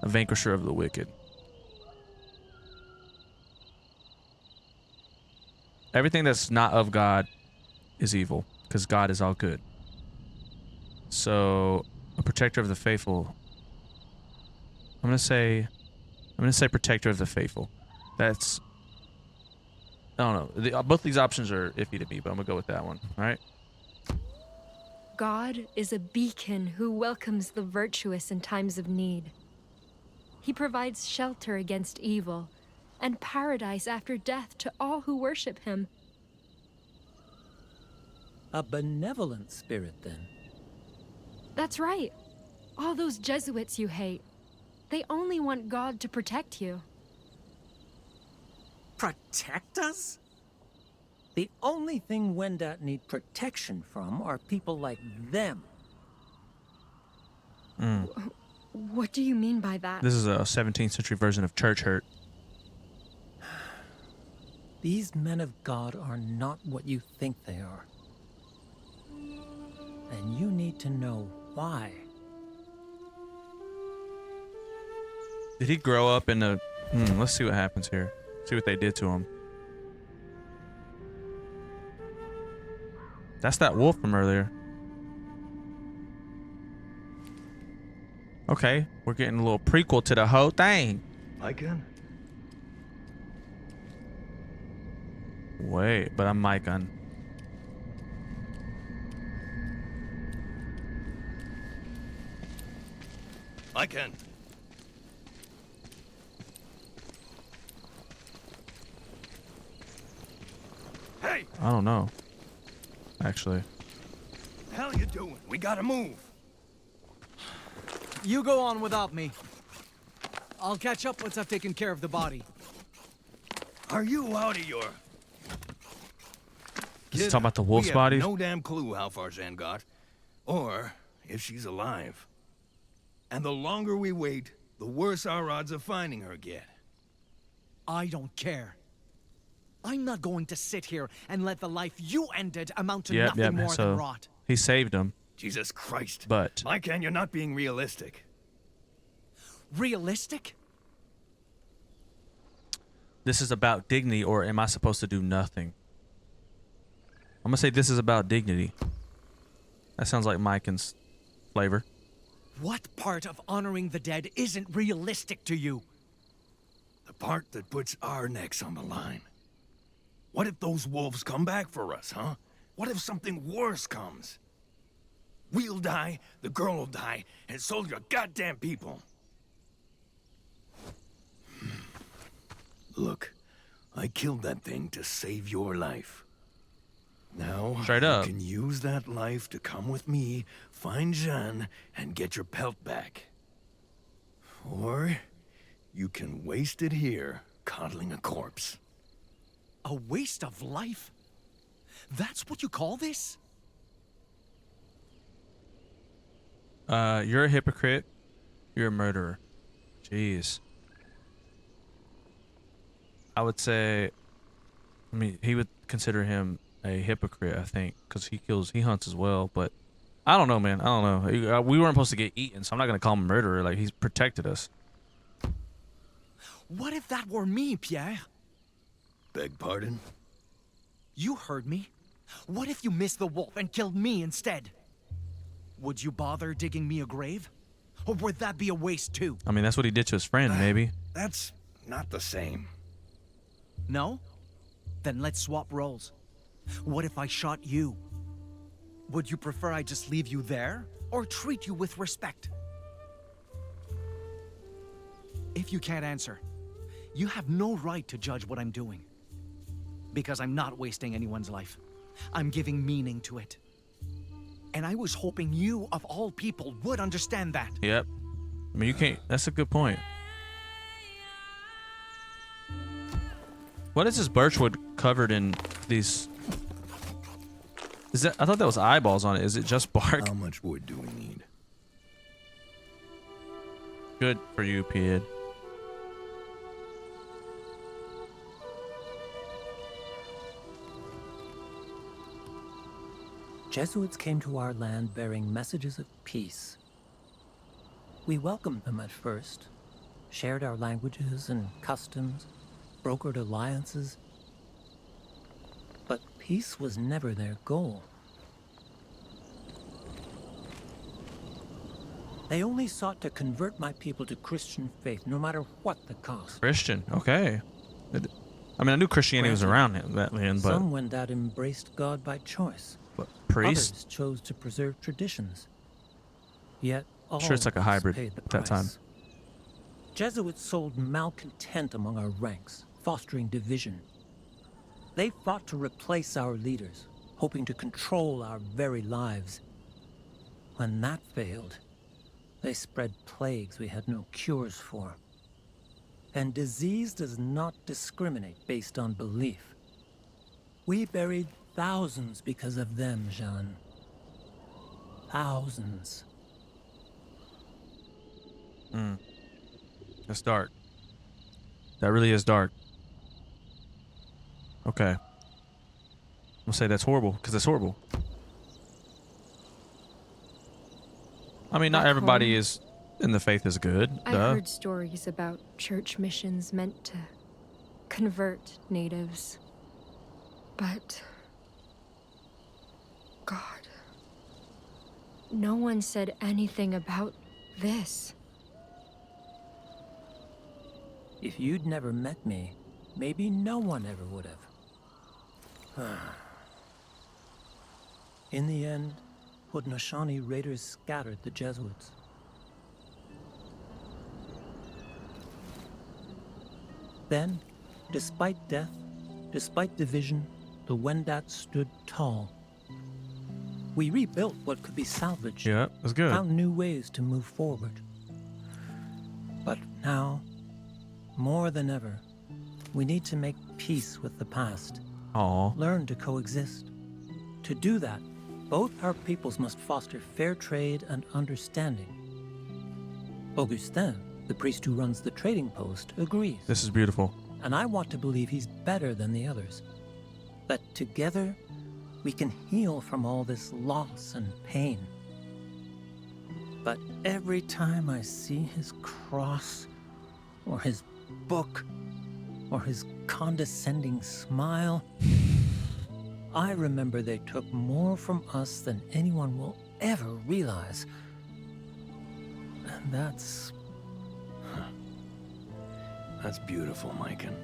A vanquisher of the wicked. Everything that's not of God is evil because God is all good. So, a protector of the faithful. I'm gonna say protector of the faithful. That's, I don't know. Both these options are iffy to me, but I'm gonna go with that one. All right. God is a beacon who welcomes the virtuous in times of need. He provides shelter against evil and paradise after death to all who worship him. A benevolent spirit, then. That's right. All those Jesuits you hate, they only want God to protect you. Protect us? The only thing Wendat need protection from are people like them. What do you mean by that? This is a 17th century version of church hurt. These men of God are not what you think they are. And you need to know why. Did he grow up in a... let's see what happens here. See what they did to him. That's that wolf from earlier. Okay, we're getting a little prequel to the whole thing. I can. Wait, but I'm Micah. I can. Hey! I don't know. Actually. The hell you doing? We gotta move. You go on without me. I'll catch up once I've taken care of the body. Are you out of your... Is he talking about the wolf's we have bodies? no damn clue how far Zan got, or if she's alive. And the longer we wait, the worse our odds of finding her get. I don't care. I'm not going to sit here and let the life you ended amount to nothing more than rot. He saved him. Jesus Christ. But... Micah, you're not being realistic. Realistic? This is about dignity, or am I supposed to do nothing? I'm gonna say this is about dignity. That sounds like Micah's flavor. What part of honoring the dead isn't realistic to you? The part that puts our necks on the line. What if those wolves come back for us, huh? What if something worse comes? We'll die, the girl will die, and so will your goddamn people. Look, I killed that thing to save your life. Now, Straight up. you can use that life to come with me, find Jeanne, and get your pelt back. Or you can waste it here, coddling a corpse. A waste of life? That's what you call this? You're a hypocrite. You're a murderer. Jeez. I would say... I mean, he would consider him a hypocrite, I think, because he hunts as well, but... I don't know, man. I don't know. We weren't supposed to get eaten, so I'm not going to call him a murderer. Like, he's protected us. What if that were me, Pierre? Beg pardon? You heard me. What if you missed the wolf and killed me instead? Would you bother digging me a grave? Or would that be a waste too? I mean, that's what he did to his friend, maybe. That's not the same. No? Then let's swap roles. What if I shot you? Would you prefer I just leave you there, or treat you with respect? If you can't answer, you have no right to judge what I'm doing. Because I'm not wasting anyone's life. I'm giving meaning to it. And I was hoping you, of all people, would understand that. Yep. I mean, you can't... That's a good point. What is this birchwood covered in these... Is that... I thought that was eyeballs on it. Is it just bark? How much wood do we need? Good for you, Pied. Jesuits came to our land bearing messages of peace. We welcomed them at first, shared our languages and customs, brokered alliances. But Peace was never their goal. They only sought to convert my people to Christian faith, no matter what the cost. Christian, okay. I mean, I knew Christianity was around that then, but Some Wendat embraced God by choice. priests. Others chose to preserve traditions. Yet all Sure, it's like a of us hybrid paid the at that time. price. Jesuits sowed malcontent among our ranks, fostering division. They fought to replace our leaders, hoping to control our very lives. When that failed, they spread plagues we had no cures for. And disease does not discriminate based on belief. We buried thousands because of them, Jean. Thousands. That's dark. That really is dark. Okay. I'll say that's horrible, because it's horrible. I mean, not Back everybody home, is in the faith is good. I Duh. heard stories about church missions meant to convert natives. But... God... No one said anything about this. If you'd never met me, maybe no one ever would have. In the end, Haudenosaunee raiders scattered the Jesuits. Then, despite death, despite division, the Wendat stood tall. We rebuilt what could be salvaged. Yeah, that's good. Found new ways to move forward. But now, more than ever, we need to make peace with the past. Aw. Learn to coexist. To do that, both our peoples must foster fair trade and understanding. Augustin, the priest who runs the trading post, agrees. This is beautiful. And I want to believe he's better than the others. That together, we can heal from all this loss and pain. But every time I see his cross, or his book, or his condescending smile, I remember they took more from us than anyone will ever realize. And that's... That's beautiful, Mikan.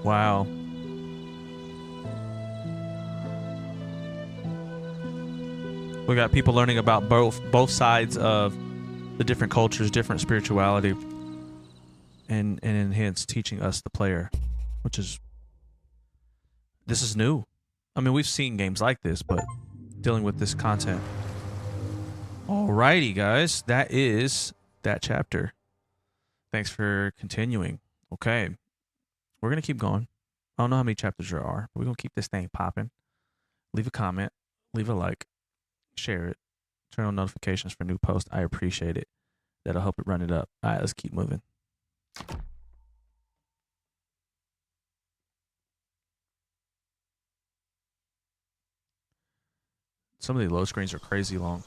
Wow. We got people learning about both sides of the different cultures, different spirituality, and hence teaching us the player, which is, this is new. I mean, we've seen games like this, but dealing with this content. Alrighty, guys, that is that chapter. Thanks for continuing. Okay, we're gonna keep going. I don't know how many chapters there are, but we're gonna keep this thing popping. Leave a comment, leave a like, share it, turn on notifications for new posts. I appreciate it. That'll help it run it up. All right, let's keep moving. Some of the load screens are crazy long.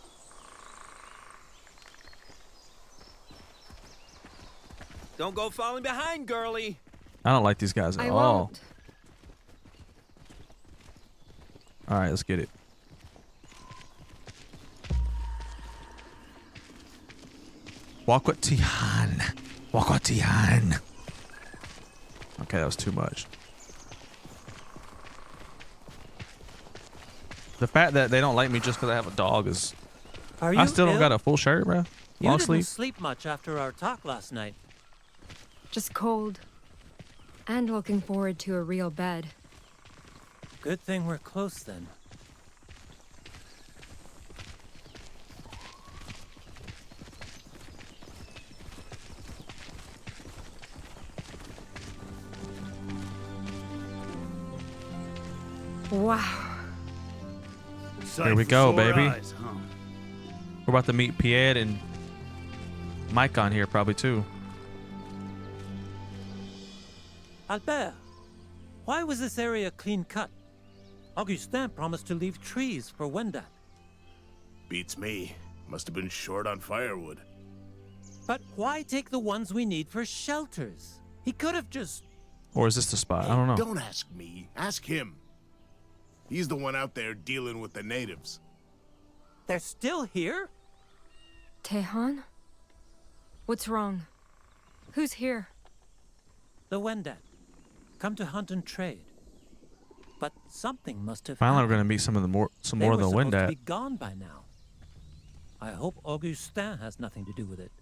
Don't go falling behind, girlie. I don't like these guys at I all. won't. All right, let's get it. Wakwatian. Wakwatian. Okay, that was too much. The fact that they don't like me just because I have a dog is... Are you I still don't ill? got a full shirt, bro. You Long didn't sleeve. sleep much after our talk last night. Just cold. And looking forward to a real bed. Good thing we're close then. Wow. Here we go, baby. Eyes, huh? We're about to meet Pierre and Mike on here probably too. Albert, why was this area clean cut? Augustin promised to leave trees for Wendat. Beats me. Must have been short on firewood. But why take the ones we need for shelters? He could have just... Or is this the spot? I don't know. Don't ask me. Ask him. He's the one out there dealing with the natives. They're still here? Tehan? What's wrong? Who's here? The Wendat. Come to hunt and trade. But something must have Finally, we're happened. gonna meet some more They of were the supposed to Wendat. be gone by now. I hope Augustin has nothing to do with it.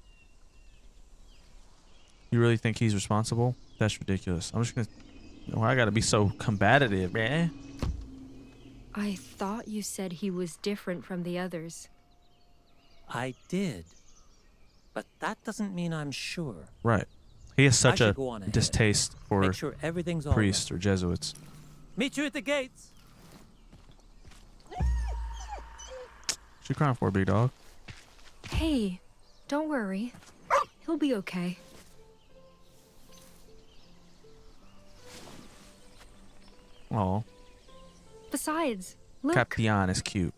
You really think he's responsible? That's ridiculous. I'm just gonna. Oh, I gotta be so combative, man. I thought you said he was different from the others. I did. But that doesn't mean I'm sure. Right. He has such I a should go on ahead. distaste for Make sure everything's all priests or Jesuits. right. Meet you at the gates. What you crying for, big dog? Hey, don't worry. He'll be okay. Oh, Besides, look. Captain is cute.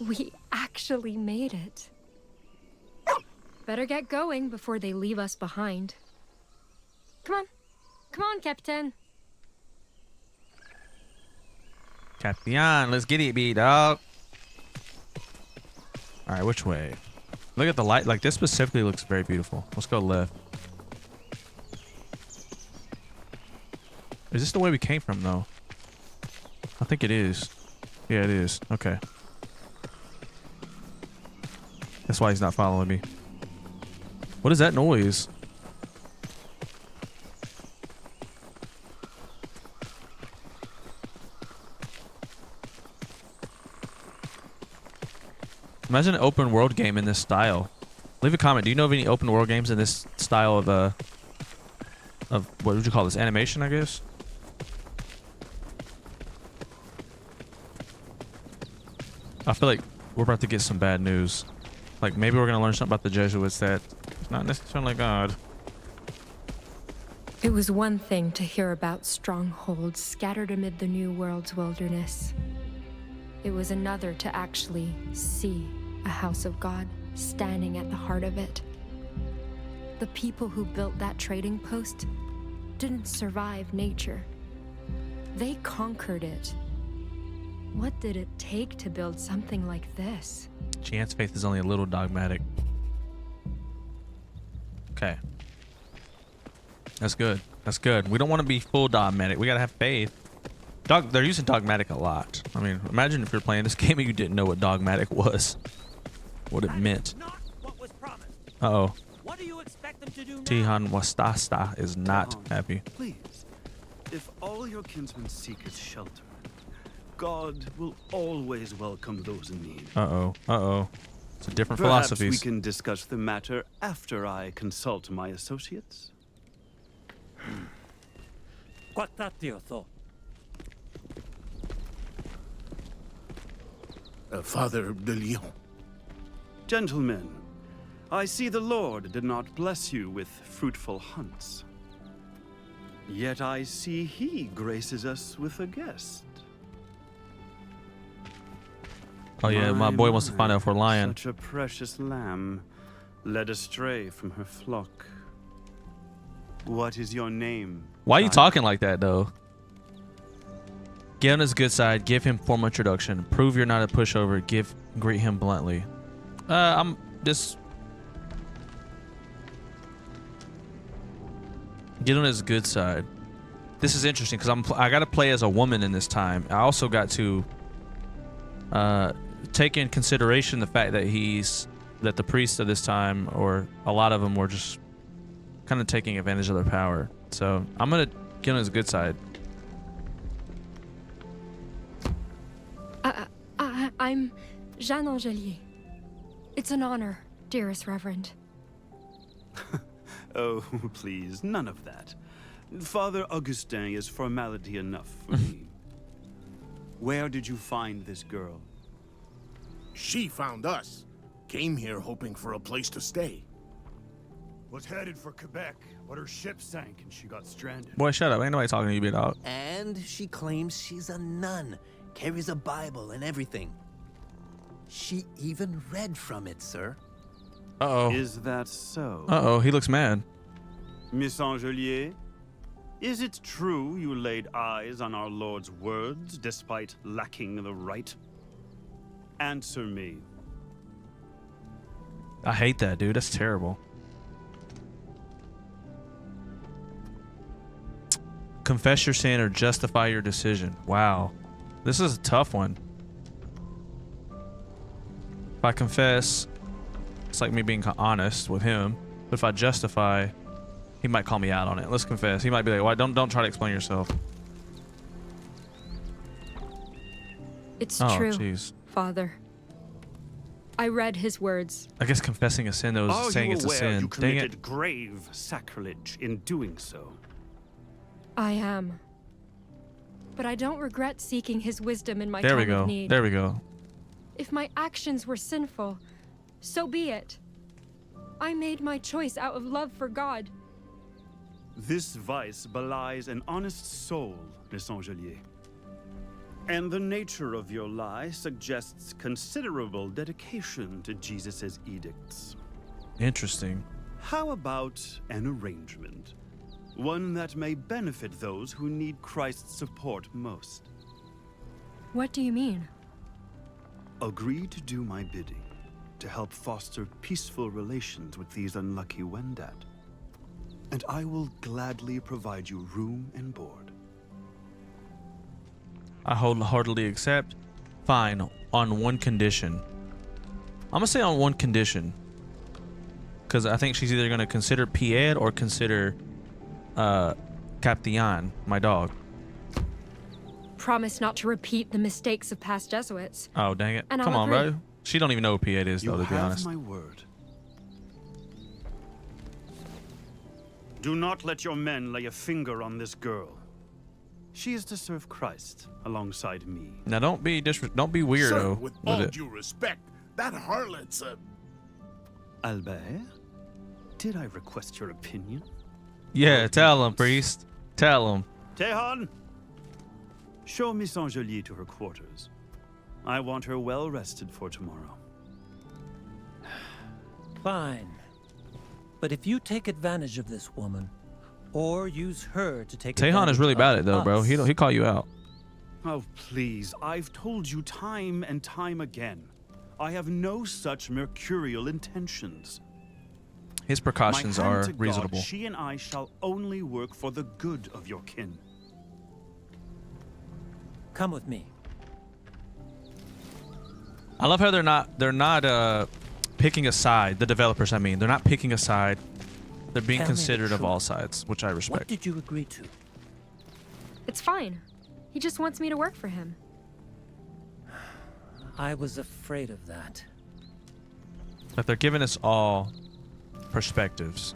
We actually made it. Better get going before they leave us behind. Come on. Come on, Captain. Captain, let's get it, big dog. All right, which way? Look at the light. Like, this specifically looks very beautiful. Let's go left. Is this the way we came from, though? I think it is. Yeah, it is. Okay. That's why he's not following me. What is that noise? Imagine an open world game in this style. Leave a comment. Do you know of any open world games in this style of what would you call this? Animation, I guess? I feel like we're about to get some bad news. Like, maybe we're going to learn something about the Jesuits that is not necessarily God. It was one thing to hear about strongholds scattered amid the New World's wilderness. It was another to actually see a house of God standing at the heart of it. The people who built that trading post didn't survive nature. They conquered it. What did it take to build something like this? Chance faith is only a little dogmatic. Okay. That's good. That's good. We don't want to be full dogmatic. We got to have faith. They're using dogmatic a lot. I mean, imagine if you're playing this game and you didn't know what dogmatic was. What it meant. Uh-oh. What do you expect them to do now? Tihan Wastasta is not happy. Please, if all your kinsmen seek is shelter, God will always welcome those in need. Uh-oh. Uh-oh. It's a different Perhaps philosophies. we can discuss the matter after I consult my associates. Quattatio. Father de Leon. Gentlemen, I see the Lord did not bless you with fruitful hunts. Yet I see he graces us with a guest. Oh yeah, my boy wants to find out if we're lying. Such a precious lamb, led astray from her flock. What is your name? Why are you child? talking like that, though? Get on his good side. Give him formal introduction. Prove you're not a pushover. Greet him bluntly. I'm just... Get on his good side. This is interesting because I got to play as a woman in this time. I also got to take in consideration the fact that the priests of this time, or a lot of them, were just kind of taking advantage of their power. So I'm gonna get on his good side. I'm Jeanne Angelier. It's an honor, dearest Reverend. Oh, please, none of that. Father Augustin is formality enough for me. Where did you find this girl? She found us. Came here hoping for a place to stay. Was headed for Quebec, but her ship sank and she got stranded. Boy, shut up. Ain't nobody talking to you, big dog. And she claims she's a nun, carries a Bible and everything. She even read from it, sir. Uh-oh. Is that so? Uh-oh, he looks mad. Miss Angelier, is it true you laid eyes on our Lord's words despite lacking the right? Answer me. I hate that, dude. That's terrible. Confess your sin or justify your decision. Wow. This is a tough one. If I confess, it's like me being honest with him. But if I justify, he might call me out on it. Let's confess. He might be like, "Why? Don't try to explain yourself." It's Oh, true, jeez. Father. I read his words. I guess confessing a sin, though, is saying it's a sin. You Dang committed it. grave sacrilege in doing so? I am. But I don't regret seeking his wisdom in my There we time of go. need. There we go. If my actions were sinful, so be it. I made my choice out of love for God. This vice belies an honest soul, Miss Angelier. And the nature of your lie suggests considerable dedication to Jesus' edicts. Interesting. How about an arrangement? One that may benefit those who need Christ's support most. What do you mean? Agree to do my bidding, to help foster peaceful relations with these unlucky Wendat. And I will gladly provide you room and board. I wholeheartedly accept. Fine, on one condition. I'm gonna say on one condition, because I think she's either gonna consider Pierre or consider Captain, my dog. Promise not to repeat the mistakes of past Jesuits. Oh, dang it. And Come I'll on, agree. bro. She don't even know who Pierre is, You though, to be have honest. my word. Do not let your men lay a finger on this girl. She is to serve Christ alongside me. Now, don't be Sir, weirdo with with all it. due respect, that harlot's a... Albert, did I request your opinion? Yeah, tell him, priest. Tell him. Tehan, show Miss Angelier to her quarters. I want her well rested for tomorrow. Fine. But if you take advantage of this woman, or use her to take Tehan advantage is really bad at of it, though, bro. us, He call you out. Oh, please. I've told you time and time again. I have no such mercurial intentions. His precautions My hand are to God, reasonable. she and I shall only work for the good of your kin. come with me. I love how they're not picking a side. The developers, I mean, they're not picking a side. They're being Tell me the considerate of truth. all sides, which I respect. What did you agree to? It's fine. He just wants me to work for him. I was afraid of that. But they're giving us all perspectives.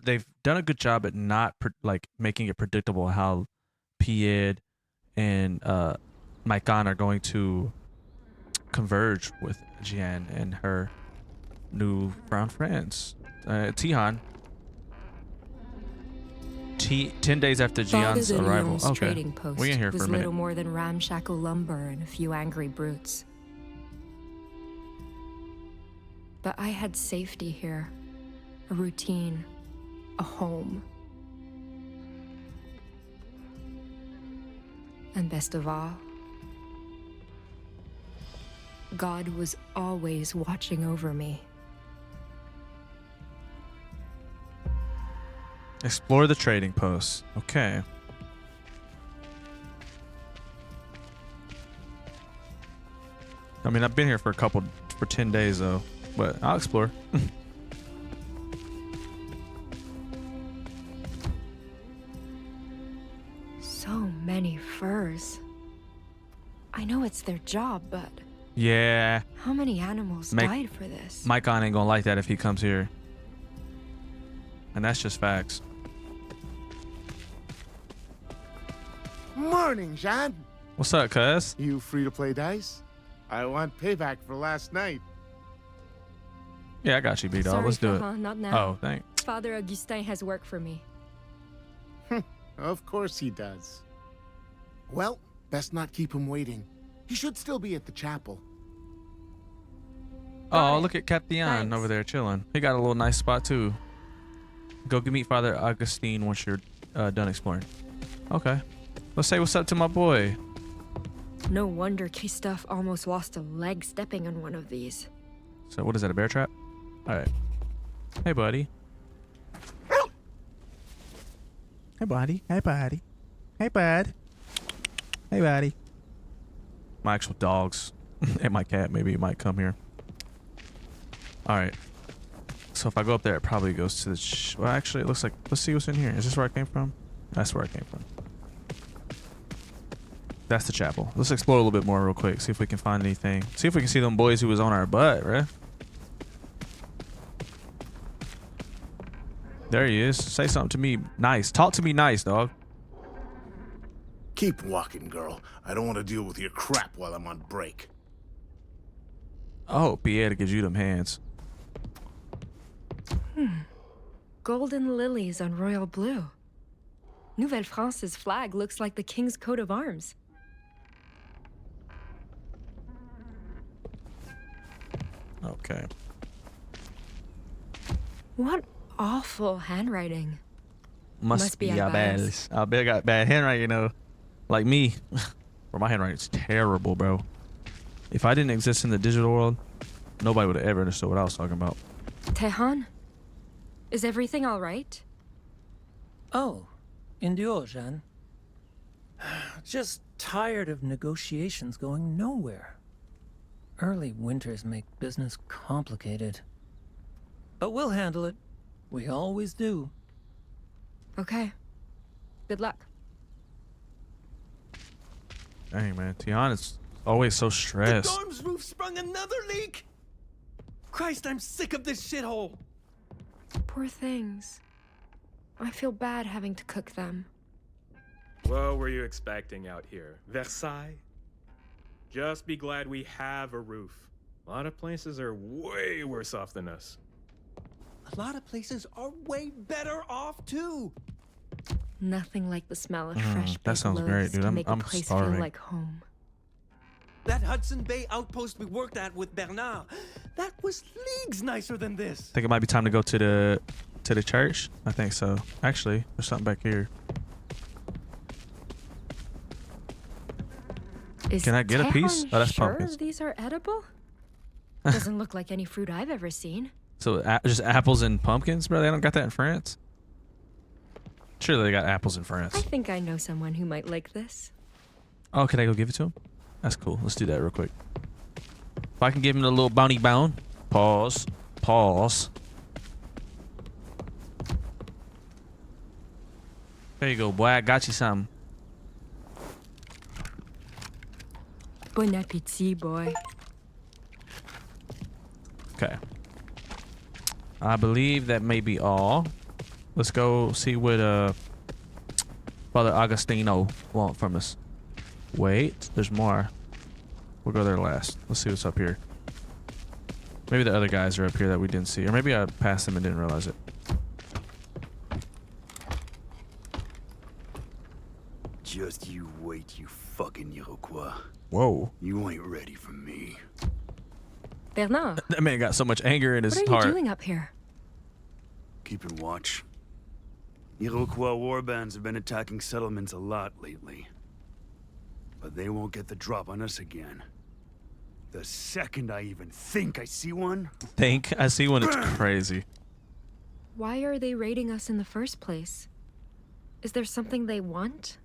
They've done a good job at not making it predictable how Pierre and Maikan are going to converge with Jian and her new brown friends. Tihan. 10 days after Jian's Father arrival. Leon's Okay, trading post we're in here for was a minute. little more than ramshackle lumber and a few angry brutes. But I had safety here, a routine, a home. And best of all, God was always watching over me. Explore the trading post. Okay. I mean, I've been here for 10 days though, but I'll explore. So many furs. I know it's their job, but Yeah, how many animals died for this? Maikan ain't gonna like that if he comes here. And that's just facts. Morning, Jean. What's up, cuz? You free to play dice? I want payback for last night. Yeah, I got you, B-Dog. Sorry, Let's do it. Ferrand, not now. Oh, thanks. Father Augustin has work for me. Of course he does. Well, best not keep him waiting. He should still be at the chapel. Oh, look at Captain Thanks. over there chilling. He got a little nice spot too. Go meet Father Augustine once you're done exploring. Okay. Let's say what's up to my boy. No wonder Christophe almost lost a leg stepping on one of these. So what is that, a bear trap? Alright. Hey buddy. Hey buddy. Hey buddy. Hey bud. Hey buddy. My actual dogs and my cat maybe might come here. Alright. So if I go up there, it probably goes to the... well, actually, it looks like... let's see what's in here. Is this where I came from? That's where I came from. That's the chapel. Let's explore a little bit more real quick. See if we can find anything. See if we can see them boys who was on our butt, right? There he is. Say something to me nice. Talk to me nice, dog. Keep walking, girl. I don't want to deal with your crap while I'm on break. Oh, Pierre gives you them hands. Golden lilies on royal blue. Nouvelle France's flag looks like the king's coat of arms. Okay. What awful handwriting. Must be Albert's. I bet I got bad handwriting, you know. Like me. Bro, my handwriting's terrible, bro. If I didn't exist in the digital world, nobody would have ever understood what I was talking about. Tehan, is everything all right? Oh, endure, Jeanne. Just tired of negotiations going nowhere. Early winters make business complicated. But we'll handle it. We always do. Okay. Good luck. Dang, man. Tiana's always so stressed. The dorm's roof sprung another leak! Christ, I'm sick of this shithole! Poor things. I feel bad having to cook them. What were you expecting out here? Versailles? Just be glad we have a roof. A lot of places are way worse off than us. A lot of places are way better off too. Nothing like the smell of fresh that baked sounds loaves great, dude. to I'm make a place starving. feel like home. That Hudson Bay outpost we worked at with Bernard, that was leagues nicer than this. Think it might be time to go to the church? I think so. Actually, there's something back here. Can I get a piece? Tehan Oh, that's sure pumpkins. these are edible? Doesn't look like any fruit I've ever seen. So just apples and pumpkins, bro? They don't got that in France? Surely they got apples in I France. think I know someone who might like this. Oh, can I go give it to him? That's cool. Let's do that real quick. If I can give him a little bounty bone. Pause. Pause. There you go, boy. I got you something. Bon appétit, boy. Okay. I believe that may be all. Let's go see what Father Agostino want from us. Wait, there's more. We'll go there last. Let's see what's up here. Maybe the other guys are up here that we didn't see. Or maybe I passed them and didn't realize it. Just you wait, you fucking Iroquois. Whoa. You ain't ready for me. Bernard, That man got so much anger in his what are heart. you doing up here? Keeping watch. Iroquois warbands have been attacking settlements a lot lately. But they won't get the drop on us again. The second I even think I see one... Think I see one. It's crazy. Why are they raiding us in the first place? Is there something they want?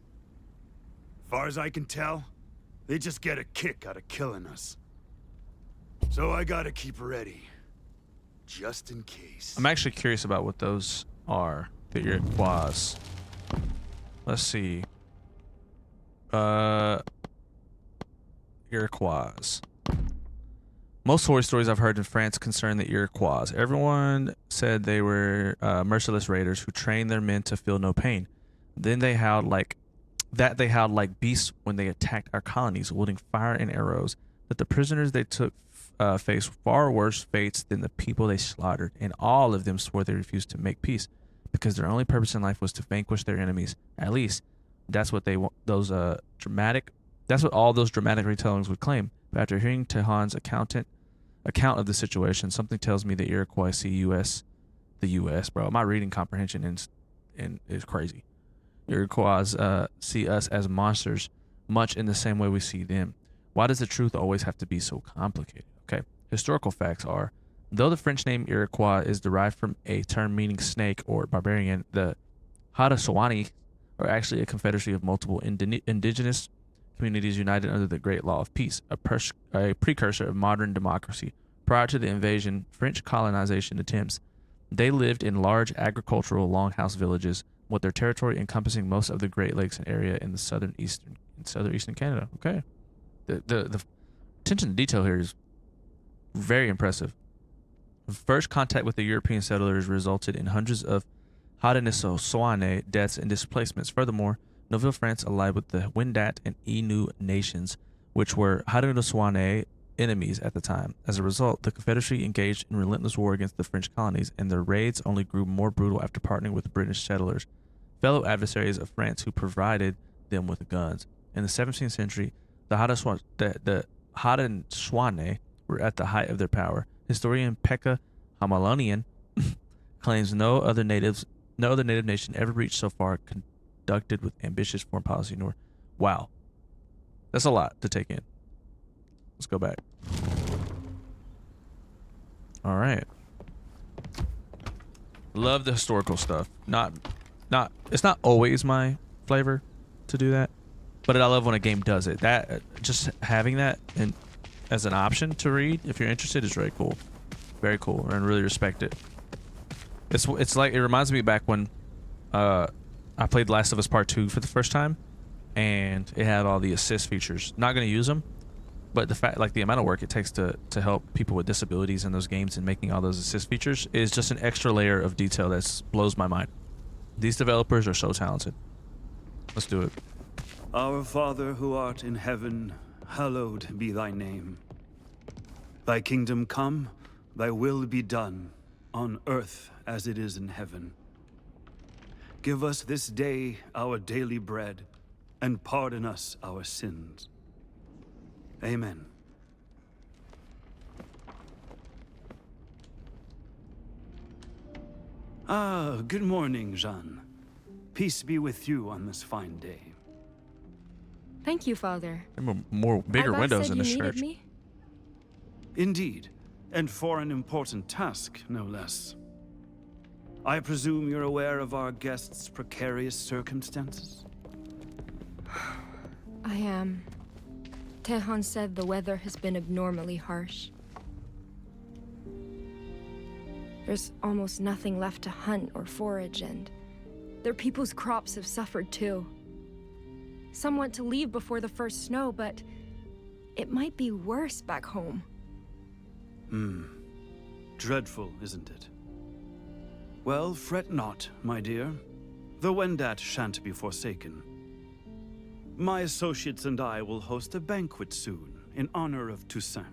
Far as I can tell, they just get a kick out of killing us. So I gotta keep ready. Just in case. I'm actually curious about what those are. The Iroquois. Let's see. Iroquois. Most horror stories I've heard in France concern the Iroquois. Everyone said they were merciless raiders who trained their men to feel no pain. Then they howled like beasts when they attacked our colonies, wielding fire and arrows. That the prisoners they took faced far worse fates than the people they slaughtered, and all of them swore they refused to make peace because their only purpose in life was to vanquish their enemies. At least that's what that's what all those dramatic retellings would claim. But after hearing Tehan's account of the situation, something tells me the Iroquois see the U.S., bro. My reading comprehension is crazy. Iroquois see us as monsters, much in the same way we see them. Why does the truth always have to be so complicated? Okay, historical facts are, though the French name Iroquois is derived from a term meaning snake or barbarian, the Haudenosaunee are actually a confederacy of multiple indigenous communities united under the Great Law of Peace, a precursor of modern democracy. Prior to the invasion, French colonization attempts, they lived in large agricultural longhouse villages, with their territory encompassing most of the Great Lakes and area in the southeastern Canada. Okay, the attention to detail here is very impressive. First contact with the European settlers resulted in hundreds of Haudenosaunee deaths and displacements. Furthermore, Nouvelle France allied with the Wendat and Innu nations, which were Haudenosaunee enemies at the time. As a result, the Confederacy engaged in relentless war against the French colonies, and their raids only grew more brutal after partnering with British settlers, fellow adversaries of France who provided them with guns. In the 17th century, the Haudenosaunee were at the height of their power. Historian Pekka Hamalonian claims no other native nation ever reached so far conducted with ambitious foreign policy nor. Wow. That's a lot to take in. Let's go back. All right. Love the historical stuff. It's not always my flavor to do that, but I love when a game does it. That just having that and as an option to read if you're interested is very cool. Very cool, and really respect it. It's like, it reminds me back when I played Last of Us Part 2 for the first time, and it had all the assist features. Not going to use them, but the fact, like the amount of work it takes to help people with disabilities in those games and making all those assist features is just an extra layer of detail that blows my mind. These developers are so talented. Let's do it. Our Father who art in heaven, hallowed be thy name. Thy kingdom come, thy will be done, on earth as it is in heaven. Give us this day our daily bread, and pardon us our sins. Amen. Ah, good morning, Jeanne. Peace be with you on this fine day. Thank you, Father. There are bigger windows in the this church. Me? Indeed, and for an important task, no less. I presume you're aware of our guest's precarious circumstances? I am. Tehan said the weather has been abnormally harsh. There's almost nothing left to hunt or forage, and their people's crops have suffered too. Some want to leave before the first snow, but it might be worse back home. Dreadful, isn't it? Well, fret not, my dear. The Wendat shan't be forsaken. My associates and I will host a banquet soon, in honor of Toussaint.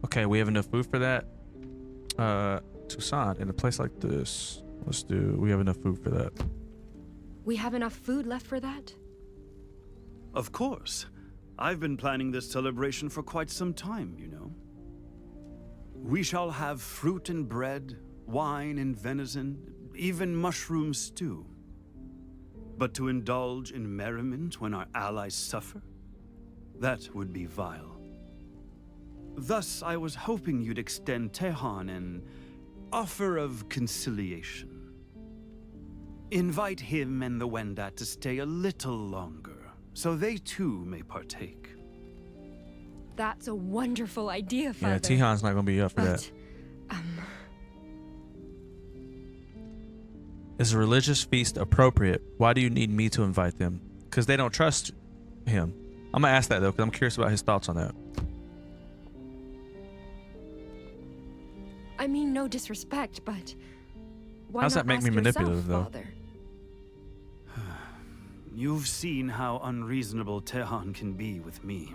Okay, we have enough food for that. Toussaint, in a place like this, we have enough food for that. We have enough food left for that? Of course. I've been planning this celebration for quite some time, you know. We shall have fruit and bread, wine and venison, even mushroom stew. But to indulge in merriment when our allies suffer? That would be vile. Thus, I was hoping you'd extend Tehan an offer of conciliation. Invite him and the Wendat to stay a little longer, so they too may partake. That's a wonderful idea, Father. Yeah, Tehan's not going to be up for that. Is a religious feast appropriate? Why do you need me to invite them? Because they don't trust him. I'm going to ask that, though, because I'm curious about his thoughts on that. I mean, no disrespect, but why How's not that make ask me manipulative, yourself, though? Father? You've seen how unreasonable Tehan can be with me.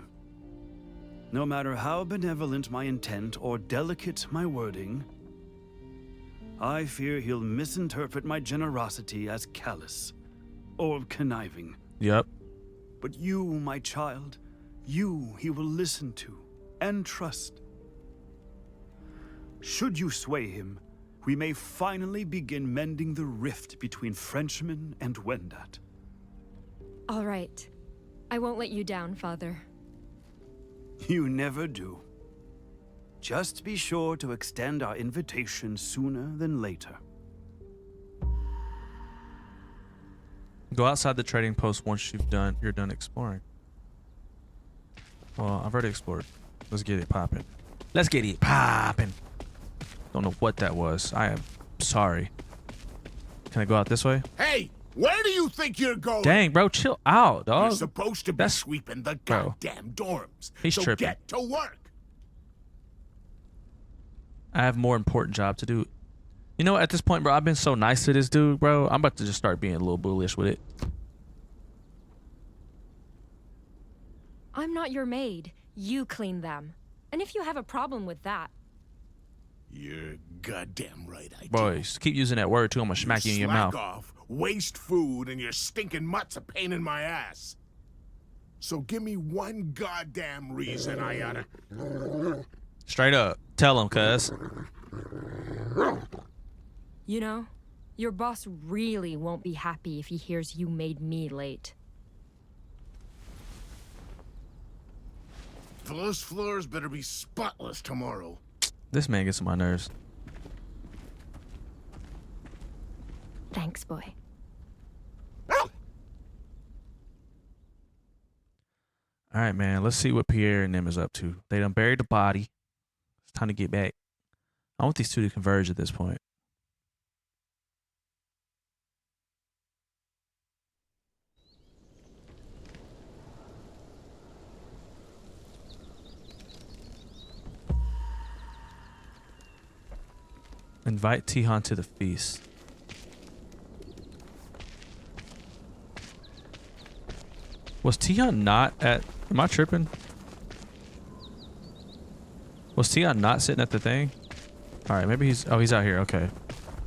No matter how benevolent my intent or delicate my wording, I fear he'll misinterpret my generosity as callous or conniving. Yep. But you, my child, you he will listen to and trust. Should you sway him, we may finally begin mending the rift between Frenchman and Wendat. All right. I won't let you down, Father. You never do. Just be sure to extend our invitation sooner than later. Go outside the trading post once you're done exploring. Well, I've already explored. Let's get it popping. Let's get it popping. Don't know what that was. I am sorry. Can I go out this way? Hey, where do you think you're going? Dang, bro, chill out, dog. You're supposed to be sweeping the Bro. goddamn dorms. He's so tripping. get to work. I have more important job to do. You know, at this point, bro, I've been so nice to this dude, bro. I'm about to just start being a little bullish with it. I'm not your maid. You clean them. And if you have a problem with that... You're goddamn right I do. Boys, keep using that word too. I'm gonna smack you in your Slack mouth. off, waste food, and your stinking mutt's a pain in my ass. So give me one goddamn reason I oughta... Straight up. Tell him, cuz. You know, your boss really won't be happy if he hears you made me late. Those floors better be spotless tomorrow. This man gets on my nerves. Thanks, boy. All right, man. Let's see what Pierre and them is up to. They done buried the body. It's time to get back. I want these two to converge at this point. Invite Tihan to the feast. Was Tihan not at... Am I tripping? Was Tihan not sitting at the thing? Alright, maybe he's... Oh, he's out here. Okay.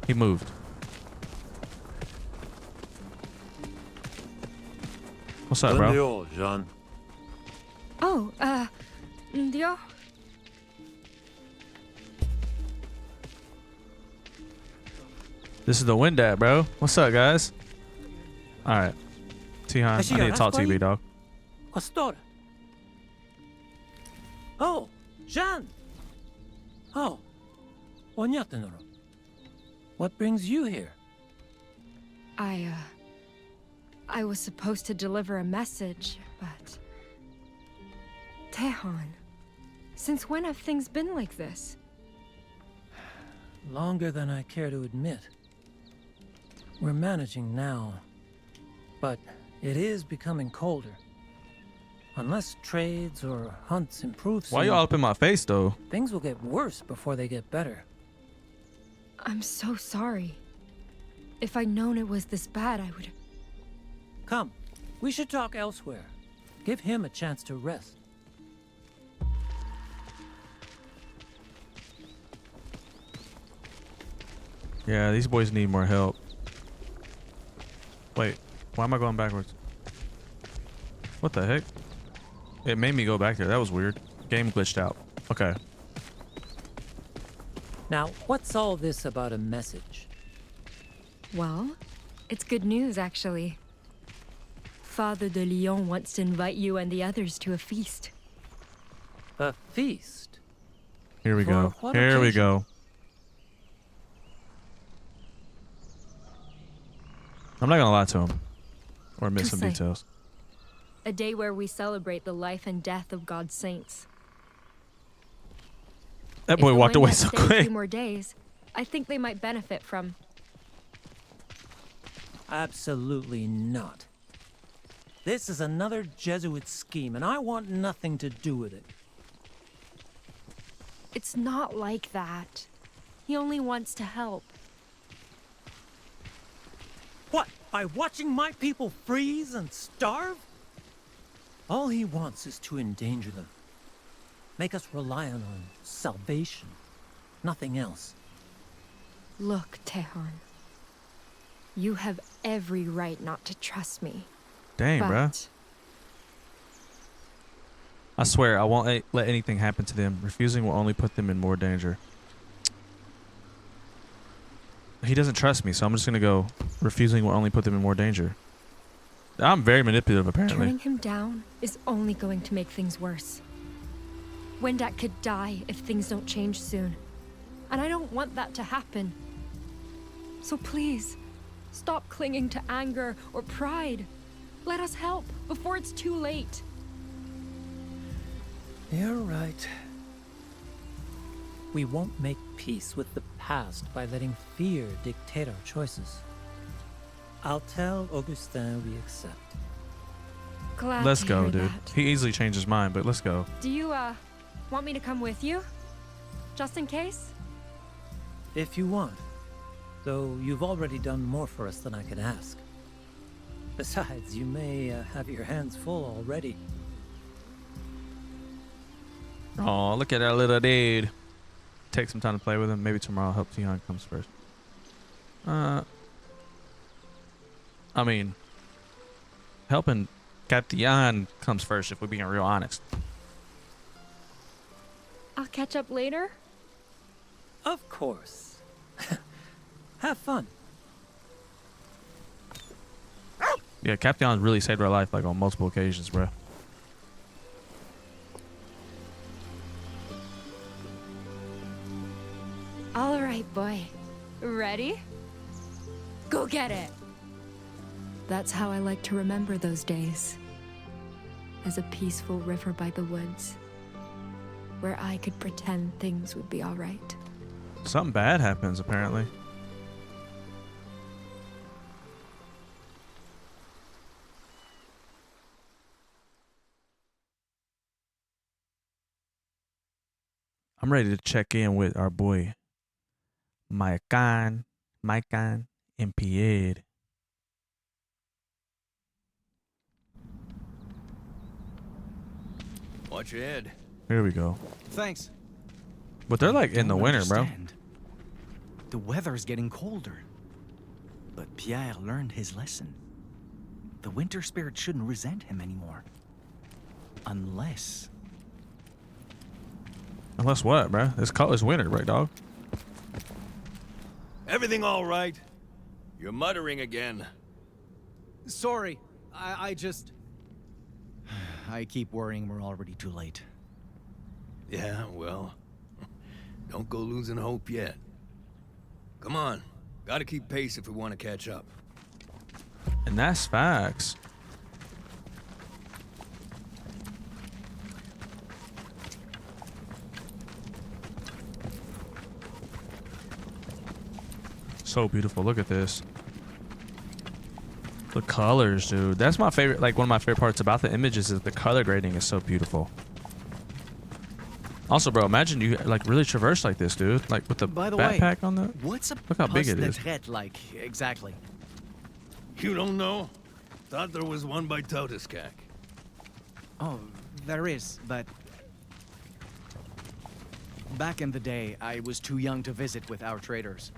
He moved. What's up, bro? Jean. Oh, Dio? This is the Wendat, bro. What's up, guys? Alright. Tihan, I need to talk to you, big dog. Questore. Oh, Jean. Oh, Onyatenoro. What brings you here? I was supposed to deliver a message, but... Tehan, since when have things been like this? Longer than I care to admit. We're managing now, but it is becoming colder. Unless trades or hunts improve soon, Why y'all up in my face, though? things will get worse before they get better. I'm so sorry. If I'd known it was this bad, I would... Come, we should talk elsewhere. Give him a chance to rest. Yeah, these boys need more help. Wait, why am I going backwards? What the heck? It made me go back there. That was weird. Game glitched out. Okay. Now, what's all this about a message? Well, it's good news, actually. Father de Lyon wants to invite you and the others to a feast. A feast? Here we For go. what Here we occasion? go. I'm not gonna lie to him. Or miss some Toussaint. details. A day where we celebrate the life and death of God's saints. That boy If the walked away Wendat so stay a quick. few more days, I think they might benefit from... Absolutely not. This is another Jesuit scheme, and I want nothing to do with it. It's not like that. He only wants to help. What? By watching my people freeze and starve? All he wants is to endanger them. Make us reliant on salvation. Nothing else. Look, Tehan. You have every right not to trust me. Dang, but bruh. I swear, I won't let anything happen to them. Refusing will only put them in more danger. He doesn't trust me, so I'm just gonna go. Refusing will only put them in more danger. I'm very manipulative, apparently. Turning him down is only going to make things worse. Wendat could die if things don't change soon. And I don't want that to happen. So please, stop clinging to anger or pride. Let us help before it's too late. You're right. We won't make peace with the past by letting fear dictate our choices. I'll tell Augustin we accept. Glad Let's to go, hear dude. that. He easily changed his mind, but let's go. Do you, want me to come with you? Just in case? If you want. Though you've already done more for us than I could ask. Besides, you may have your hands full already. Oh, look at that little dude. Take some time to play with him. Maybe tomorrow I'll help Tihan comes first. I mean, helping Tihan comes first if we're being real honest. I'll catch up later? Of course. Have fun. Yeah, Tihan's really saved our life like on multiple occasions, bro. All right, boy. Ready? Go get it! That's how I like to remember those days. As a peaceful river by the woods, where I could pretend things would be all right. Something bad happens, apparently. I'm ready to check in with our boy, Maikan and Pierre. Watch your head. Here we go. Thanks. But they're like in the Don't winter, bro. understand. The weather's getting colder. But Pierre learned his lesson. The winter spirit shouldn't resent him anymore. Unless... Unless what, bro? It's winter, right, dog? Everything all right? You're muttering again. Sorry, I just... I keep worrying we're already too late. Yeah, well, don't go losing hope yet. Come on, gotta keep pace if we want to catch up. And that's facts. So beautiful. Look at this. The colors, dude. That's my favorite. Like one of my favorite parts about the images is the color grading is so beautiful. Also, bro, imagine you like really traverse like this, dude. Like with the backpack on the. What's a Look how big it is. like exactly? You don't know? Thought there was one by Telltale-Like. Oh, there is, but back in the day, I was too young to visit with our traders.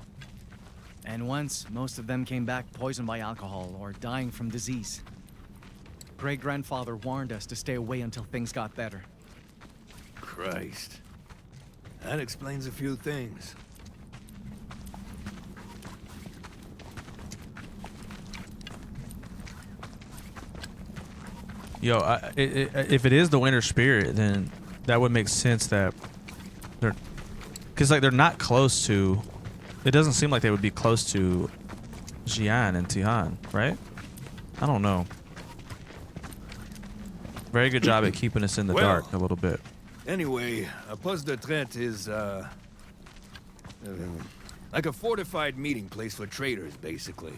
And once, most of them came back poisoned by alcohol or dying from disease. Great-grandfather warned us to stay away until things got better. Christ. That explains a few things. Yo, if it is the winter spirit, then that would make sense that they're, because like they're not close to. It doesn't seem like they would be close to Xian and Tihan, right? I don't know. Very good job at keeping us in the dark a little bit. Anyway, a poste de traite is, like a fortified meeting place for traders, basically.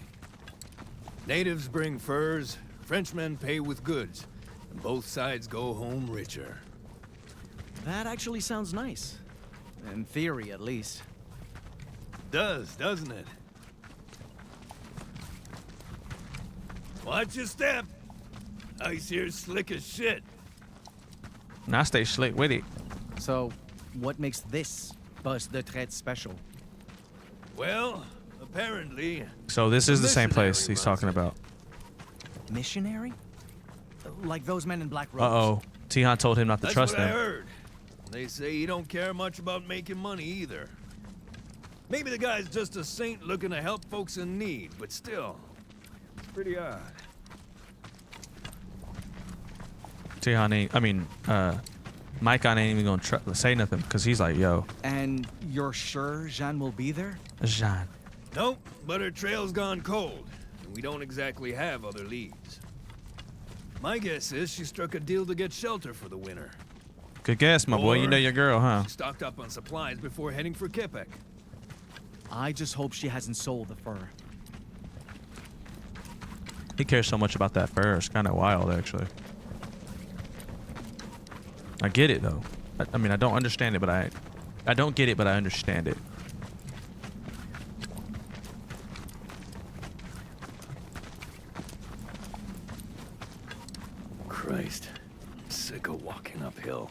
Natives bring furs, Frenchmen pay with goods, and both sides go home richer. That actually sounds nice. In theory, at least. Does, doesn't it? Watch your step. Ice here's slick as shit. And I stay slick with it. So, what makes this bus de traite special? Well, apparently... So this is the same missionary place he's runs talking it. about. Missionary? Like those men in black robes? Uh-oh. Tihan told him not to That's trust what I him. heard. They say he don't care much about making money either. Maybe the guy's just a saint looking to help folks in need, but still, it's pretty odd. Tihan ain't, Micah ain't even gonna say nothing because he's like, yo, And you're sure Jeanne will be there? Jean. Nope, but her trail's gone cold, and we don't exactly have other leads. My guess is she struck a deal to get shelter for the winter. Good guess, my boy. You Or know your girl, huh? She stocked up on supplies before heading for Kipek. I just hope she hasn't sold the fur. He cares so much about that fur. It's kind of wild, actually. I get it, though. I mean, I don't understand it, but I don't get it, but I understand it. Christ, I'm sick of walking uphill.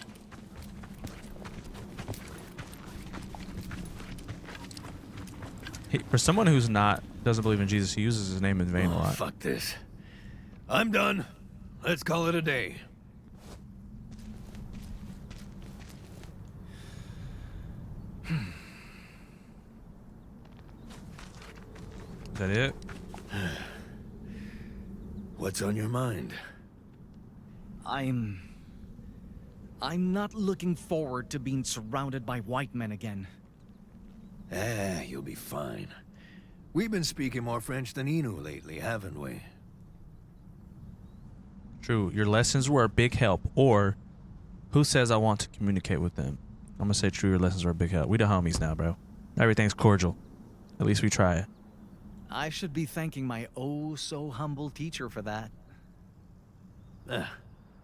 For someone who's doesn't believe in Jesus, he uses his name in vain a lot. Fuck this. I'm done. Let's call it a day. Is that it? What's on your mind? I'm not looking forward to being surrounded by white men again. You'll be fine. We've been speaking more French than Inu lately, haven't we? True. Your lessons were a big help. Or, who says I want to communicate with them? I'm gonna say true. Your lessons were a big help. We the homies now, bro. Everything's cordial. At least we try it. I should be thanking my oh so humble teacher for that.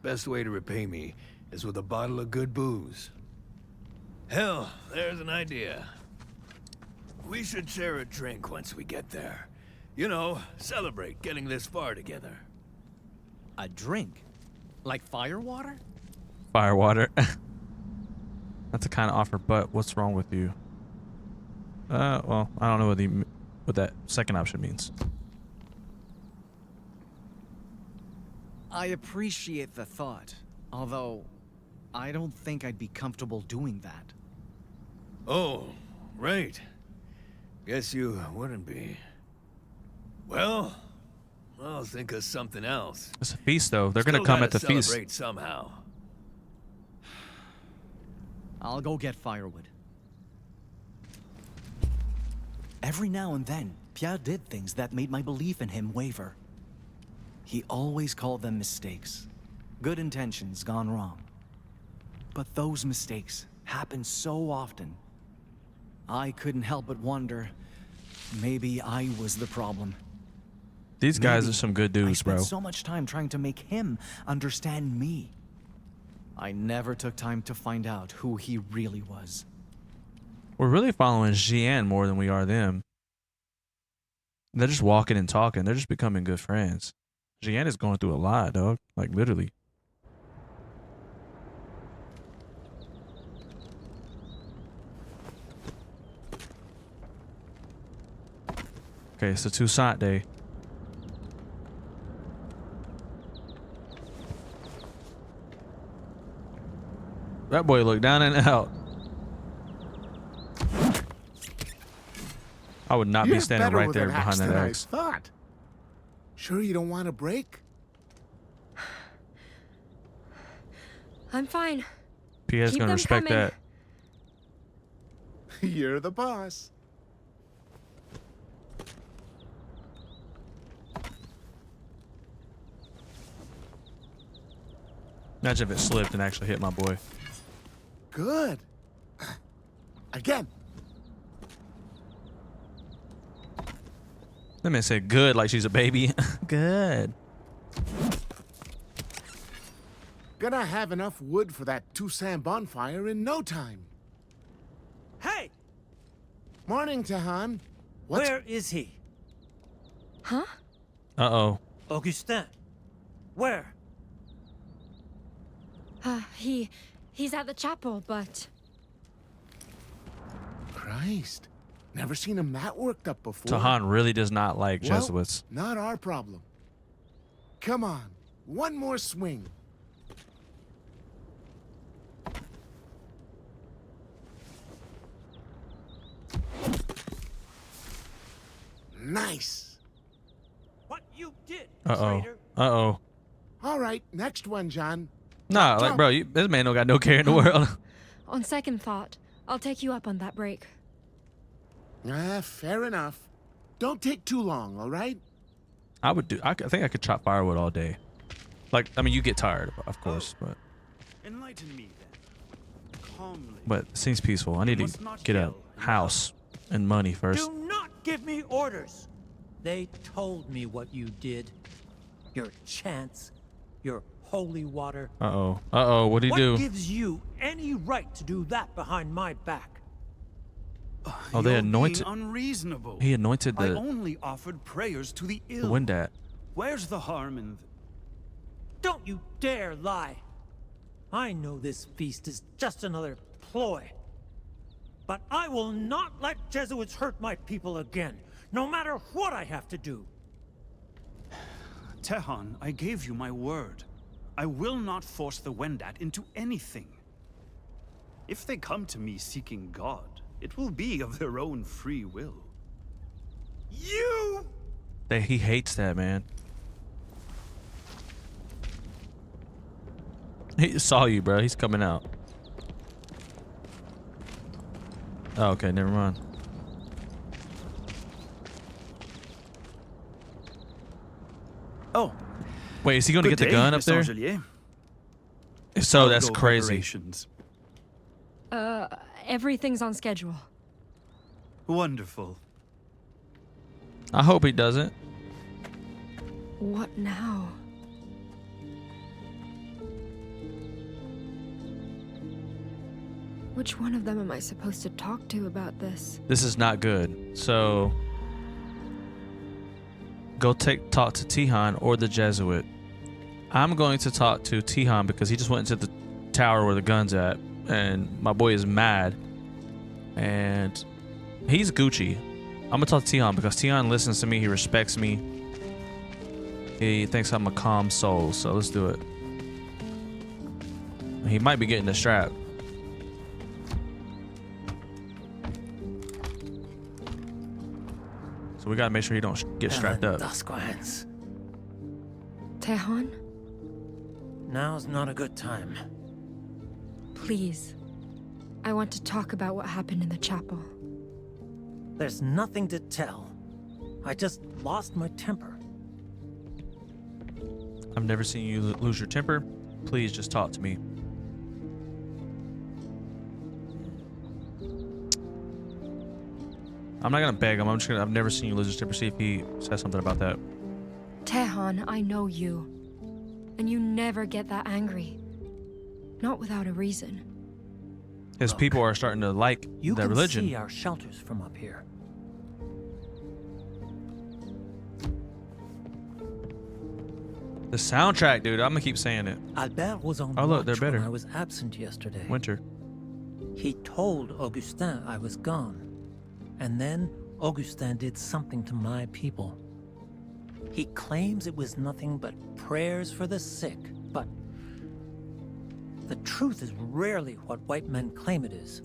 Best way to repay me is with a bottle of good booze. Hell, there's an idea. We should share a drink once we get there. You know, celebrate getting this far together. A drink? Like firewater? Firewater. That's a kind of offer, but what's wrong with you? Well, I don't know what that second option means. I appreciate the thought, although I don't think I'd be comfortable doing that. Oh, right. Guess you wouldn't be. Well, I'll think of something else. It's a feast, though. They're gonna Still come at gotta the feast. celebrate somehow. I'll go get firewood. Every now and then, Pierre did things that made my belief in him waver. He always called them mistakes. Good intentions gone wrong. But those mistakes happen so often. I couldn't help but wonder, maybe I was the problem. These guys Maybe are some good I dudes, spent bro. so much time trying to make him understand me. I never took time to find out who he really was. We're really following Jian more than we are them. They're just walking and talking. They're just becoming good friends. Jian is going through a lot, dog. Like, literally. Okay, it's a Toussaint day. That boy looked down and out. I would not be You're standing better right with there an behind axe that than I axe. thought. Sure you don't want a break? I'm fine. Pierre's Keep gonna them respect coming. that. You're the boss. Imagine if it slipped and actually hit my boy. Good. Again. That man said good like she's a baby. Good. Gonna have enough wood for that Toussaint bonfire in no time. Hey! Morning, Tahan. What's... Where is he? Huh? Uh-oh. Augustin. Where? He He's at the chapel, but... Christ. Never seen him that worked up before. Tahan really does not like Well, Jesuits. not our problem. Come on. One more swing. Nice. What you did, Uh-oh. traitor. Uh-oh. All right, next one, John. Nah, like, bro, this man don't got no care in the world. On second thought, I'll take you up on that break. Fair enough. Don't take too long, all right? I think I could chop firewood all day. Like, I mean, you get tired, of course, but... Enlighten me then. Calmly. But it seems peaceful. I need to get a house and money first. Do not give me orders. They told me what you did. Your chants, your holy water. Uh-oh. Uh-oh, what'd he do? What gives you any right to do that behind my back? Oh, they You're anointed... being unreasonable. He anointed I the only offered prayers to the ill. Wendat. Where's the harm in... Don't you dare lie. I know this feast is just another ploy. But I will not let Jesuits hurt my people again, no matter what I have to do. Tehan, I gave you my word. I will not force the Wendat into anything. If they come to me seeking God, it will be of their own free will. You! He hates that, man. He saw you, bro. He's coming out. Oh, okay, never mind. Oh. Wait, is he going to get the gun up there? If so, that's crazy. Everything's on schedule. Wonderful. I hope he doesn't. What now? Which one of them am I supposed to talk to about this? This is not good. So go talk to Tihan or the Jesuit. I'm going to talk to Tihan because he just went into the tower where the gun's at, and my boy is mad. And he's Gucci. I'm gonna talk to Tihan because Tihan listens to me. He respects me. He thinks I'm a calm soul. So let's do it. He might be getting the strap. So we gotta make sure he don't get strapped up. Tehan? Now's not a good time. Please. I want to talk about what happened in the chapel. There's nothing to tell. I just lost my temper. I've never seen you lose your temper. Please just talk to me. I'm not gonna beg him. I've never seen you lose your temper. See if he says something about that. Tehan, I know you. And you never get that angry. Not without a reason. His people are starting to like You that can religion. see our shelters from up here. The soundtrack, dude. I'm gonna keep saying it. Albert was on Oh, look, they're watch better. when I was absent yesterday. Winter. He told Augustin I was gone. And then Augustin did something to my people. He claims it was nothing but prayers for the sick, but the truth is rarely what white men claim it is.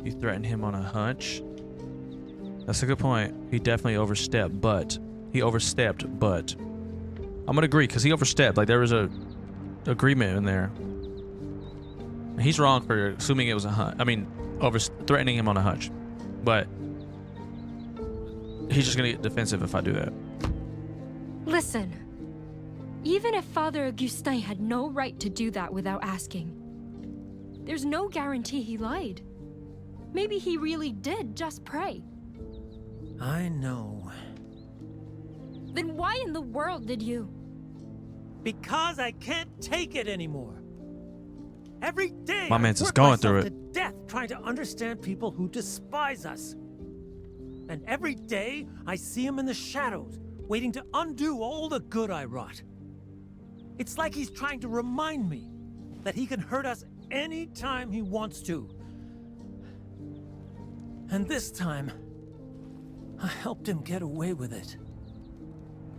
You threatened him on a hunch. That's a good point. He definitely overstepped, but I'm gonna agree because he overstepped. Like there was a agreement in there. He's wrong for assuming it was a hunch. I mean, threatening him on a hunch, but he's just gonna get defensive if I do that. Listen. Even if Father Augustin had no right to do that without asking, there's no guarantee he lied. Maybe he really did just pray. I know. Then why in the world did you? Because I can't take it anymore. Every day, My man's I just work going myself through to it. death trying to understand people who despise us. And every day, I see him in the shadows, waiting to undo all the good I wrought. It's like he's trying to remind me that he can hurt us any time he wants to. And this time, I helped him get away with it.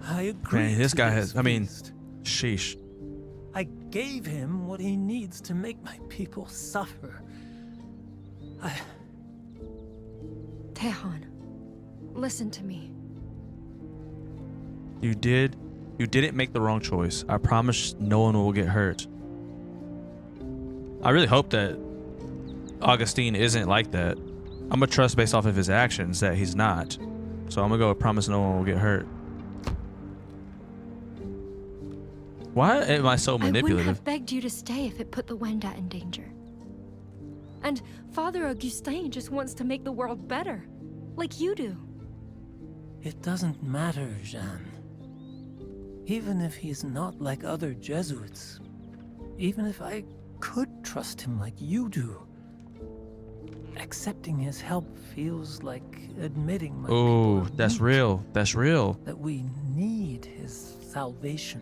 I agreed. Man, this to guy this has, I mean, feast. sheesh. I gave him what he needs to make my people suffer. Tehan, listen to me. You didn't make the wrong choice. I promise no one will get hurt. I really hope that Augustine isn't like that. I'm gonna trust based off of his actions that he's not. So I'm gonna go with promise no one will get hurt. Why am I so I wouldn't manipulative? have begged you to stay if it put the Wendat in danger. And Father Augustin just wants to make the world better, like you do. It doesn't matter, Jeanne. Even if he's not like other Jesuits, even if I could trust him like you do, accepting his help feels like admitting my Oh, people are that's weak, real. That's real. that we need his salvation.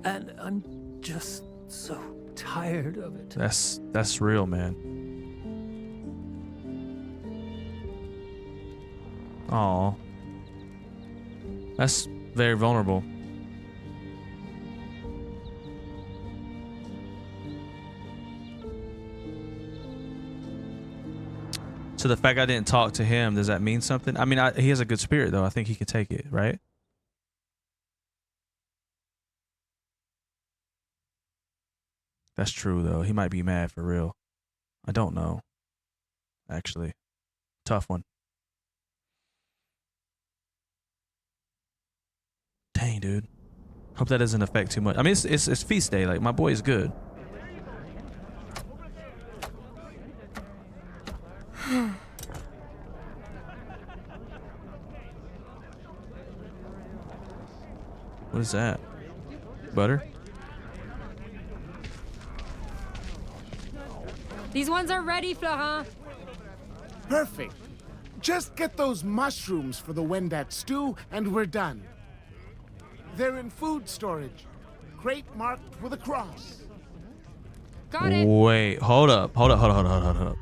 And I'm just so tired of it. That's real, man. Aw. That's very vulnerable. So the fact I didn't talk to him, does that mean something? I mean, he has a good spirit, though. I think he could take it, right? That's true, though. He might be mad for real. I don't know. Actually. Tough one. Dang, dude. Hope that doesn't affect too much. I mean, it's feast day. Like, my boy is good. What is that? Butter? These ones are ready, Florent. Perfect. Just get those mushrooms for the Wendat stew, and we're done. They're in food storage. Crate marked with a cross. Got it. Wait, hold up. Hold up.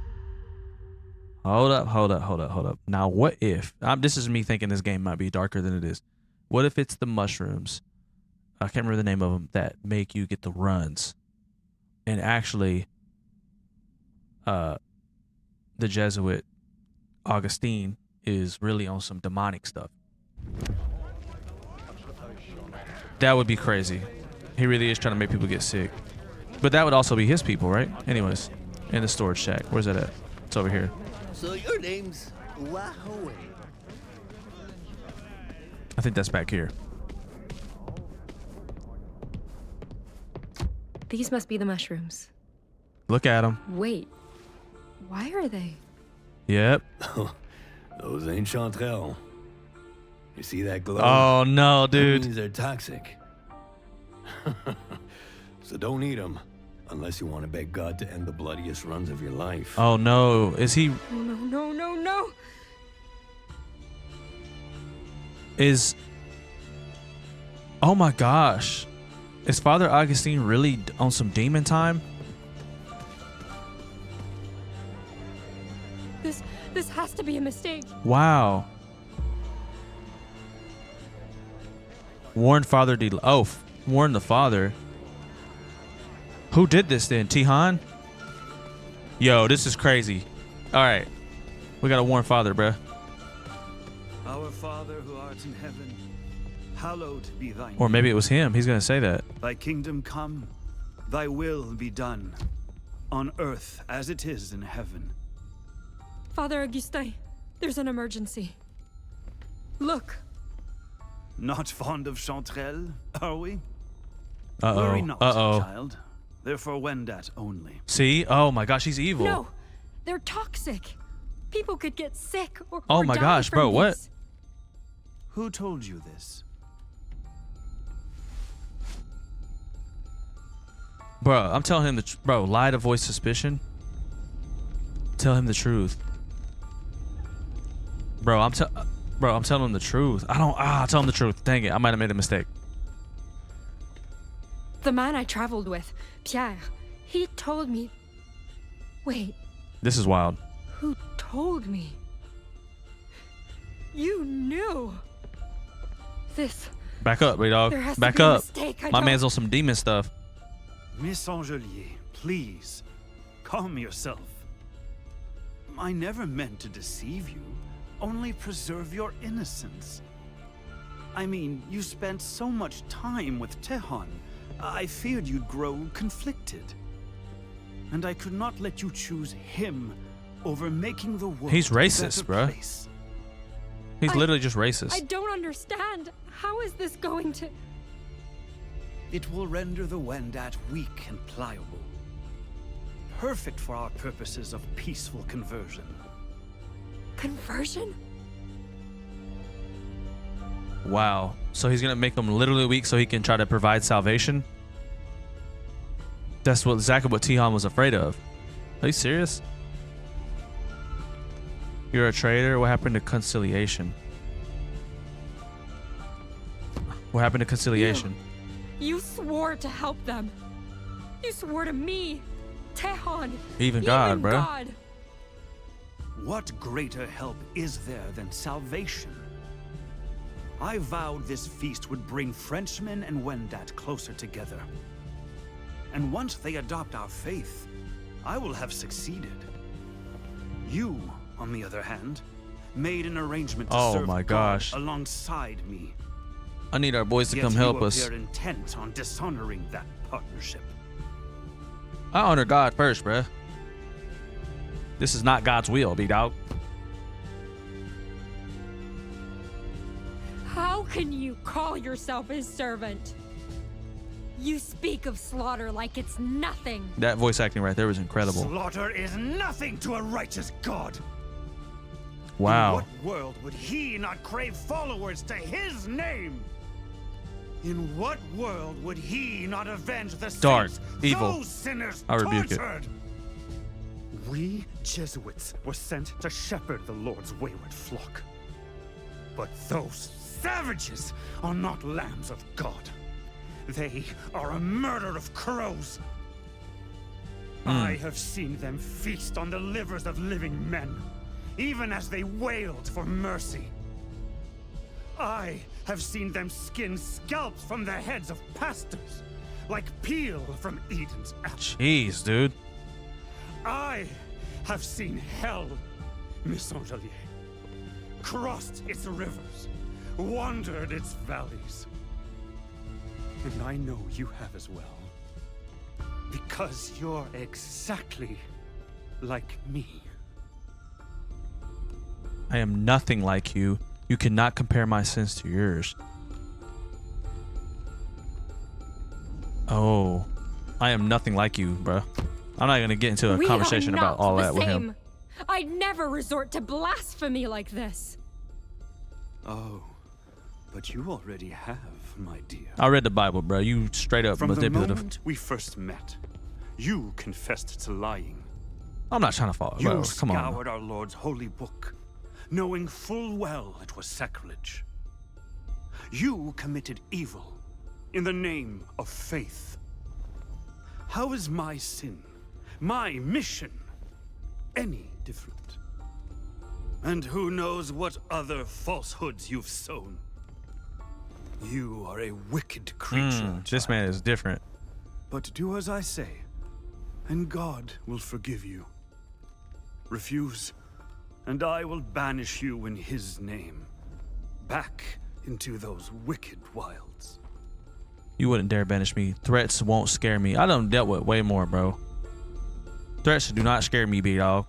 Now, what if... this is me thinking this game might be darker than it is. What if it's the mushrooms? I can't remember the name of them that make you get the runs. And actually... the Jesuit Augustine is really on some demonic stuff. That would be crazy. He really is trying to make people get sick. But that would also be his people, right? Anyways, in the storage shack. Where's that at? It's over here. So your name's Wahoo. I think that's back here. These must be the mushrooms. Look at them. Wait, why are they? Yep. Those ain't chanterelles. You see that glow? Oh, no, That dude. means they're toxic. So don't eat them unless you want to beg God to end the bloodiest runs of your life. Oh, no. Is he... No. Is... Oh, my gosh. Is Father Augustine really on some demon time? This has to be a mistake. Wow. Warn Father D. Oh, warn the father. Who did this then? Tihan? Yo, this is crazy. All right. We got to warn Father, bruh. Our Father who art in heaven, hallowed be thy name. Or maybe it was him. He's going to say that. Thy kingdom come, thy will be done, on earth as it is in heaven. Father Augustin, there's an emergency. Look. Not fond of chanterelles, are we? Uh-oh. Worry not, Uh-oh. child. They're for Wendat only. See? Oh, my gosh. He's evil. No, they're toxic. People could get sick or Oh or my die gosh, from bro, what? these. Who told you this? Bro, I'm telling him the... Bro, lie to voice suspicion. Tell him the truth. Bro, I'm telling him the truth. Tell him the truth. Dang it, I might have made a mistake. The man I traveled with, Pierre, he told me... Wait, This is wild. who told me? You knew. This... Back up, big dog. There has to Back be a up. mistake. I My don't- man's on some demon stuff. Miss Angelier, please, calm yourself. I never meant to deceive you, only preserve your innocence. I mean, you spent so much time with Tehon. I feared you'd grow conflicted. And I could not let you choose him over making the world He's a racist, better bruh. place. He's literally just racist. I don't understand. How is this going to... It will render the Wendat weak and pliable. Perfect for our purposes of peaceful conversion. Conversion? Wow. So he's gonna make them literally weak so he can try to provide salvation? That's exactly what Tehon was afraid of. Are you serious? You're a traitor? What happened to conciliation? What happened to conciliation? You swore to help them. You swore to me, Tehon. Even God, bro. God. What greater help is there than salvation? I vowed this feast would bring Frenchmen and Wendat closer together. And once they adopt our faith, I will have succeeded. You, on the other hand, made an arrangement to Oh serve my God gosh. alongside me. I need our boys to Yet come help you us. appear intent on dishonoring that partnership. I honor God first, bruh. This is not God's will, B-dog. How can you call yourself his servant? You speak of slaughter like it's nothing. That voice acting right there was incredible. Slaughter is nothing to a righteous God. Wow. In what world would he not crave followers to his name? In what world would he not avenge the Dark, saints, evil. those sinners I rebuke it. tortured? We Jesuits were sent to shepherd the Lord's wayward flock. But those savages are not lambs of God. They are a murder of crows. I have seen them feast on the livers of living men, even as they wailed for mercy. I have seen them skin scalps from the heads of pastors, like peel from Eden's apple. Jeez, dude. I have seen hell, Miss Angelier, crossed its rivers, wandered its valleys. And I know you have as well, because you're exactly like me. I am nothing like you. You cannot compare my sins to yours. Oh, I am nothing like you, bruh. I'm not gonna get into a We conversation are about not all the that with him. same. I'd never resort to blasphemy like this. Oh, but you already have, my dear. I read the Bible, bro. You straight up From the manipulative. moment we first met, you confessed to lying. I'm not trying to follow, You bro. Come on. scoured our Lord's holy book, knowing full well it was sacrilege. You committed evil in the name of faith. How is my sin, my mission, any different? And who knows what other falsehoods you've sown? You are a wicked creature. This man is different. But do as I say, and God will forgive you. Refuse, and I will banish you in his name, back into those wicked wilds. You wouldn't dare banish me. Threats won't scare me. I done dealt with way more, bro. Threats do not scare me, B-dog.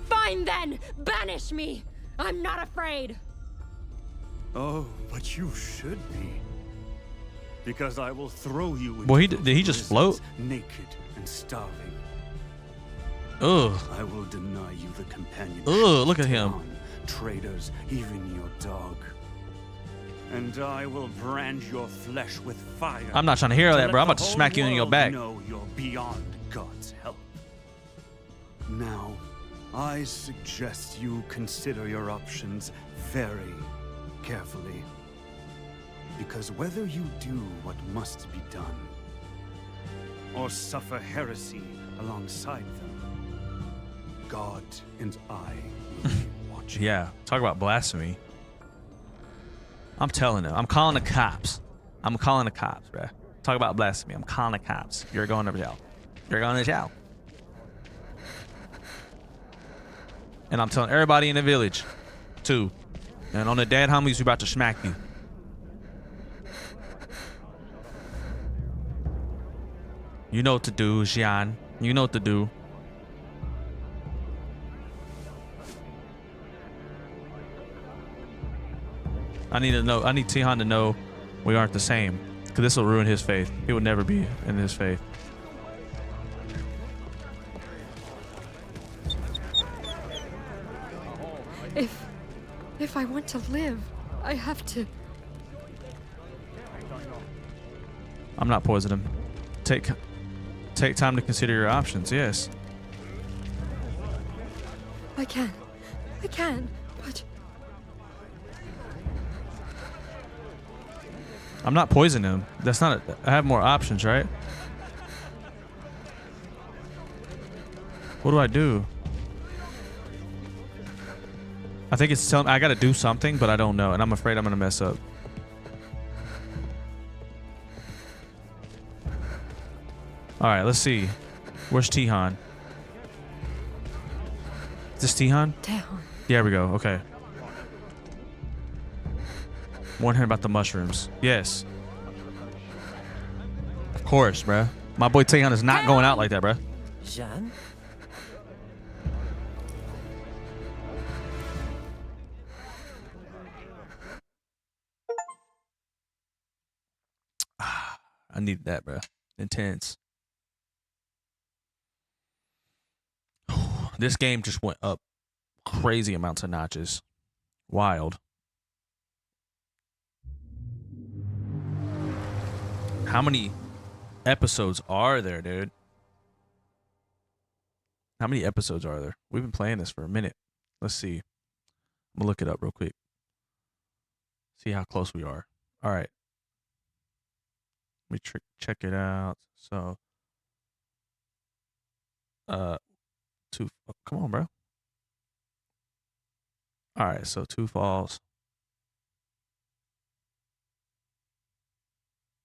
Fine then, banish me. I'm not afraid. Oh, but you should be. Because I will throw you into Boy, those did he just prisons, float? naked and starving. Ugh. I will deny you the companionship. Ugh, look at him. of traitors, even your dog. And I will brand your flesh with fire. I'm not trying to hear to that, let bro. I'm the about to whole smack you in your world back. know you're beyond God's help. Now, I suggest you consider your options very carefully. Because whether you do what must be done, or suffer heresy alongside them, God and I will be watching. Yeah, talk about blasphemy. I'm telling him. I'm calling the cops. I'm calling the cops, bruh. Talk about blasphemy. I'm calling the cops. You're going to jail. You're going to jail. And I'm telling everybody in the village, too. And on the dead homies, we about to smack you. You know what to do, Xian. You know what to do. I need to know. I need Tihan to know we aren't the same, because this will ruin his faith. He would never be in his faith. If I want to live, I have to. I'm not poisoning him. Take time to consider your options. Yes. I can, but I'm not poisoning him. That's not. I have more options, right? What do I do? I think it's telling me I gotta do something, but I don't know, and I'm afraid I'm gonna mess up. All right, let's see. Where's Tihan? Is this Tihan? Tihan. There we go. Okay. Warn her about the mushrooms. Yes. Of course, bruh. My boy Tihan is not going out like that, bruh. Jean? I needed that, bruh. Intense. This game just went up crazy amounts of notches. Wild. How many episodes are there, dude? How many episodes are there? We've been playing this for a minute. Let's see. I'm gonna look it up real quick. See how close we are. All right. Let me check it out. So, come on, bro. All right, so 2 Falls.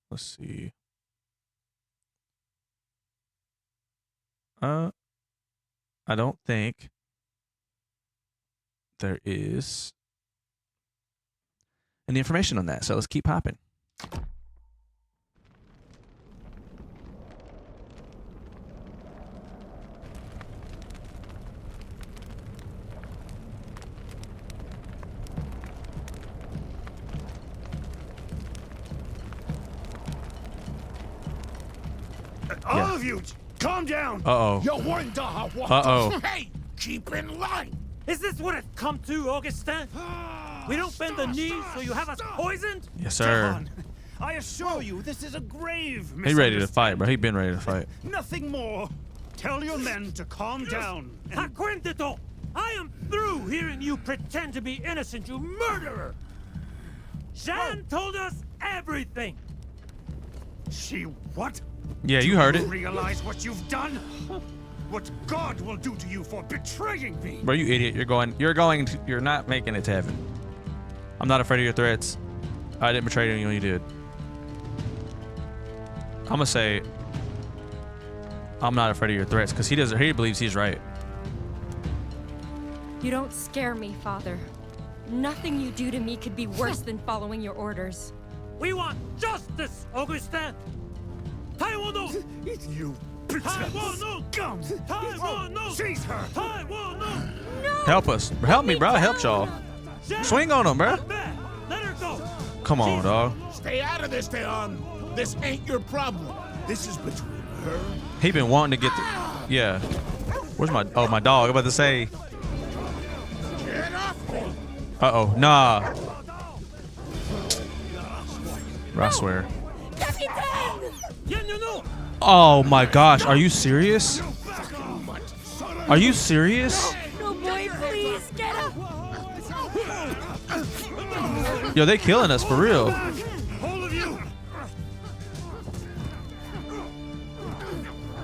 Let's see. I don't think there is any information on that. So let's keep hopping. All of you, calm down. Uh-oh. You wonder what Uh-oh. to say. Keep in line. Is this what it come to, Augustin? We don't bend the knee, so you have us poisoned? Yes, sir. I assure you, this is a grave He ready to fight, bro. He been ready to fight. Nothing more. Tell your men to calm down. Acquentito! I am through hearing you pretend to be innocent, you murderer! Jean told us everything! She what? Yeah, you heard Do it. you realize what you've done? What God will do to you for betraying me? Bro, you idiot. You're not making it to heaven. I'm not afraid of your threats. I didn't betray anyone, you did. I'm gonna say I'm not afraid of your threats because he believes he's right. You don't scare me, Father. Nothing you do to me could be worse than following your orders. We want justice, Augustin! Taiwan! You Taiwan! Taiwan! Seize her! Taiwan! Help us. Help me, bro. Help y'all. Swing on him, bro. Let her go! Come on, dog. Stay out of this, Teon. This ain't your problem. This is between her. He been wanting to get the... Yeah. Where's my... Oh, my dog. I'm about to say... Get off me. Uh-oh. Nah. I swear. Oh, my gosh. Are you serious? Are you serious? No, boy, please, get up! Yo, they killing us for real.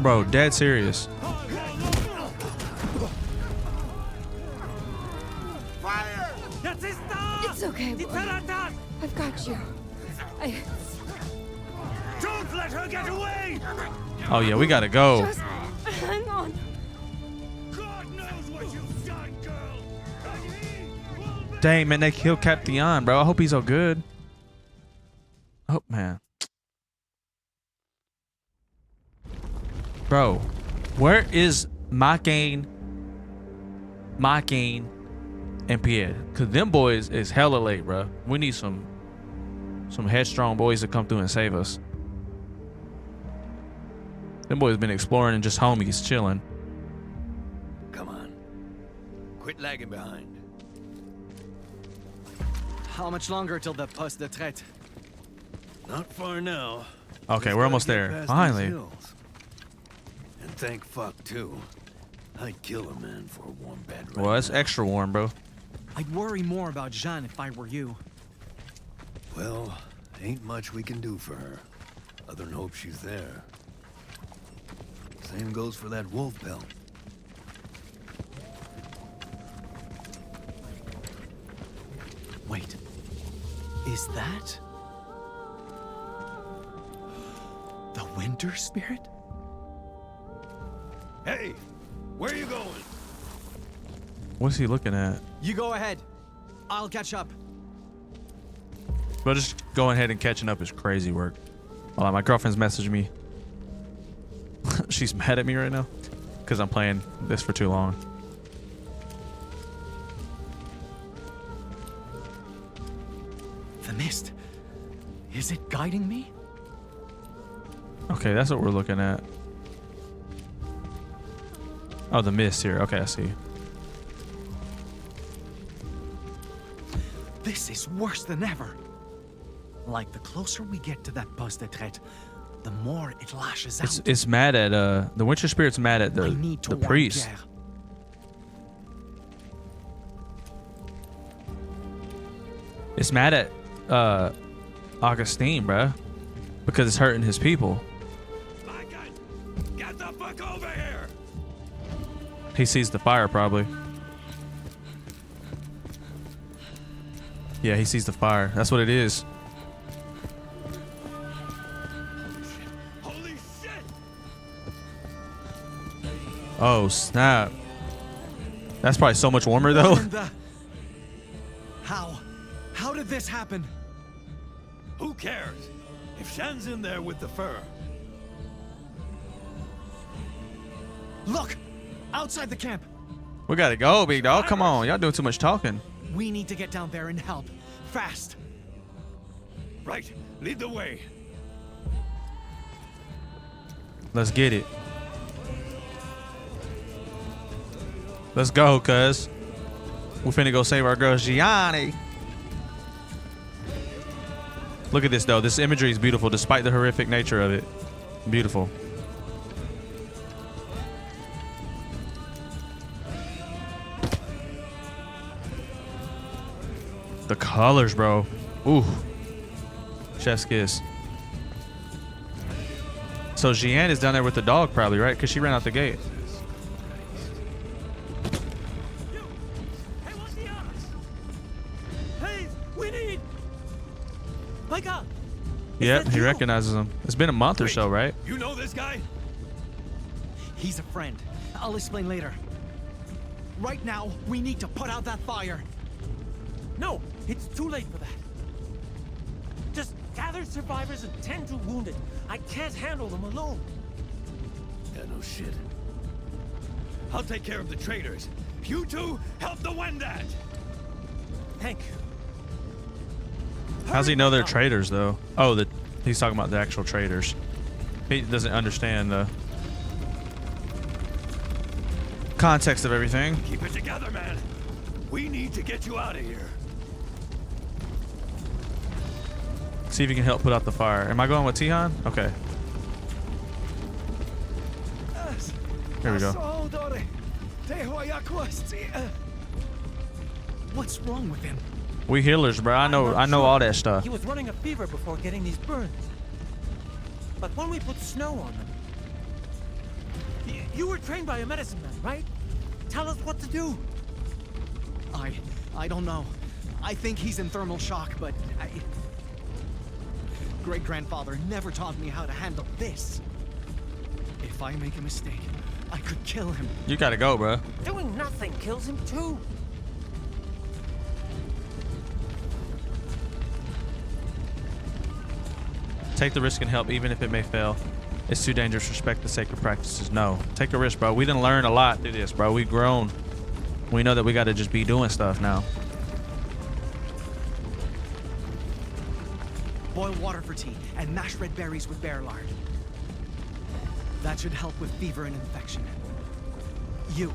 Bro, dead serious. It's okay, boy. I've got you. Don't let her get away! Oh yeah, we gotta go. Just hang on. God knows what you've done, girl! And he will be... Dang, man, they killed Captain, bro. I hope he's all good. Oh, man. Bro, where is Makain, and Pierre? Because them boys is hella late, bro. We need some headstrong boys to come through and save us. Them boys been exploring and just homies chilling. Come on. Quit lagging behind. How much longer till the poste de traite? Not far now. Okay, Just we're almost gotta get there. past Finally. these hills. And thank fuck, too. I'd kill a man for a warm bed right Well, it's now. extra warm, bro. I'd worry more about Jeanne if I were you. Well, ain't much we can do for her. Other than hope she's there. Same goes for that wolf pelt. Wait. Is that... the winter spirit? Hey! Where are you going? What's he looking at? You go ahead. I'll catch up. But just going ahead and catching up is crazy work. Hold on, my girlfriend's messaging me. She's mad at me right now because I'm playing this for too long. The mist. Is it guiding me? Okay, that's what we're looking at. Oh, the mist here. Okay, I see. This is worse than ever. Like, the closer we get to that poste de traite, the more it lashes out. It's mad at the winter spirit's mad at I need to the warn priest. Pierre. It's mad at Augustine, bruh, because it's hurting his people. Get the fuck over here! He sees the fire, probably. Yeah, he sees the fire. That's what it is. Holy shit! Oh, snap. That's probably so much warmer, though. What in the... How did this happen? Who cares? If Shan's in there with the fur. Look! Outside the camp! We gotta go, big dog. Come on. Y'all doing too much talking. We need to get down there and help. Fast! Right, lead the way. Let's get it. Let's go, cuz. We finna go save our girl, Gianni. Look at this, though. This imagery is beautiful, despite the horrific nature of it. Beautiful. The colors, bro. Ooh. Chef's kiss. So Jeanne is down there with the dog, probably, right? Because she ran out the gate. Hey, we need... My God! Yep, he recognizes him. It's been a month or so, right? You know this guy? He's a friend. I'll explain later. Right now, we need to put out that fire. No, it's too late for that. Just gather survivors and tend to wounded. I can't handle them alone. Yeah, no shit. I'll take care of the traitors. You two, help the Wendat! Thank you. How's he know they're traitors, though? Oh, he's talking about the actual traitors. He doesn't understand the context of everything. Keep it together, man. We need to get you out of here. See if you can help put out the fire. Am I going with Tihan? Okay. Here we go. What's wrong with him? We healers, bro. I know all that stuff. He was running a fever before getting these burns. But when we put snow on them, You were trained by a medicine man, right? Tell us what to do. I don't know. I think he's in thermal shock, but great-grandfather never taught me how to handle this. If I make a mistake, I could kill him. You gotta go, bro. Doing nothing kills him too. Take the risk and help, even if it may fail. It's too dangerous. Respect the sacred practices. No. Take a risk, bro. We didn't learn a lot through this, bro. We've grown. We know that we gotta just be doing stuff now. Boil water for tea and mash red berries with bear lard. That should help with fever and infection. You,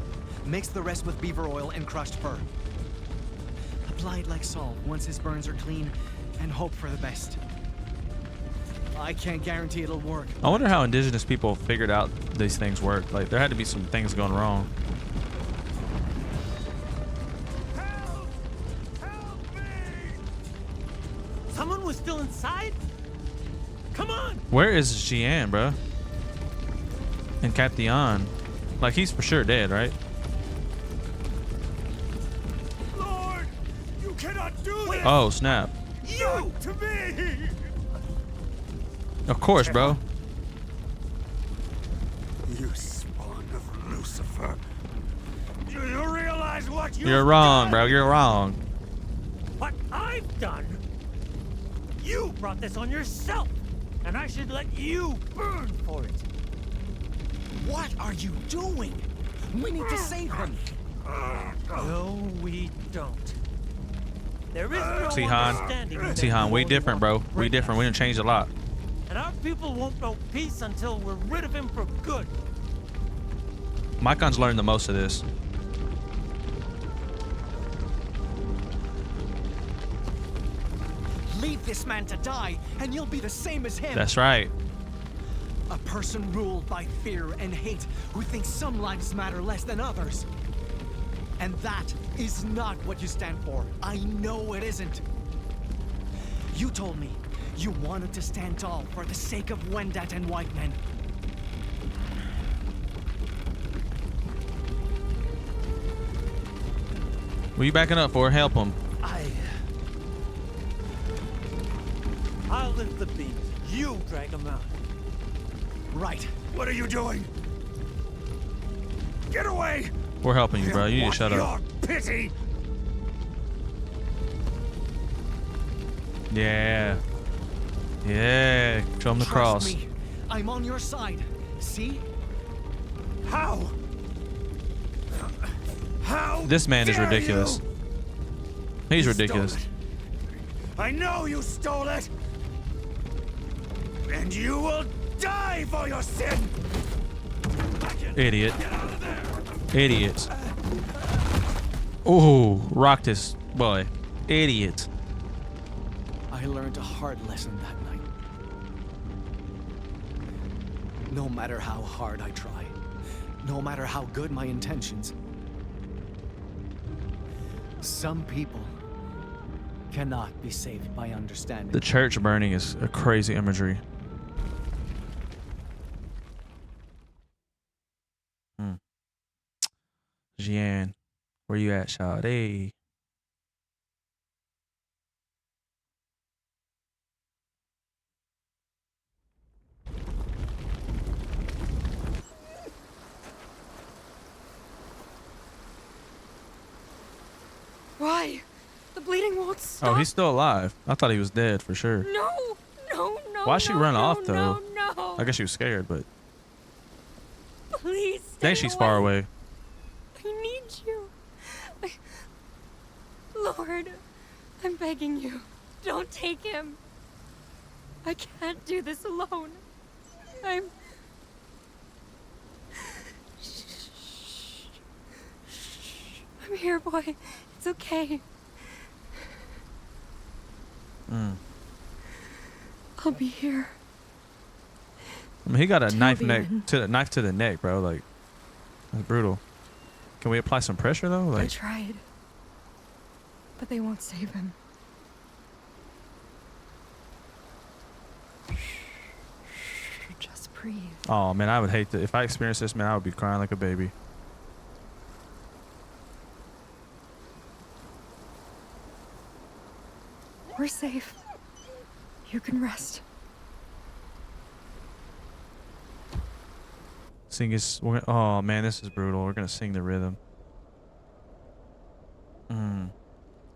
mix the rest with beaver oil and crushed fir. Apply it like salt once his burns are clean, and hope for the best. I can't guarantee it'll work. I wonder how indigenous people figured out these things work. Like, there had to be some things going wrong. Someone was still inside? Come on! Where is Jian, bro? And Cation? Like, he's for sure dead, right? Lord, you cannot do this. Oh, snap. You to me. Of course, bro. You spawn of Lucifer. Do you realize what You're wrong, bro. You're wrong. What I've done? You brought this on yourself, and I should let you burn for it. What are you doing? We need to save him. No, we don't. There is no Sihan, understanding of Sihan, that we holy different, bro. one We right different. now. We done changed a lot. And our people won't know peace until we're rid of him for good. Mykon's learned the most of this. Leave this man to die, and you'll be the same as him. That's right. A person ruled by fear and hate who thinks some lives matter less than others. And that is not what you stand for. I know it isn't. You told me you wanted to stand tall for the sake of Wendat and white men. What are you backing up for? Help him. I'll lift the beam. You drag him out. Right. What are you doing? Get away! We're helping you, bro. You need to shut up. Pity! Yeah. Yeah. Show him the Trust cross. me. I'm on your side. See? How? How? This man is dare ridiculous. you? He's You ridiculous. stole it. I know you stole it! And you will die for your sin! Idiot. Idiot. Ooh, rocked this boy. Idiot. I learned a hard lesson that night. No matter how hard I try, no matter how good my intentions, some people cannot be saved by understanding. The church burning is a crazy imagery. Jian, where you at, Sade? Why? The bleeding won't stop. Oh, he's still alive. I thought he was dead for sure. No, no, no. Why'd she no, run no, off though? No, no. I guess she was scared, but Please. dang, she's far away. I need you. Lord, I'm begging you. Don't take him. I can't do this alone. I'm here, boy. It's okay. I'll be here. I mean, he got a Till knife the neck end. to the knife to the neck, bro. Like, that's brutal. Can we apply some pressure though? I Like, tried, but they won't save him. Just breathe. Oh man, I would hate to. If I experienced this, man, I would be crying like a baby. We're safe. You can rest. Sing is. Oh man, this is brutal. We're gonna sing the rhythm.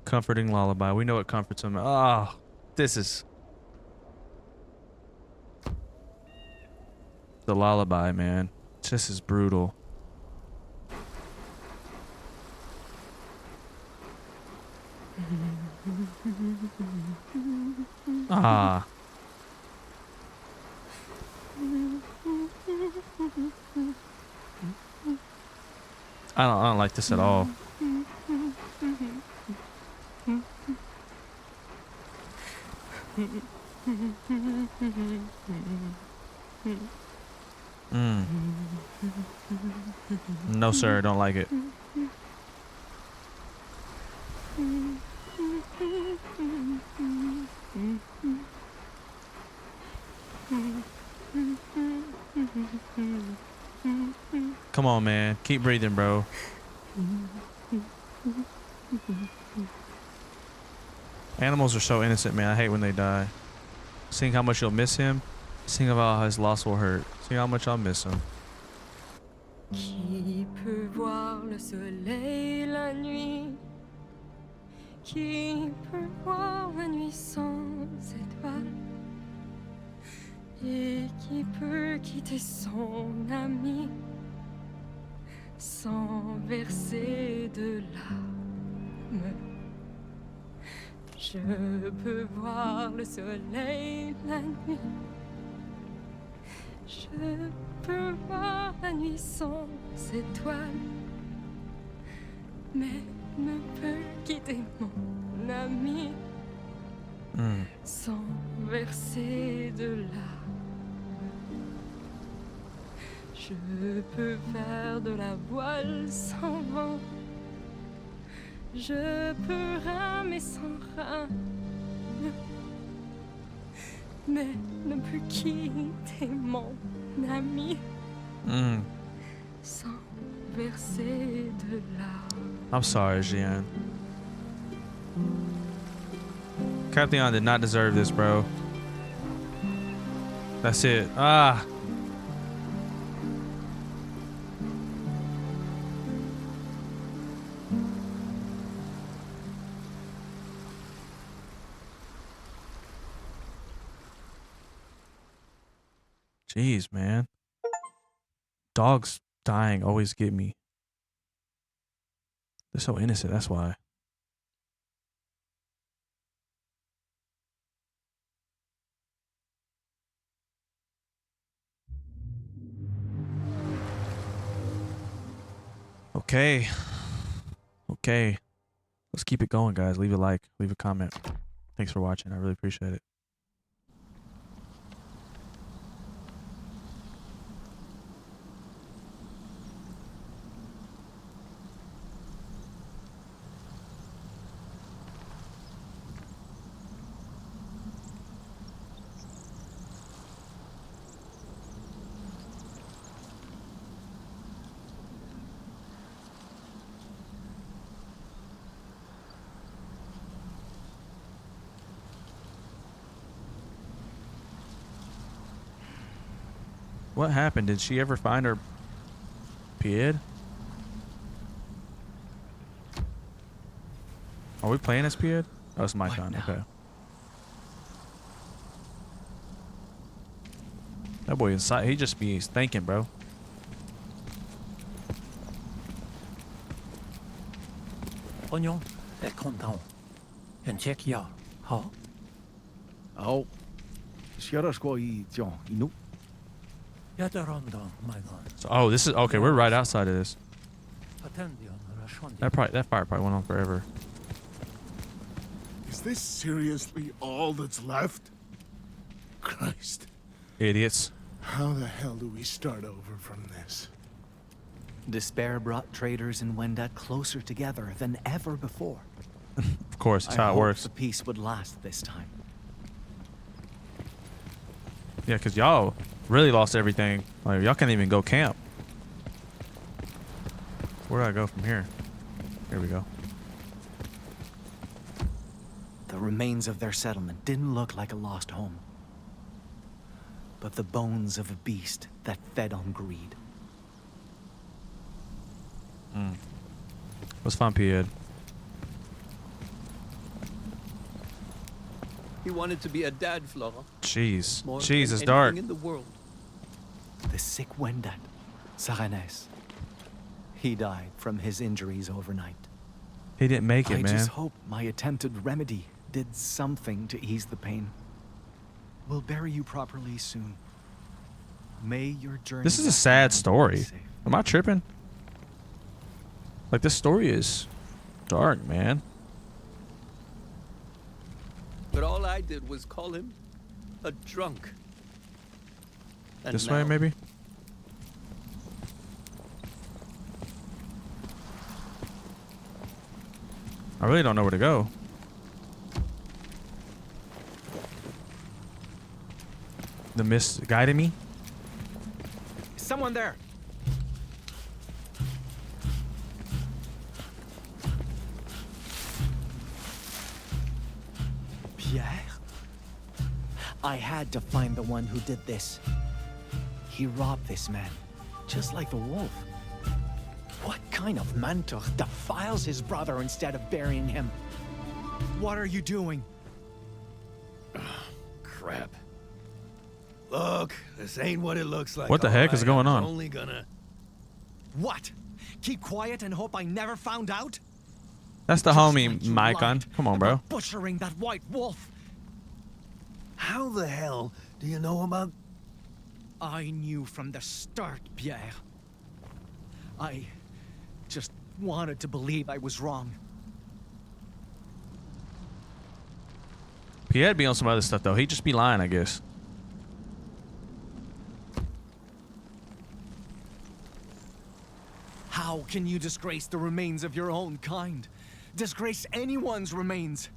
Comforting lullaby. We know it comforts him. Oh, this is the lullaby, man. This is brutal. Ah. I don't like this at all. No, sir, don't like it. Come on, man. Keep breathing, bro. Animals are so innocent, man. I hate when they die. Sing how much you'll miss him. Sing about how his loss will hurt. Sing how much I'll miss him. Qui peut voir le soleil la nuit? Qui peut voir la nuit sans étoiles? Et qui peut quitter son ami sans verser de larmes? Je peux voir le soleil la nuit. Je peux voir la nuit sans étoiles, mais ne peux quitter mon ami sans verser de larmes. Je peux faire de la voile sans vent. Je peux ramer sans rame, mais ne peux quitter mon ami sans verser de larmes. I'm sorry, Jian. Captain did not deserve this, bro. That's it. Ah. Jeez, man. Dogs dying always get me. They're so innocent, that's why. Okay. Okay. Let's keep it going, guys. Leave a like, leave a comment. Thanks for watching. I really appreciate it. What happened? Did she ever find her kid? Are we playing as Pied? Oh, it's my turn. Okay. That boy inside, he just be thinking, bro. Onion est content. En Czechia, ha? Oh. Sierra i John, inu. So, oh, this is okay. We're right outside of this. That fire probably went on forever. Is this seriously all that's left? Christ. Idiots. How the hell do we start over from this? Despair brought traders in Wendat closer together than ever before. Of course, that's how it hoped works. the peace would last this time. Yeah, because y'all Really lost everything. Like, y'all can't even go camp. Where do I go from here? Here we go. The remains of their settlement didn't look like a lost home, but the bones of a beast that fed on greed. Let's find Pied. He wanted to be a dad, Flora. Jeez. More Jeez, than it's dark. anything in the world. The sick Wendat, Saranes. He died from his injuries overnight. He didn't make it, I man. just hope my attempted remedy did something to ease the pain. We'll bury you properly soon. May your journey. This is a back sad home be story. safe. Am I tripping? Like, this story is dark, man. But all I did was call him a drunk. And This way, now, maybe? I really don't know where to go. The mist guided me. Someone there. Pierre? I had to find the one who did this. He robbed this man, just like the wolf. What kind of mentor defiles his brother instead of burying him? What are you doing? Crap. Look, this ain't what it looks like. What the heck is going on? Only gonna... What? Keep quiet and hope I never found out? That's the Just homie, like you Micon. lied Come on, bro. about butchering that white wolf. How the hell do you know about... I knew from the start, Pierre. I just wanted to believe I was wrong. Pied be on some other stuff, though. He'd just be lying, I guess. How can you disgrace the remains of your own kind? Disgrace anyone's remains?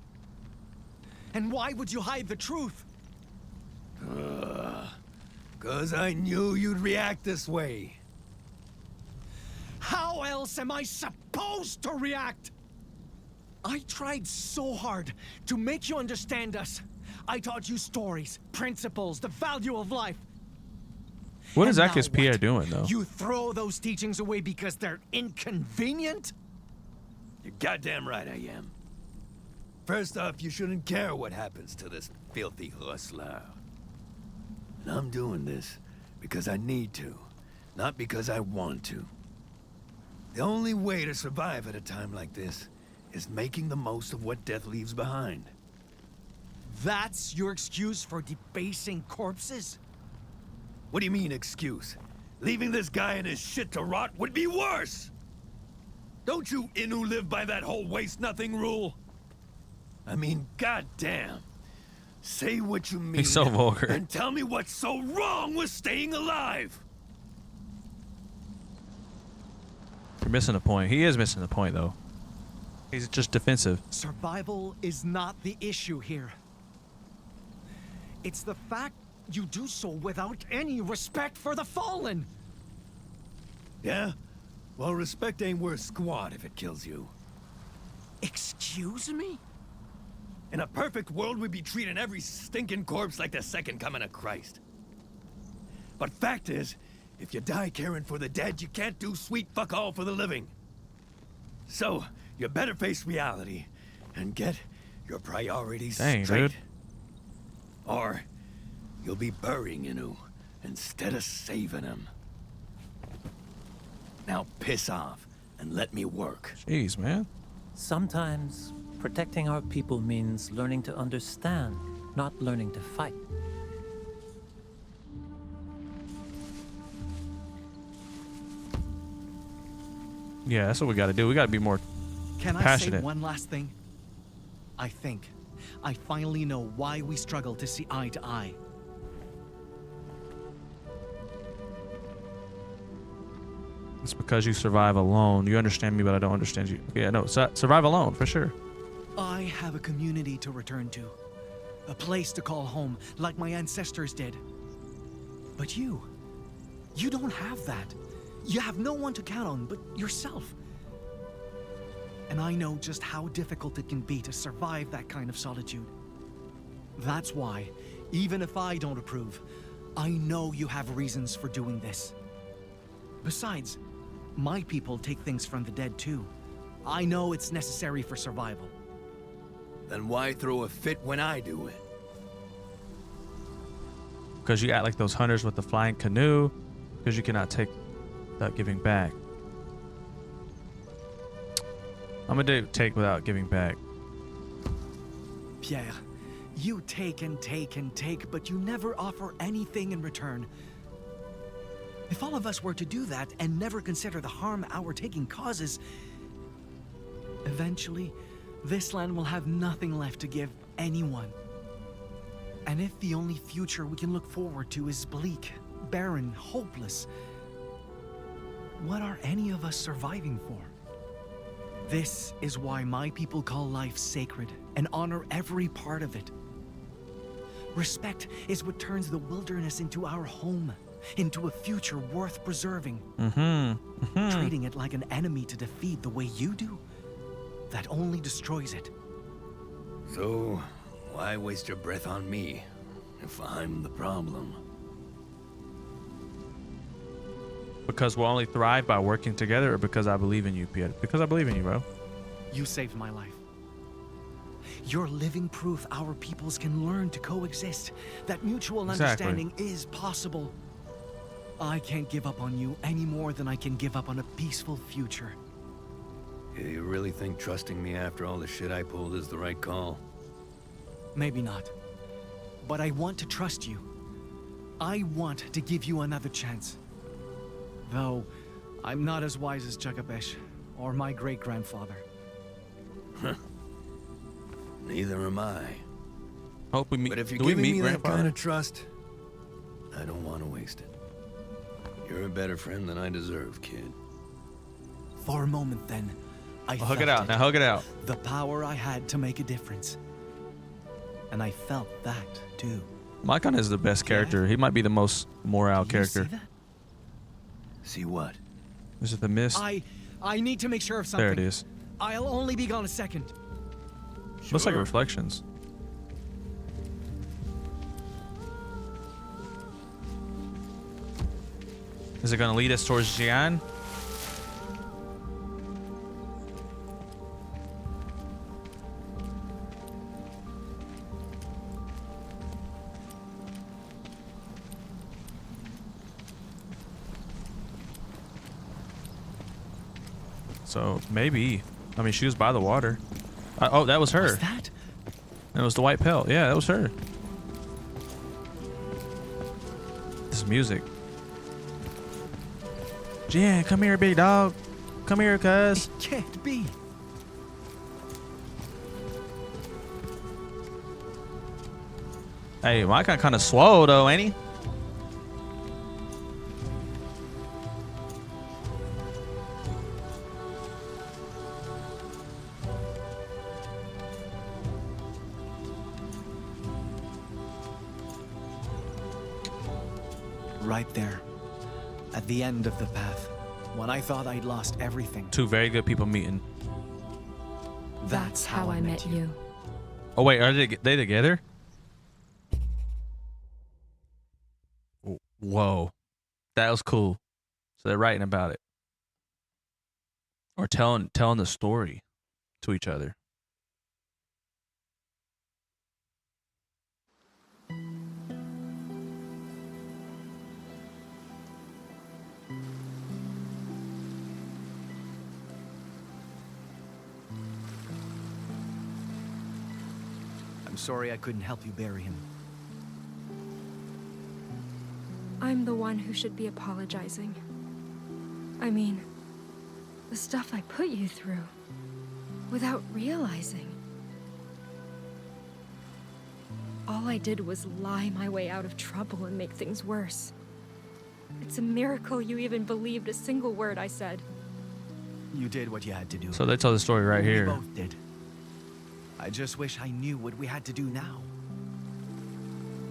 And why would you hide the truth? 'Cause I knew you'd react this way. How else am I supposed to react? I tried so hard to make you understand us. I taught you stories, principles, the value of life. What And exactly is now Pierre what? doing, though? You throw those teachings away because they're inconvenient? You're goddamn right I am. First off, you shouldn't care what happens to this filthy hustler. And I'm doing this because I need to, not because I want to. The only way to survive at a time like this is making the most of what death leaves behind. That's your excuse for debasing corpses? What do you mean, excuse? Leaving this guy and his shit to rot would be worse! Don't you Innu live by that whole waste-nothing rule? I mean, goddamn. Say what you mean. He's so vulgar. And tell me what's so wrong with staying alive! You're missing the point. He is missing the point, though. He's just defensive. Survival is not the issue here. It's the fact you do so without any respect for the fallen. Yeah? Well, respect ain't worth squat if it kills you. Excuse me? In a perfect world, we'd be treating every stinking corpse like the second coming of Christ. But fact is, if you die caring for the dead, you can't do sweet fuck all for the living. So, you better face reality and get your priorities Dang, straight. dude. Or you'll be burying Innu instead of saving him. Now piss off and let me work. Jeez, man. Sometimes protecting our people means learning to understand, not learning to fight. Yeah, that's what we got to do. We got to be more Can I passionate. say one last thing? I think I finally know why we struggle to see eye to eye. It's because you survive alone. You understand me, but I don't understand you. Yeah, no, survive alone, for sure. I have a community to return to. A place to call home, like my ancestors did. But you don't have that. You have no one to count on but yourself. And I know just how difficult it can be to survive that kind of solitude. That's why, even if I don't approve, I know you have reasons for doing this. Besides, my people take things from the dead too. I know it's necessary for survival. Then why throw a fit when I do it? Because you act like those hunters with the flying canoe. Because you cannot take without giving back. I'm gonna do take without giving back. Pierre, you take and take and take, but you never offer anything in return. If all of us were to do that and never consider the harm our taking causes, eventually, this land will have nothing left to give anyone. And if the only future we can look forward to is bleak, barren, hopeless, what are any of us surviving for? This is why my people call life sacred and honor every part of it. Respect is what turns the wilderness into our home, into a future worth preserving. Treating it like an enemy to defeat the way you do, that only destroys it. So, why waste your breath on me, if I'm the problem? Because we'll only thrive by working together, or because I believe in you, Pierre? Because I believe in you, bro. You saved my life. You're living proof our peoples can learn to coexist, that mutual understanding is possible. I can't give up on you any more than I can give up on a peaceful future. You really think trusting me after all the shit I pulled is the right call? Maybe not. But I want to trust you. I want to give you another chance. Though, I'm not as wise as Chagabesh, or my great-grandfather. Neither am I. Hope we meet. But if you're Do we giving meet me that grandfather? kind of trust, I don't want to waste it. You're a better friend than I deserve, kid. For a moment then, I Hug felt it out. Now hug it out. the power I had to make a difference. And I felt that, too. Makan is the best character. He might be the most morale character. See that? See what? Is it the mist? I need to make sure of something. There it is. I'll only be gone a second. Looks like reflections. Is it gonna lead us towards Xi'an? So maybe. I mean, she was by the water. Oh, that was her. What's that? It was the white pelt. Yeah, that was her. This music. Jen, come here, big dog. Come here, cuz. It can't be. Hey, Makan kind of swole though, ain't he? Right there, at the end of the path, when I thought I'd lost everything. Two very good people meeting. That's how I met you. Oh wait, are they together? Whoa, that was cool. So they're writing about it, or telling the story to each other. I'm sorry I couldn't help you bury him. I'm the one who should be apologizing. I mean, the stuff I put you through, without realizing. All I did was lie my way out of trouble and make things worse. It's a miracle you even believed a single word I said. You did what you had to do. So they tell the story right here. We both did. I just wish I knew what we had to do now.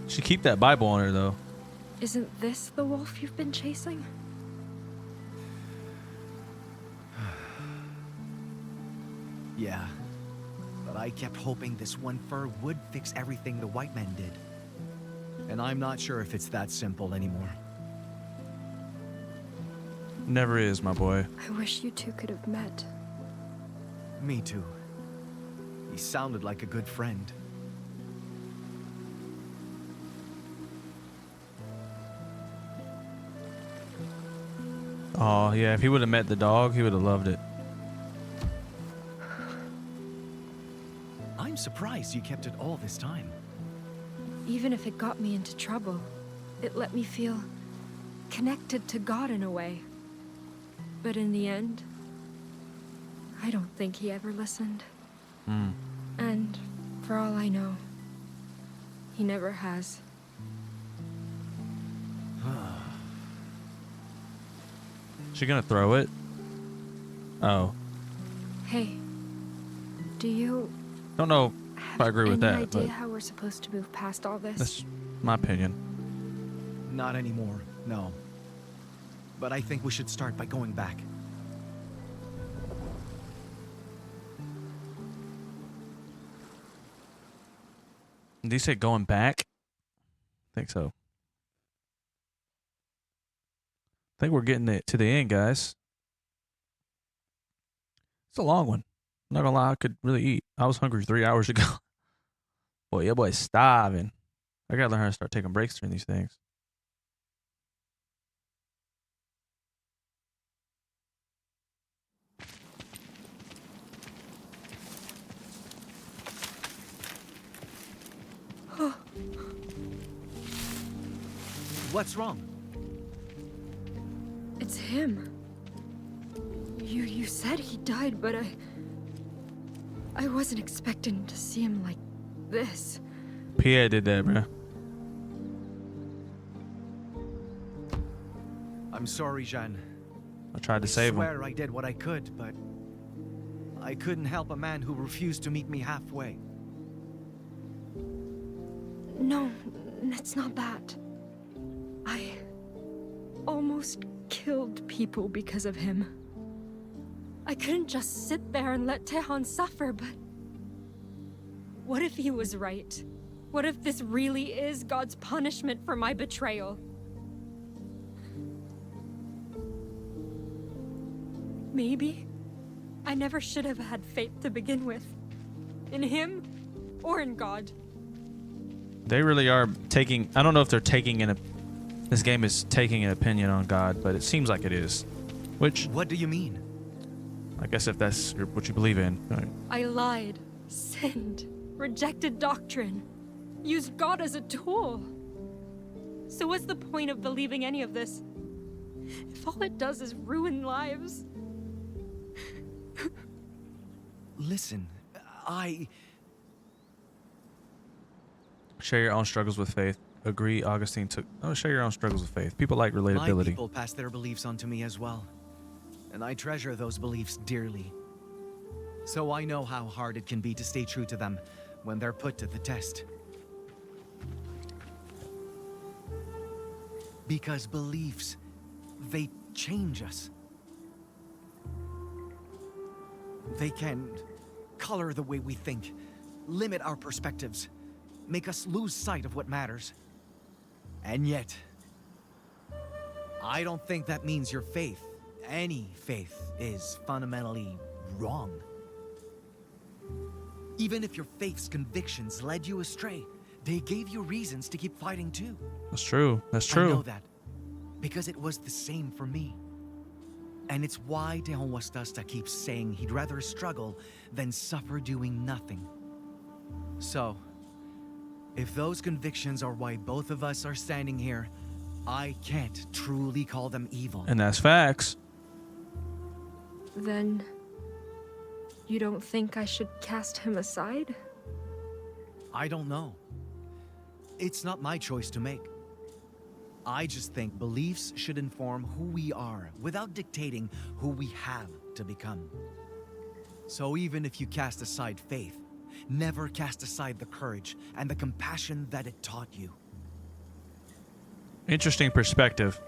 She keep that Bible on her though. Isn't this the wolf you've been chasing? Yeah, but I kept hoping this one fur would fix everything the white men did. And I'm not sure if it's that simple anymore. Never is, my boy. I wish you two could have met. Me too. He sounded like a good friend. Oh, yeah, if he would have met the dog, he would have loved it. I'm surprised you kept it all this time. Even if it got me into trouble, it let me feel connected to God in a way. But in the end, I don't think he ever listened. And for all I know, he never has. She gonna throw it? Oh. Hey, do you Don't know if I agree with any that, idea but how we're supposed to move past all this? that's my opinion. Not anymore, no. But I think we should start by going back. Did he say going back? I think so. I think we're getting it to the end, guys. It's a long one. I'm not gonna lie, I could really eat. I was hungry 3 hours ago. Boy, your boy's starving. I gotta learn how to start taking breaks during these things. What's wrong? It's him. You said he died, but I wasn't expecting to see him like this. Pierre did that, bruh. I'm sorry, Jeanne. I tried to save I swear him. I did what I could, but I couldn't help a man who refused to meet me halfway. No, it's not that. I almost killed people because of him. I couldn't just sit there and let Tehan suffer, but what if he was right? What if this really is God's punishment for my betrayal? Maybe I never should have had faith to begin with. In him or in God. They really are taking. I don't know if they're taking this game is taking an opinion on God, but it seems like it is. Which. What do you mean? I guess if that's what you believe in. Right. I lied, sinned, rejected doctrine, used God as a tool. So what's the point of believing any of this? If all it does is ruin lives. Listen, Share your own struggles with faith. Agree, Augustine took. Oh, share your own struggles with faith. People like relatability. My people pass their beliefs on to me as well. And I treasure those beliefs dearly. So I know how hard it can be to stay true to them when they're put to the test. Because beliefs, they change us. They can color the way we think, limit our perspectives, make us lose sight of what matters. And yet, I don't think that means your faith, any faith, is fundamentally wrong. Even if your faith's convictions led you astray, they gave you reasons to keep fighting too. That's true. That's true. I know that, because it was the same for me. And it's why Tejon Wastasta keeps saying he'd rather struggle than suffer doing nothing. So, if those convictions are why both of us are standing here, I can't truly call them evil. And that's facts. Then, you don't think I should cast him aside? I don't know. It's not my choice to make. I just think beliefs should inform who we are without dictating who we have to become. So even if you cast aside faith, never cast aside the courage and the compassion that it taught you. Interesting perspective.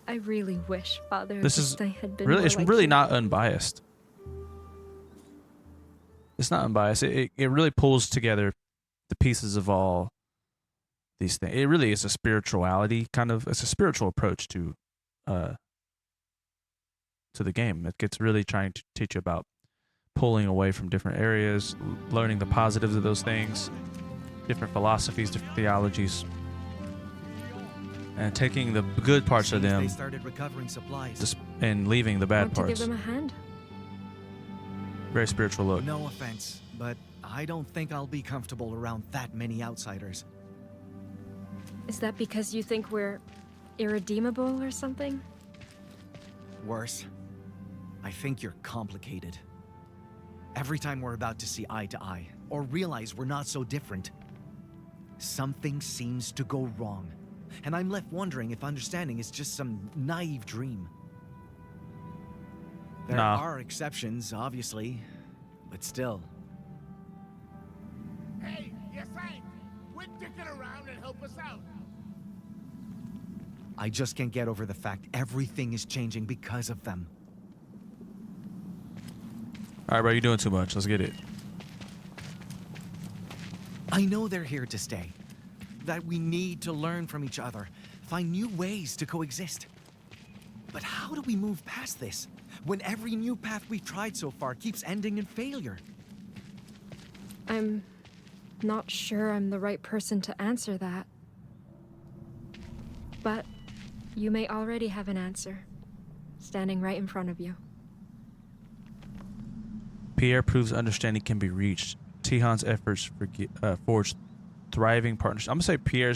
I really wish Father This is Augustin had been really, more it's like really you. not unbiased. It's not unbiased. It really pulls together the pieces of all these things. It really is a spirituality kind of. It's a spiritual approach to the game. It gets really trying to teach you about pulling away from different areas, learning the positives of those things, different philosophies, different theologies, and taking the good parts of them They started recovering supplies. and leaving the bad Want to give parts. them a hand? Very spiritual look. No offense, but I don't think I'll be comfortable around that many outsiders. Is that because you think we're irredeemable or something? Worse, I think you're complicated. Every time we're about to see eye to eye, or realize we're not so different, something seems to go wrong. And I'm left wondering if understanding is just some naive dream. There Nah. are exceptions, obviously, but still. Hey, yes, quit dicking around and help us out. I just can't get over the fact everything is changing because of them. All right, bro, you're doing too much. Let's get it. I know they're here to stay. That we need to learn from each other, find new ways to coexist. But how do we move past this, when every new path we've tried so far keeps ending in failure? I'm not sure I'm the right person to answer that. But you may already have an answer, standing right in front of you. Pierre proves understanding can be reached. Tihan's efforts forge thriving partnerships. I'm gonna say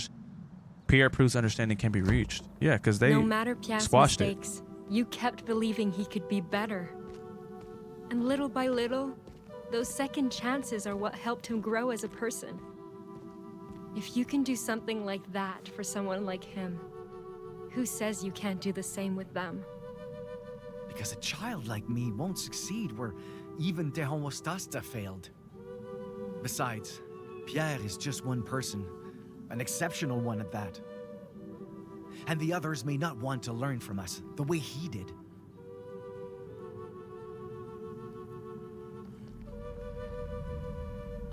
Pierre proves understanding can be reached. Yeah, because they No matter Pierre's squashed mistakes, you kept believing he could be better. And little by little, those second chances are what helped him grow as a person. If you can do something like that for someone like him, who says you can't do the same with them? Because a child like me won't succeed where even Tehon Wostasta failed. Besides, Pierre is just one person, an exceptional one at that. And the others may not want to learn from us the way he did.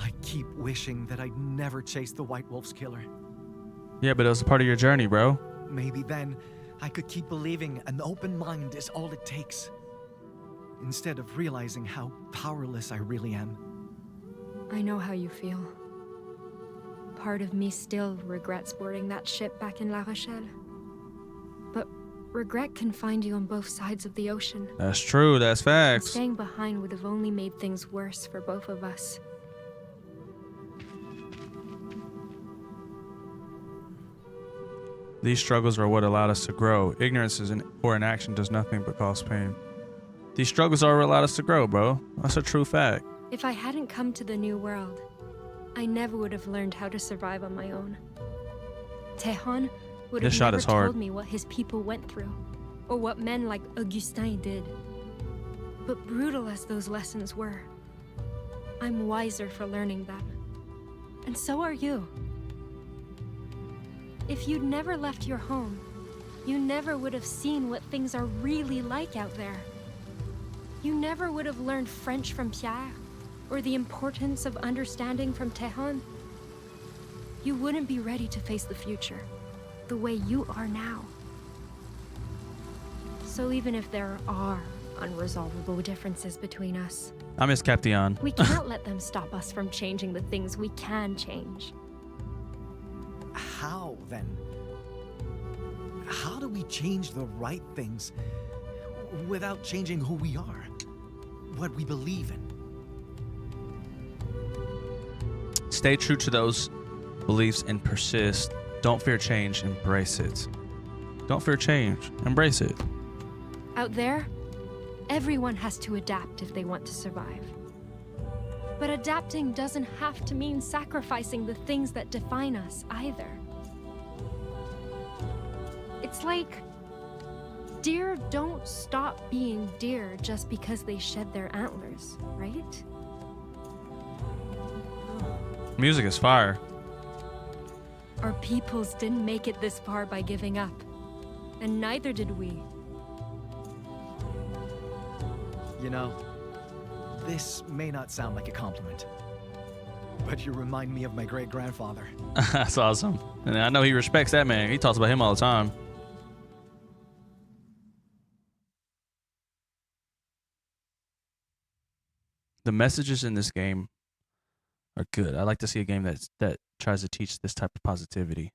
I keep wishing that I'd never chased the White Wolf's killer. Yeah, but it was a part of your journey, bro. Maybe then I could keep believing an open mind is all it takes, instead of realizing how powerless I really am. I know how you feel. Part of me still regrets boarding that ship back in La Rochelle. But regret can find you on both sides of the ocean. That's true. That's And facts. staying behind would have only made things worse for both of us. These struggles are what allowed us to grow. Ignorance or inaction does nothing but cause pain. These struggles are what allowed us to grow, bro. That's a true fact. If I hadn't come to the New World, I never would have learned how to survive on my own. Tehon would have This shot never is hard. told me what his people went through, or what men like Augustin did. But brutal as those lessons were, I'm wiser for learning them. And so are you. If you'd never left your home, you never would have seen what things are really like out there. You never would have learned French from Pierre, or the importance of understanding from Tehon. You wouldn't be ready to face the future, the way you are now. So even if there are unresolvable differences between us, I miss Captain. we can't let them stop us from changing the things we can change. How, then? How do we change the right things without changing who we are? What we believe in? Stay true to those beliefs and persist. Don't fear change, embrace it. Don't fear change, embrace it. Out there, everyone has to adapt if they want to survive. But adapting doesn't have to mean sacrificing the things that define us either. It's like deer don't stop being deer just because they shed their antlers, right? Music is fire. Our peoples didn't make it this far by giving up. And neither did we. You know, this may not sound like a compliment, but you remind me of my great-grandfather. That's awesome. And I know he respects that man. He talks about him all the time. The messages in this game are good. I like to see a game that tries to teach this type of positivity.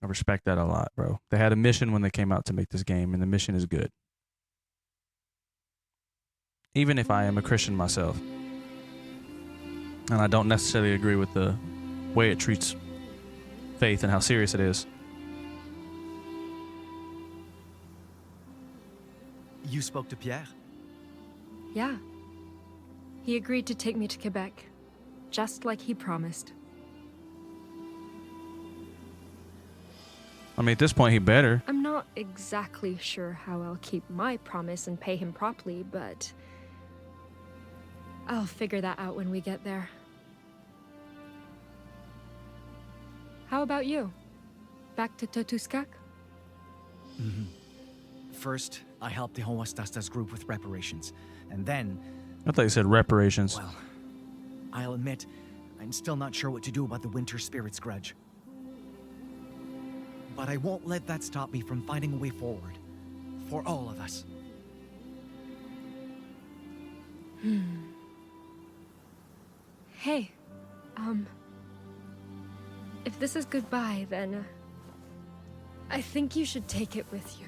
I respect that a lot, bro. They had a mission when they came out to make this game, and the mission is good. Even if I am a Christian myself, and I don't necessarily agree with the way it treats faith and how serious it is. You spoke to Pierre? Yeah. He agreed to take me to Quebec, just like he promised. I mean, at this point, he better. I'm not exactly sure how I'll keep my promise and pay him properly, but I'll figure that out when we get there. How about you? Back to Totuskak? Mm-hmm. First, I helped the Homostasta's group with reparations, and then... I thought you said reparations. Well, I'll admit, I'm still not sure what to do about the Winter Spirit's grudge. But I won't let that stop me from finding a way forward. For all of us. Hey, if this is goodbye, then I think you should take it with you.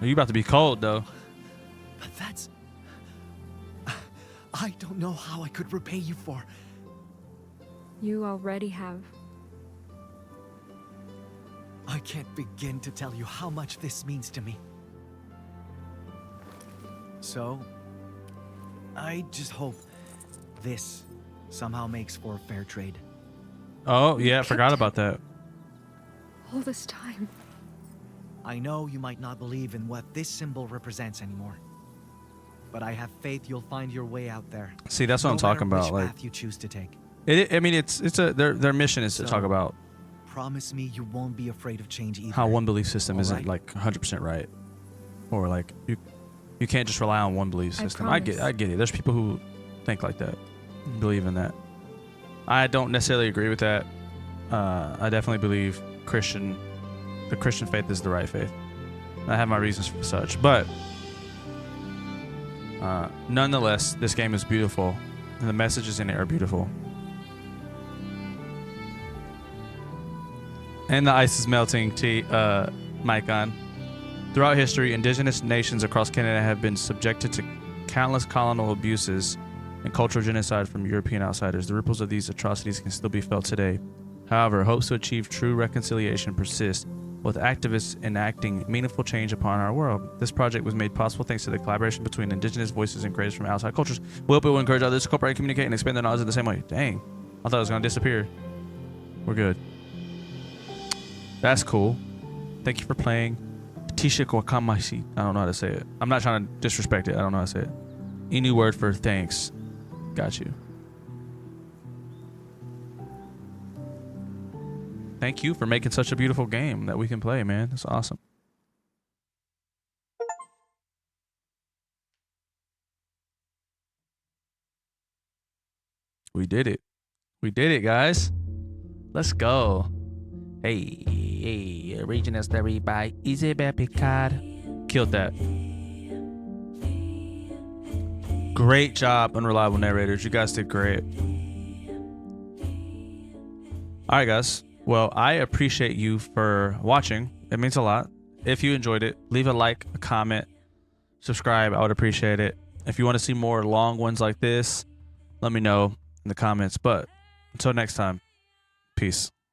You about to be cold, though. But that's... I don't know how I could repay you for... You already have. I can't begin to tell you how much this means to me. So, I just hope this somehow makes for a fair trade. Oh, yeah, I forgot about that. All this time. I know you might not believe in what this symbol represents anymore. But I have faith you'll find your way out there. See, that's what I'm talking about. Which like, path you choose to take. I mean, their mission is to talk about promise me you won't be afraid of change either. how one belief system All isn't right? like 100% right, or like you can't just rely on one belief system. I get it. There's people who think like that, believe in that. I don't necessarily agree with that. I definitely believe the Christian faith is the right faith. I have my reasons for such, but nonetheless, this game is beautiful, and the messages in it are beautiful. And the ice is melting, Micon. Throughout history, indigenous nations across Canada have been subjected to countless colonial abuses and cultural genocide from European outsiders. The ripples of these atrocities can still be felt today. However, hopes to achieve true reconciliation persist, with activists enacting meaningful change upon our world. This project was made possible thanks to the collaboration between indigenous voices and creators from outside cultures. We hope it will encourage others to cooperate, communicate, and expand their knowledge in the same way. Dang. I thought it was going to disappear. We're good. That's cool. Thank you for playing. Tisha Kwakamashi. I don't know how to say it. I'm not trying to disrespect it. I don't know how to say it. Any word for thanks. Got you. Thank you for making such a beautiful game that we can play, man. That's awesome. We did it. We did it, guys. Let's go. Hey, original story by Isabelle Picard. Killed that. Great job, Unreliable Narrators. You guys did great. All right, guys. Well, I appreciate you for watching. It means a lot. If you enjoyed it, leave a like, a comment, subscribe. I would appreciate it. If you want to see more long ones like this, let me know in the comments. But until next time, peace.